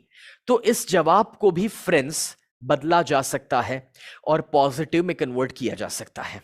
तो इस जवाब को भी फ्रेंड्स बदला जा सकता है और पॉजिटिव में कन्वर्ट किया जा सकता है।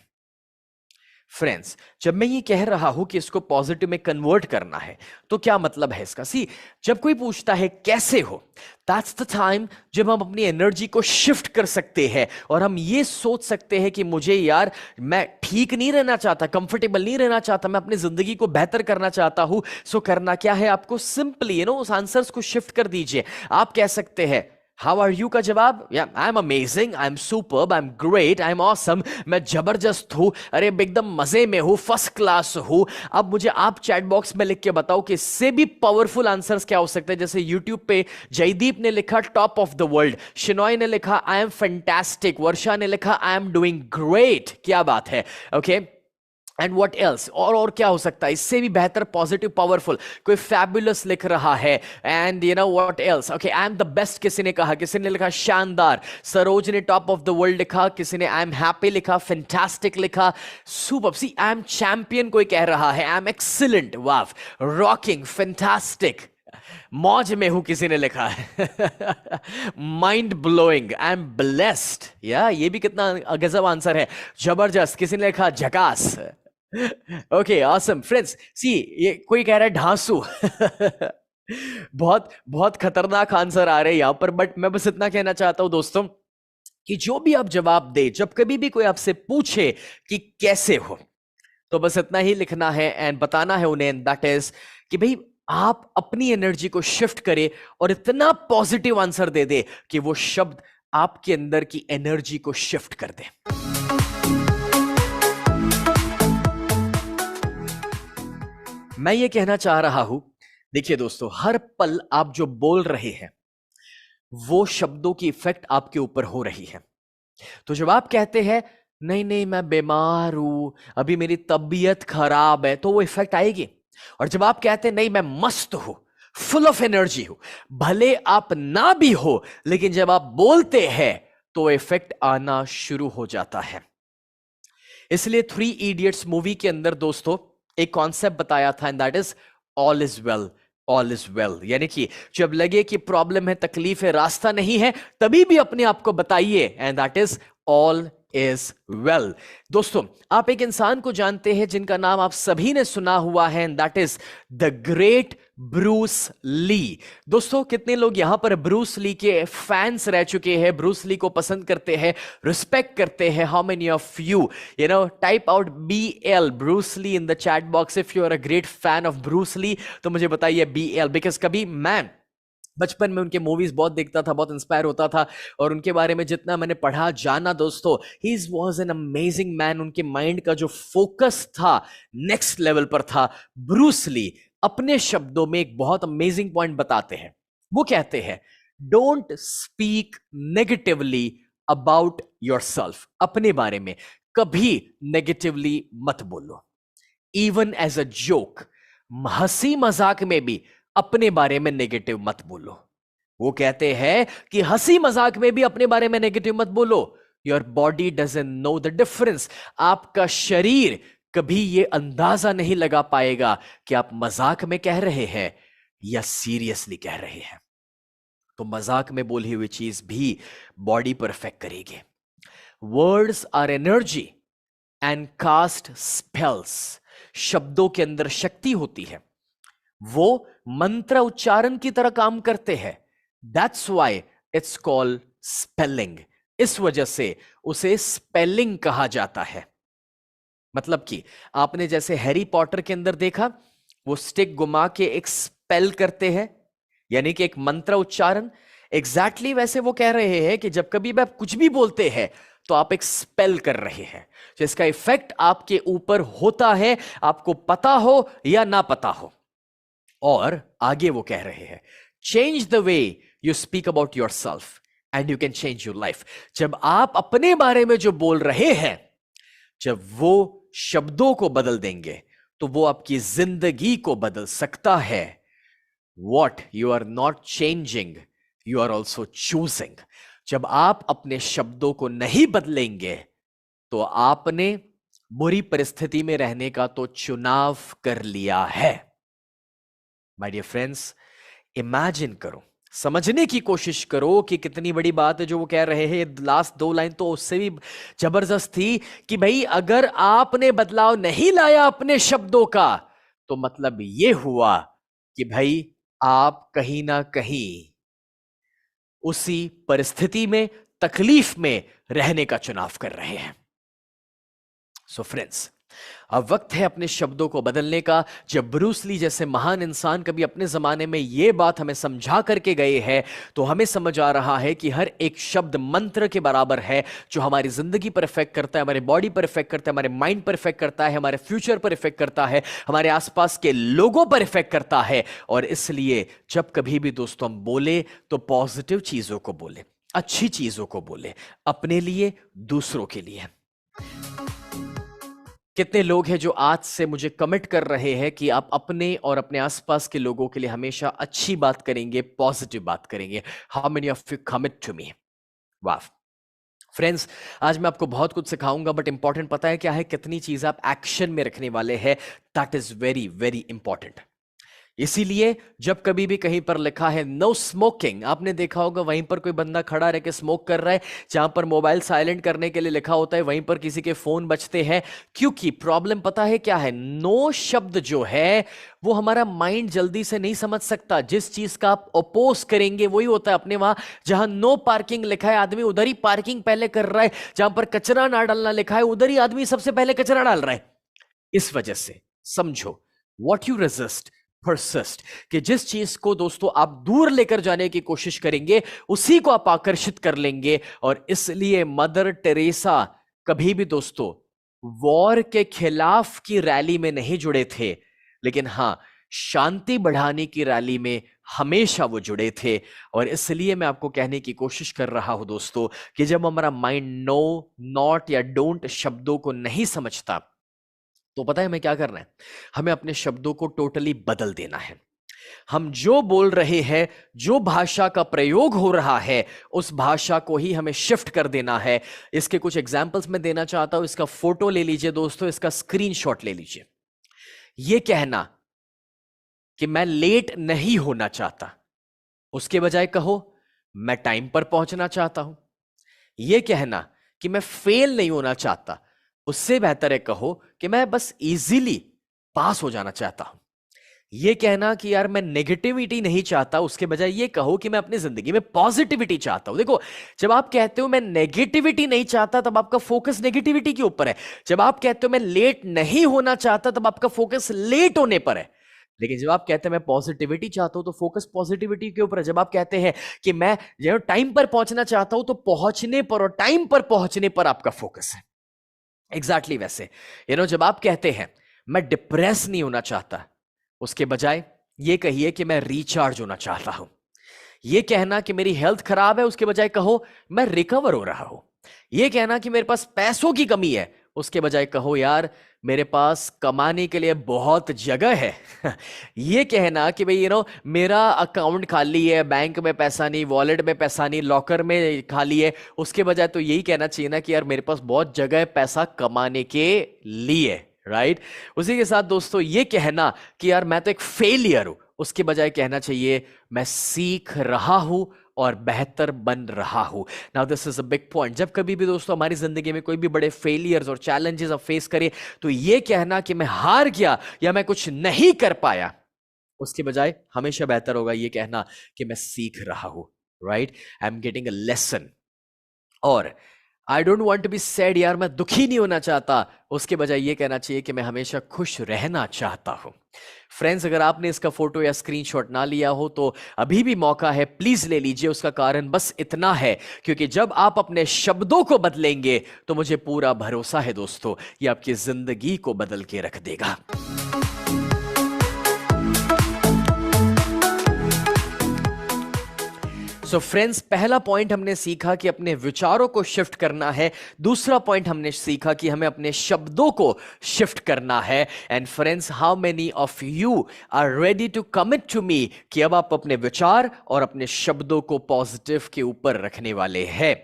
फ्रेंड्स, जब मैं ये कह रहा हूं कि इसको पॉजिटिव में कन्वर्ट करना है, तो क्या मतलब है इसका? सी, जब कोई पूछता है कैसे हो, दैट्स द टाइम जब हम अपनी एनर्जी को शिफ्ट कर सकते हैं और हम ये सोच सकते हैं कि मुझे यार, मैं ठीक नहीं रहना चाहता, कंफर्टेबल नहीं रहना चाहता, मैं अपनी जिंदगी को बेहतर करना चाहता हूं। सो करना क्या है आपको? सिंपली उस आंसर्स को शिफ्ट कर दीजिए। आप कह सकते हैं हाउ आर यू का जवाब, या I am amazing, I am superb, I am great, I am awesome, मैं जबरदस्त हूं, अरे एकदम मजे में हूं, फर्स्ट क्लास हूं। अब मुझे आप चैट बॉक्स में लिख के बताओ कि इससे भी पावरफुल आंसर्स क्या हो सकते हैं। जैसे यूट्यूब पे जयदीप ने लिखा top of the world, Shinoy ने लिखा आई एम फैंटास्टिक, वर्षा ने लिखा आई एम डूइंग ग्रेट। क्या बात है, ओके। एंड व्हाट एल्स, और क्या हो सकता है इससे भी बेहतर, पॉजिटिव, पावरफुल? कोई फैबुलस लिख रहा है, and you know what else, okay, I am the best किसी ने कहा, किसी ने लिखा शानदार, सरोज ने टॉप ऑफ द वर्ल्ड लिखा, किसी ने आई एम हैप्पी लिखा, फैंटास्टिक लिखा, super. See, I am champion कोई कह रहा है, I am excellent, wow, rocking, fantastic, मौज में हूं किसी ने लिखा है, mind blowing, I am blessed, या ये भी कितना गजब आंसर है, जबरदस्त, किसी ने लिखा झकास। Okay, awesome friends. सी, ये कोई कह रहा है ढांसू। बहुत बहुत खतरनाक आंसर आ रहे हैं यहां पर, बट मैं बस इतना कहना चाहता हूं दोस्तों कि जो भी आप जवाब दे, जब कभी भी कोई आपसे पूछे कि कैसे हो, तो बस इतना ही लिखना है एंड बताना है उन्हें, दैट इज कि भाई आप अपनी एनर्जी को शिफ्ट करें और इतना पॉजिटिव आंसर दे दे कि वो शब्द आपके अंदर की एनर्जी को शिफ्ट कर दे। मैं ये कहना चाह रहा हूं, देखिए दोस्तों, हर पल आप जो बोल रहे हैं वो शब्दों की इफेक्ट आपके ऊपर हो रही है। तो जब आप कहते हैं नहीं नहीं मैं बीमार हूं, अभी मेरी तबीयत खराब है, तो वो इफेक्ट आएगी। और जब आप कहते हैं नहीं मैं मस्त हूं, फुल ऑफ एनर्जी हूं, भले आप ना भी हो, लेकिन जब आप बोलते हैं तो इफेक्ट आना शुरू हो जाता है। इसलिए 3 इडियट्स मूवी के अंदर दोस्तों एक कॉन्सेप्ट बताया था, and that is all is well, all is well. यानी कि जब लगे कि प्रॉब्लम है, तकलीफ है, रास्ता नहीं है, तभी भी अपने आप को बताइए, and that is all is well. दोस्तों, आप एक इंसान को जानते हैं जिनका नाम आप सभी ने सुना हुआ है, and that is the great Bruce Lee. दोस्तों, कितने लोग यहां पर ब्रूस ली के फैंस रह चुके हैं, ब्रूस ली को पसंद करते हैं, रिस्पेक्ट करते हैं? How many of you type out BL Bruce Lee in the chat box if you are a great fan of Bruce Lee. तो मुझे बताइए BL, बिकॉज कभी मैं बचपन में उनके मूवीज बहुत देखता था, बहुत इंस्पायर होता था, और उनके बारे में जितना मैंने पढ़ा जाना दोस्तों, he was an amazing man. उनके माइंड का जो फोकस था नेक्स्ट लेवल पर था। ब्रूस ली अपने शब्दों में एक बहुत अमेजिंग पॉइंट बताते हैं। वो कहते हैं don't speak negatively about yourself. अपने बारे में कभी नेगेटिवली मत बोलो, इवन एज अ जोक, हंसी मजाक में भी अपने बारे में नेगेटिव मत बोलो। वो कहते हैं कि हंसी मजाक में भी अपने बारे में नेगेटिव मत बोलो। Your body doesn't know the difference. आपका शरीर कभी यह अंदाजा नहीं लगा पाएगा कि आप मजाक में कह रहे हैं या सीरियसली कह रहे हैं। तो मजाक में बोली हुई चीज भी बॉडी पर इफेक्ट करेगी। Words are energy and cast spells. शब्दों के अंदर शक्ति होती है, वो मंत्र उच्चारण की तरह काम करते हैं। That's why it's called spelling. इस वजह से उसे स्पेलिंग कहा जाता है। मतलब कि आपने जैसे हैरी पॉटर के अंदर देखा, वो स्टिक घुमा के एक स्पेल करते हैं, यानी कि एक मंत्र उच्चारण। एग्जैक्टली वैसे वो कह रहे हैं कि जब कभी भी आप कुछ भी बोलते हैं तो आप एक स्पेल कर रहे हैं, जिसका इफेक्ट आपके ऊपर होता है, आपको पता हो या ना पता हो। और आगे वो कह रहे हैं change the way you speak about your self and you can change your life. जब आप अपने बारे में जो बोल रहे हैं, जब वो शब्दों को बदल देंगे तो वो आपकी जिंदगी को बदल सकता है। What you are not changing, you are also choosing. जब आप अपने शब्दों को नहीं बदलेंगे तो आपने बुरी परिस्थिति में रहने का तो चुनाव कर लिया है। माय डियर फ्रेंड्स, इमेजिन करो, समझने की कोशिश करो कि कितनी बड़ी बात है जो वो कह रहे हैं। लास्ट 2 लाइन तो उससे भी जबरदस्त थी कि भाई अगर आपने बदलाव नहीं लाया अपने शब्दों का तो मतलब ये हुआ कि भाई आप कहीं ना कहीं उसी परिस्थिति में, तकलीफ में रहने का चुनाव कर रहे हैं। सो फ्रेंड्स, अब वक्त है अपने शब्दों को बदलने का। जब ब्रूस ली जैसे महान इंसान कभी अपने जमाने में यह बात हमें समझा करके गए हैं, तो हमें समझ आ रहा है कि हर एक शब्द मंत्र के बराबर है, जो हमारी जिंदगी पर इफेक्ट करता है, हमारे बॉडी पर इफेक्ट करता है, हमारे माइंड पर इफेक्ट करता है, हमारे फ्यूचर पर इफेक्ट करता है, हमारे आसपास के लोगों पर इफेक्ट करता है। और इसलिए जब कभी भी दोस्तों हम बोले तो पॉजिटिव चीजों को बोले, अच्छी चीजों को बोले, अपने लिए, दूसरों के लिए। कितने लोग हैं जो आज से मुझे कमिट कर रहे हैं कि आप अपने और अपने आसपास के लोगों के लिए हमेशा अच्छी बात करेंगे, पॉजिटिव बात करेंगे? How many of you commit to me? वाह फ्रेंड्स, आज मैं आपको बहुत कुछ सिखाऊंगा, बट इंपॉर्टेंट पता है क्या है? कितनी चीज आप एक्शन में रखने वाले हैं, that is very very important. इसीलिए जब कभी भी कहीं पर लिखा है नो स्मोकिंग, आपने देखा होगा वहीं पर कोई बंदा खड़ा रह के स्मोक कर रहा है। जहां पर मोबाइल साइलेंट करने के लिए लिखा होता है वहीं पर किसी के फोन बजते हैं। क्योंकि प्रॉब्लम पता है क्या है? नो शब्द जो है वो हमारा माइंड जल्दी से नहीं समझ सकता। जिस चीज का आप अपोज करेंगे वही होता है। अपने वहां जहां नो पार्किंग लिखा है, आदमी उधर ही पार्किंग पहले कर रहा है। जहां पर कचरा ना डालना लिखा है, उधर ही आदमी सबसे पहले कचरा डाल रहा है। इस वजह से समझो, वॉट यू रेजिस्ट परसिस्ट, कि जिस चीज को दोस्तों आप दूर लेकर जाने की कोशिश करेंगे उसी को आप आकर्षित कर लेंगे। और इसलिए मदर टेरेसा कभी भी दोस्तों वॉर के खिलाफ की रैली में नहीं जुड़े थे, लेकिन हां शांति बढ़ाने की रैली में हमेशा वो जुड़े थे। और इसलिए मैं आपको कहने की कोशिश कर रहा हूं दोस्तों कि जब हमारा माइंड नो, नॉट या डोंट शब्दों को नहीं समझता, तो पता है हमें क्या करना है? हमें अपने शब्दों को टोटली बदल देना है। हम जो बोल रहे हैं, जो भाषा का प्रयोग हो रहा है, उस भाषा को ही हमें शिफ्ट कर देना है। इसके कुछ एग्जाम्पल्स मैं देना चाहता हूं। इसका फोटो ले लीजिए दोस्तों, इसका स्क्रीनशॉट ले लीजिए। यह कहना कि मैं लेट नहीं होना चाहता, उसके बजाय कहो मैं टाइम पर पहुंचना चाहता हूं। यह कहना कि मैं फेल नहीं होना चाहता, उससे बेहतर है कहो कि मैं बस इजीली पास हो जाना चाहता हूं। यह कहना कि यार मैं नेगेटिविटी नहीं चाहता, उसके बजाय यह कहो कि मैं अपनी जिंदगी में पॉजिटिविटी चाहता हूं। देखो, जब आप कहते हो मैं नेगेटिविटी नहीं चाहता, तब आपका फोकस नेगेटिविटी के ऊपर है। जब आप कहते हो मैं लेट नहीं होना चाहता, तब आपका फोकस लेट होने पर है। लेकिन जब आप कहते हैं मैं पॉजिटिविटी चाहता हूं, तो फोकस पॉजिटिविटी के ऊपर है। जब आप कहते हैं कि मैं जो टाइम पर पहुंचना चाहता हूं, तो पहुंचने पर और टाइम पर पहुंचने पर आपका फोकस है। एग्जैक्टली वैसे जब आप कहते हैं मैं डिप्रेस नहीं होना चाहता, उसके बजाय ये कहिए कि मैं रिचार्ज होना चाहता हूं। यह कहना कि मेरी हेल्थ खराब है, उसके बजाय कहो मैं रिकवर हो रहा हूं। यह कहना कि मेरे पास पैसों की कमी है, उसके बजाय कहो यार मेरे पास कमाने के लिए बहुत जगह है। यह कहना कि भाई मेरा अकाउंट खाली है, बैंक में पैसा नहीं, वॉलेट में पैसा नहीं, लॉकर में खाली है, उसके बजाय तो यही कहना चाहिए ना कि यार मेरे पास बहुत जगह है पैसा कमाने के लिए, राइट? उसी के साथ दोस्तों ये कहना कि यार मैं तो एक फेलियर हूं, उसके बजाय कहना चाहिए मैं सीख रहा हूं और बेहतर बन रहा हूं। Now this is a big point. जब कभी भी दोस्तों हमारी जिंदगी में कोई भी बड़े फेलियर्स और चैलेंजेस आप फेस करें, तो ये कहना कि मैं हार गया या मैं कुछ नहीं कर पाया, उसके बजाय हमेशा बेहतर होगा ये कहना कि मैं सीख रहा हूं, right? I am getting a lesson. और I don't want to be sad, यार मैं दुखी नहीं होना चाहता, उसके बजाय ये कहना चाहिए कि मैं हमेशा खुश रहना चाहता हूं। फ्रेंड्स, अगर आपने इसका फोटो या स्क्रीनशॉट ना लिया हो तो अभी भी मौका है, प्लीज ले लीजिए। उसका कारण बस इतना है क्योंकि जब आप अपने शब्दों को बदलेंगे तो मुझे पूरा भरोसा है दोस्तों, ये आपकी जिंदगी को बदल के रख देगा। सो फ्रेंड्स, पहला पॉइंट हमने सीखा कि अपने विचारों को शिफ्ट करना है। दूसरा पॉइंट हमने सीखा कि हमें अपने शब्दों को शिफ्ट करना है। And friends, how many of you are ready to commit to me कि अब आप अपने विचार और अपने शब्दों को पॉजिटिव के ऊपर रखने वाले हैं।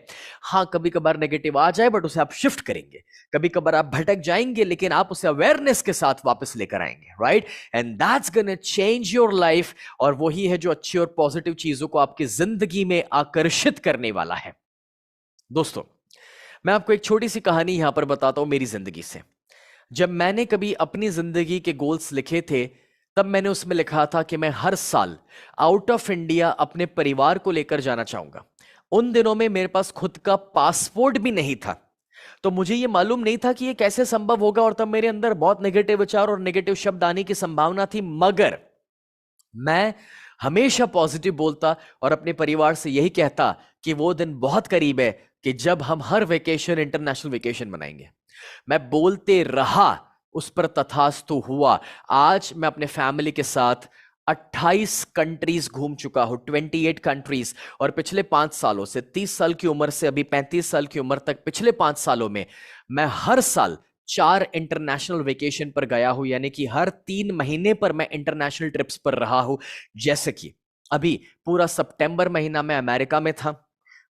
हाँ, कभी कभार नेगेटिव आ जाए बट उसे आप शिफ्ट करेंगे। कभी कभार आप भटक जाएंगे लेकिन आप उसे अवेयरनेस के साथ वापस लेकर आएंगे, right? And that's gonna change your life. और वही है जो अच्छी और पॉजिटिव चीजों को आपकी जिंदगी में आकर्षित करने वाला है। दोस्तों, मैं आपको एक छोटी सी कहानी यहां पर बताता हूं मेरी जिंदगी से। जब मैंने कभी अपनी जिंदगी के गोल्स लिखे थे, तब मैंने उसमें लिखा था कि मैं हर साल आउट ऑफ इंडिया अपने परिवार को लेकर जाना चाहूंगा। उन दिनों में मेरे पास खुद का पासपोर्ट भी नहीं था, तो मुझे यह मालूम नहीं था कि यह कैसे संभव होगा। और तब मेरे अंदर बहुत नेगेटिव विचार और नेगेटिव शब्द आने की संभावना थी, मगर मैं हमेशा पॉजिटिव बोलता और अपने परिवार से यही कहता कि वो दिन बहुत करीब है कि जब हम हर वेकेशन इंटरनेशनल वेकेशन मनाएंगे। मैं बोलते रहा, उस पर तथास्तु हुआ। आज मैं अपने फैमिली के साथ 28 कंट्रीज घूम चुका हूं, 28 कंट्रीज। और पिछले 5 सालों से, 30 साल की उम्र से अभी 35 साल की उम्र तक, पिछले 5 सालों में मैं हर साल 4 इंटरनेशनल वेकेशन पर गया हूं। यानी कि हर 3 महीने पर मैं इंटरनेशनल ट्रिप्स पर रहा हूं। जैसे कि अभी पूरा सितंबर महीना में अमेरिका में था,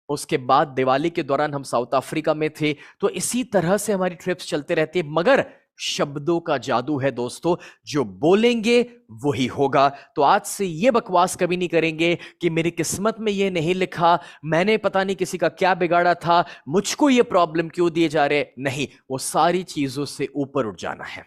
उसके बाद दिवाली के दौरान हम साउथ अफ्रीका में थे। तो इसी तरह से हमारी ट्रिप्स चलते रहती है। मगर शब्दों का जादू है दोस्तों, जो बोलेंगे वही होगा। तो आज से ये बकवास कभी नहीं करेंगे कि मेरी किस्मत में ये नहीं लिखा, मैंने पता नहीं किसी का क्या बिगाड़ा था, मुझको ये प्रॉब्लम क्यों दिए जा रहे। नहीं, वो सारी चीजों से ऊपर उठ जाना है।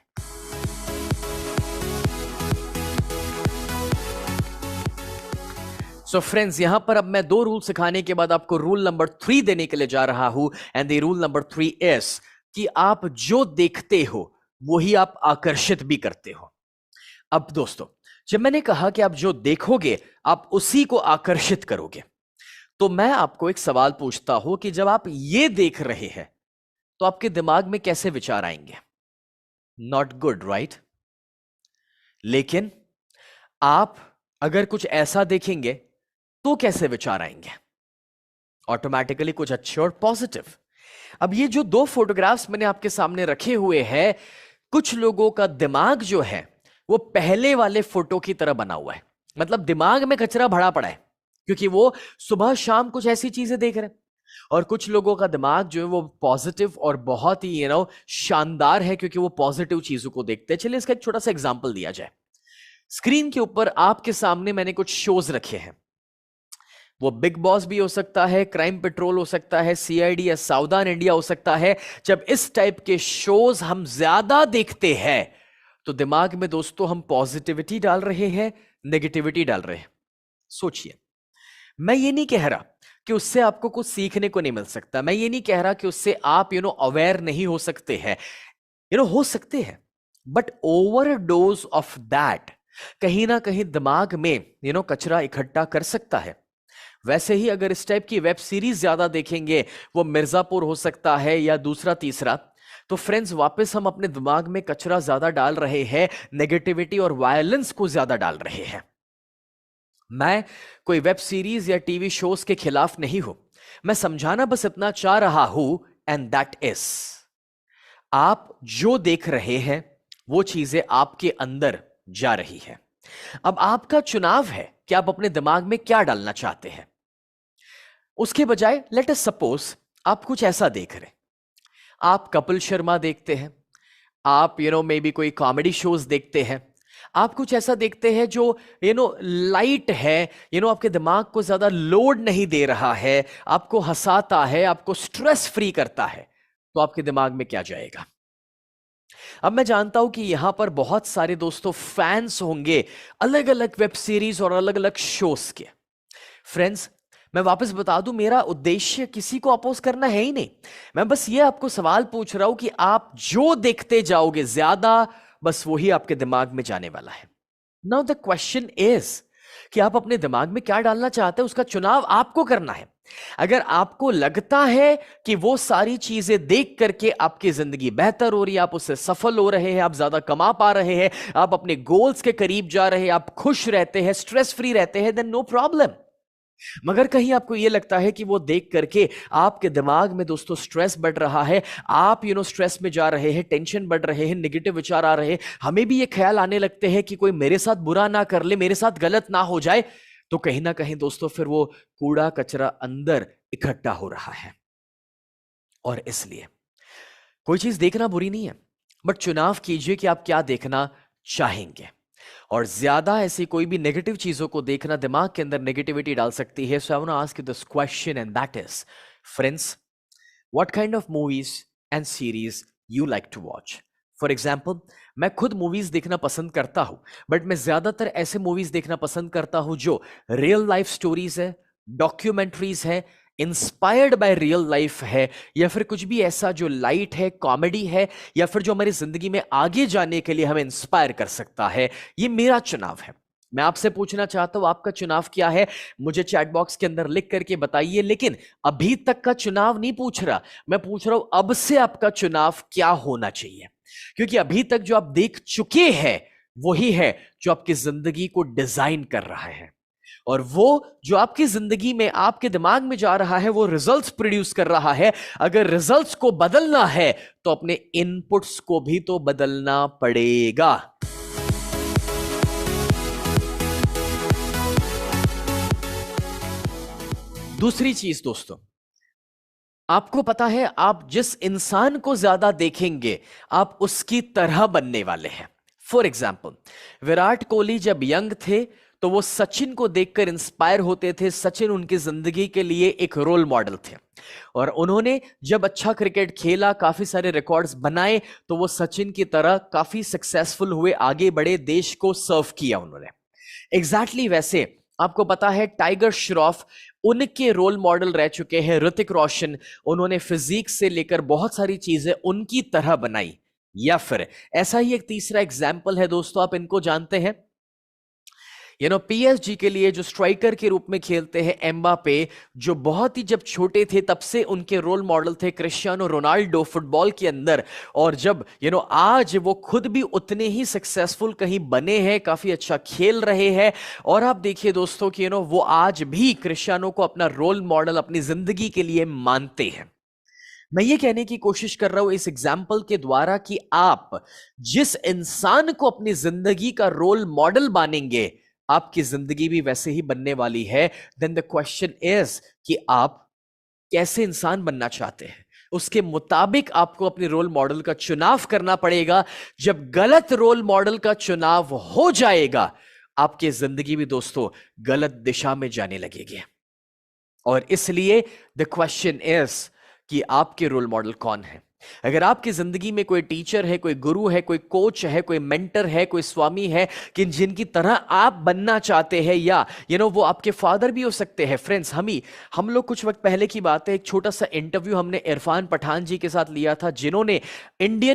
सो फ्रेंड्स, यहां पर अब मैं 2 रूल सिखाने के बाद आपको रूल नंबर 3 देने के लिए जा रहा हूं। And the rule number 3 is कि आप जो देखते हो वही आप आकर्षित भी करते हो। अब दोस्तों, जब मैंने कहा कि आप जो देखोगे आप उसी को आकर्षित करोगे, तो मैं आपको एक सवाल पूछता हूं कि जब आप ये देख रहे हैं तो आपके दिमाग में कैसे विचार आएंगे? Not good, right? लेकिन आप अगर कुछ ऐसा देखेंगे तो कैसे विचार आएंगे? ऑटोमेटिकली कुछ अच्छे और पॉजिटिव। अब ये जो 2 फोटोग्राफ्स मैंने आपके सामने रखे हुए हैं, कुछ लोगों का दिमाग जो है वो पहले वाले फोटो की तरह बना हुआ है। मतलब दिमाग में कचरा भरा पड़ा है, क्योंकि वो सुबह शाम कुछ ऐसी चीजें देख रहे हैं। और कुछ लोगों का दिमाग जो है वो पॉजिटिव और बहुत ही शानदार है, क्योंकि वो पॉजिटिव चीजों को देखते हैं। चलिए इसका एक छोटा सा एग्जांपल दिया जाए। स्क्रीन के ऊपर आपके सामने मैंने कुछ शोज रखे हैं। वो बिग बॉस भी हो सकता है, क्राइम पेट्रोल हो सकता है, सीआईडी या सावधान इंडिया हो सकता है। जब इस टाइप के शोज हम ज्यादा देखते हैं तो दिमाग में दोस्तों हम पॉजिटिविटी डाल रहे हैं, नेगेटिविटी डाल रहे हैं। सोचिए, मैं ये नहीं कह रहा कि उससे आपको कुछ सीखने को नहीं मिल सकता। मैं ये नहीं कह रहा कि उससे आप अवेयर नहीं हो सकते हैं। हो सकते हैं, but over dose of that कहीं ना कहीं दिमाग में कचरा इकट्ठा कर सकता है। वैसे ही अगर इस टाइप की वेब सीरीज ज्यादा देखेंगे, वो मिर्जापुर हो सकता है या दूसरा तीसरा, तो फ्रेंड्स वापस हम अपने दिमाग में कचरा ज्यादा डाल रहे हैं, नेगेटिविटी और वायलेंस को ज्यादा डाल रहे हैं। मैं कोई वेब सीरीज या टीवी शोज के खिलाफ नहीं हूं, मैं समझाना बस इतना चाह रहा हूं, एंड दैट इज आप जो देख रहे हैं वो चीजें आपके अंदर जा रही है। अब आपका चुनाव है कि आप अपने दिमाग में क्या डालना चाहते हैं। उसके बजाय लेट अस सपोज आप कुछ ऐसा देख रहे हैं, आप कपिल शर्मा देखते हैं, आप मे बी कोई कॉमेडी शोज देखते हैं, आप कुछ ऐसा देखते हैं जो लाइट है, आपके दिमाग को ज्यादा लोड नहीं दे रहा है, आपको हंसाता है, आपको स्ट्रेस फ्री करता है, तो आपके दिमाग में क्या जाएगा? अब मैं जानता हूं कि यहां पर बहुत सारे दोस्तों फैंस होंगे अलग अलग वेब सीरीज और अलग अलग शोज के। फ्रेंड्स, मैं वापस बता दूं, मेरा उद्देश्य किसी को अपोज करना है ही नहीं। मैं बस ये आपको सवाल पूछ रहा हूं कि आप जो देखते जाओगे ज्यादा, बस वही आपके दिमाग में जाने वाला है। नाउ द क्वेश्चन इज कि आप अपने दिमाग में क्या डालना चाहते हैं, उसका चुनाव आपको करना है। अगर आपको लगता है कि वो सारी चीजें देख करके आपकी जिंदगी बेहतर हो रही है, आप उससे सफल हो रहे हैं, आप ज्यादा कमा पा रहे हैं, आप अपने गोल्स के करीब जा रहे हैं, आप खुश रहते हैं, स्ट्रेस फ्री रहते हैं, देन नो प्रॉब्लम। मगर कहीं आपको यह लगता है कि वो देख करके आपके दिमाग में दोस्तों स्ट्रेस बढ़ रहा है, आप स्ट्रेस में जा रहे हैं, टेंशन बढ़ रहे हैं, नेगेटिव विचार आ रहे हैं, हमें भी ये ख्याल आने लगते हैं कि कोई मेरे साथ बुरा ना कर ले, मेरे साथ गलत ना हो जाए, तो कहीं ना कहीं दोस्तों फिर वो कूड़ा कचरा अंदर इकट्ठा हो रहा है। और इसलिए कोई चीज देखना बुरी नहीं है, बट चुनाव कीजिए कि आप क्या देखना चाहेंगे। और ज्यादा ऐसी कोई भी नेगेटिव चीजों को देखना दिमाग के अंदर नेगेटिविटी डाल सकती है। So I want to ask you this question and that is, friends, what kind of movies and series you like to watch? For example, मैं खुद मूवीज देखना पसंद करता हूं, बट मैं ज्यादातर ऐसे मूवीज देखना पसंद करता हूं जो रियल लाइफ स्टोरीज है, डॉक्यूमेंट्रीज है, इंस्पायर्ड बाय रियल लाइफ है, या फिर कुछ भी ऐसा जो लाइट है, कॉमेडी है, या फिर जो हमारी जिंदगी में आगे जाने के लिए हमें इंस्पायर कर सकता है। ये मेरा चुनाव है। मैं आपसे पूछना चाहता हूं आपका चुनाव क्या है? मुझे चैट बॉक्स के अंदर लिख करके बताइए। लेकिन अभी तक का चुनाव नहीं पूछ रहा, मैं पूछ रहा हूं अब से आपका चुनाव क्या होना चाहिए, क्योंकि अभी तक जो आप देख चुके हैं वही है जो आपकी जिंदगी को डिजाइन कर रहा है, और वो जो आपकी जिंदगी में आपके दिमाग में जा रहा है वो रिजल्ट्स प्रोड्यूस कर रहा है। अगर रिजल्ट्स को बदलना है तो अपने इनपुट्स को भी तो बदलना पड़ेगा। दूसरी चीज दोस्तों, आपको पता है आप जिस इंसान को ज्यादा देखेंगे आप उसकी तरह बनने वाले हैं। फॉर एग्जाम्पल, विराट कोहली जब यंग थे तो वो सचिन को देखकर इंस्पायर होते थे। सचिन उनकी जिंदगी के लिए एक रोल मॉडल थे, और उन्होंने जब अच्छा क्रिकेट खेला, काफी सारे रिकॉर्ड्स बनाए, तो वो सचिन की तरह काफी सक्सेसफुल हुए, आगे बढ़े, देश को सर्व किया उन्होंने। एग्जैक्टली वैसे आपको पता है टाइगर श्रॉफ उनके रोल मॉडल रह चुके हैं। ऋतिक रोशन, उन्होंने फिजिक्स से लेकर बहुत सारी चीजें उनकी तरह बनाई। या फिर ऐसा ही एक तीसरा एग्जाम्पल है दोस्तों, आप इनको जानते हैं, पीएसजी के लिए जो स्ट्राइकर के रूप में खेलते हैं एम्बापे, जो बहुत ही जब छोटे थे तब से उनके रोल मॉडल थे क्रिस्टियानो रोनाल्डो फुटबॉल के अंदर, और जब आज वो खुद भी उतने ही सक्सेसफुल कहीं बने हैं, काफी अच्छा खेल रहे हैं। और आप देखिए दोस्तों कि वो आज भी क्रिस्टियानो को अपना रोल मॉडल अपनी जिंदगी के लिए मानते हैं। मैं ये कहने की कोशिश कर रहा हूं इस एग्जाम्पल के द्वारा कि आप जिस इंसान को अपनी जिंदगी का रोल मॉडल मानेंगे आपकी जिंदगी भी वैसे ही बनने वाली है। देन द क्वेश्चन इज कि आप कैसे इंसान बनना चाहते हैं, उसके मुताबिक आपको अपने रोल मॉडल का चुनाव करना पड़ेगा। जब गलत रोल मॉडल का चुनाव हो जाएगा आपकी जिंदगी भी दोस्तों गलत दिशा में जाने लगेगी। और इसलिए द क्वेश्चन इज कि आपके रोल मॉडल कौन है। अगर आपकी जिंदगी में कोई टीचर है, कोई गुरु है, कोई कोच है, कोई मेंटर है, कोई स्वामी है कि जिनकी तरह आप बनना चाहते हैं, या वो आपके फादर भी हो सकते हैं। फ्रेंड्स, हम लोग कुछ वक्त पहले की बात है, एक छोटा सा इंटरव्यू हमने इरफान पठान जी के साथ लिया था, जिन्होंने इंडियन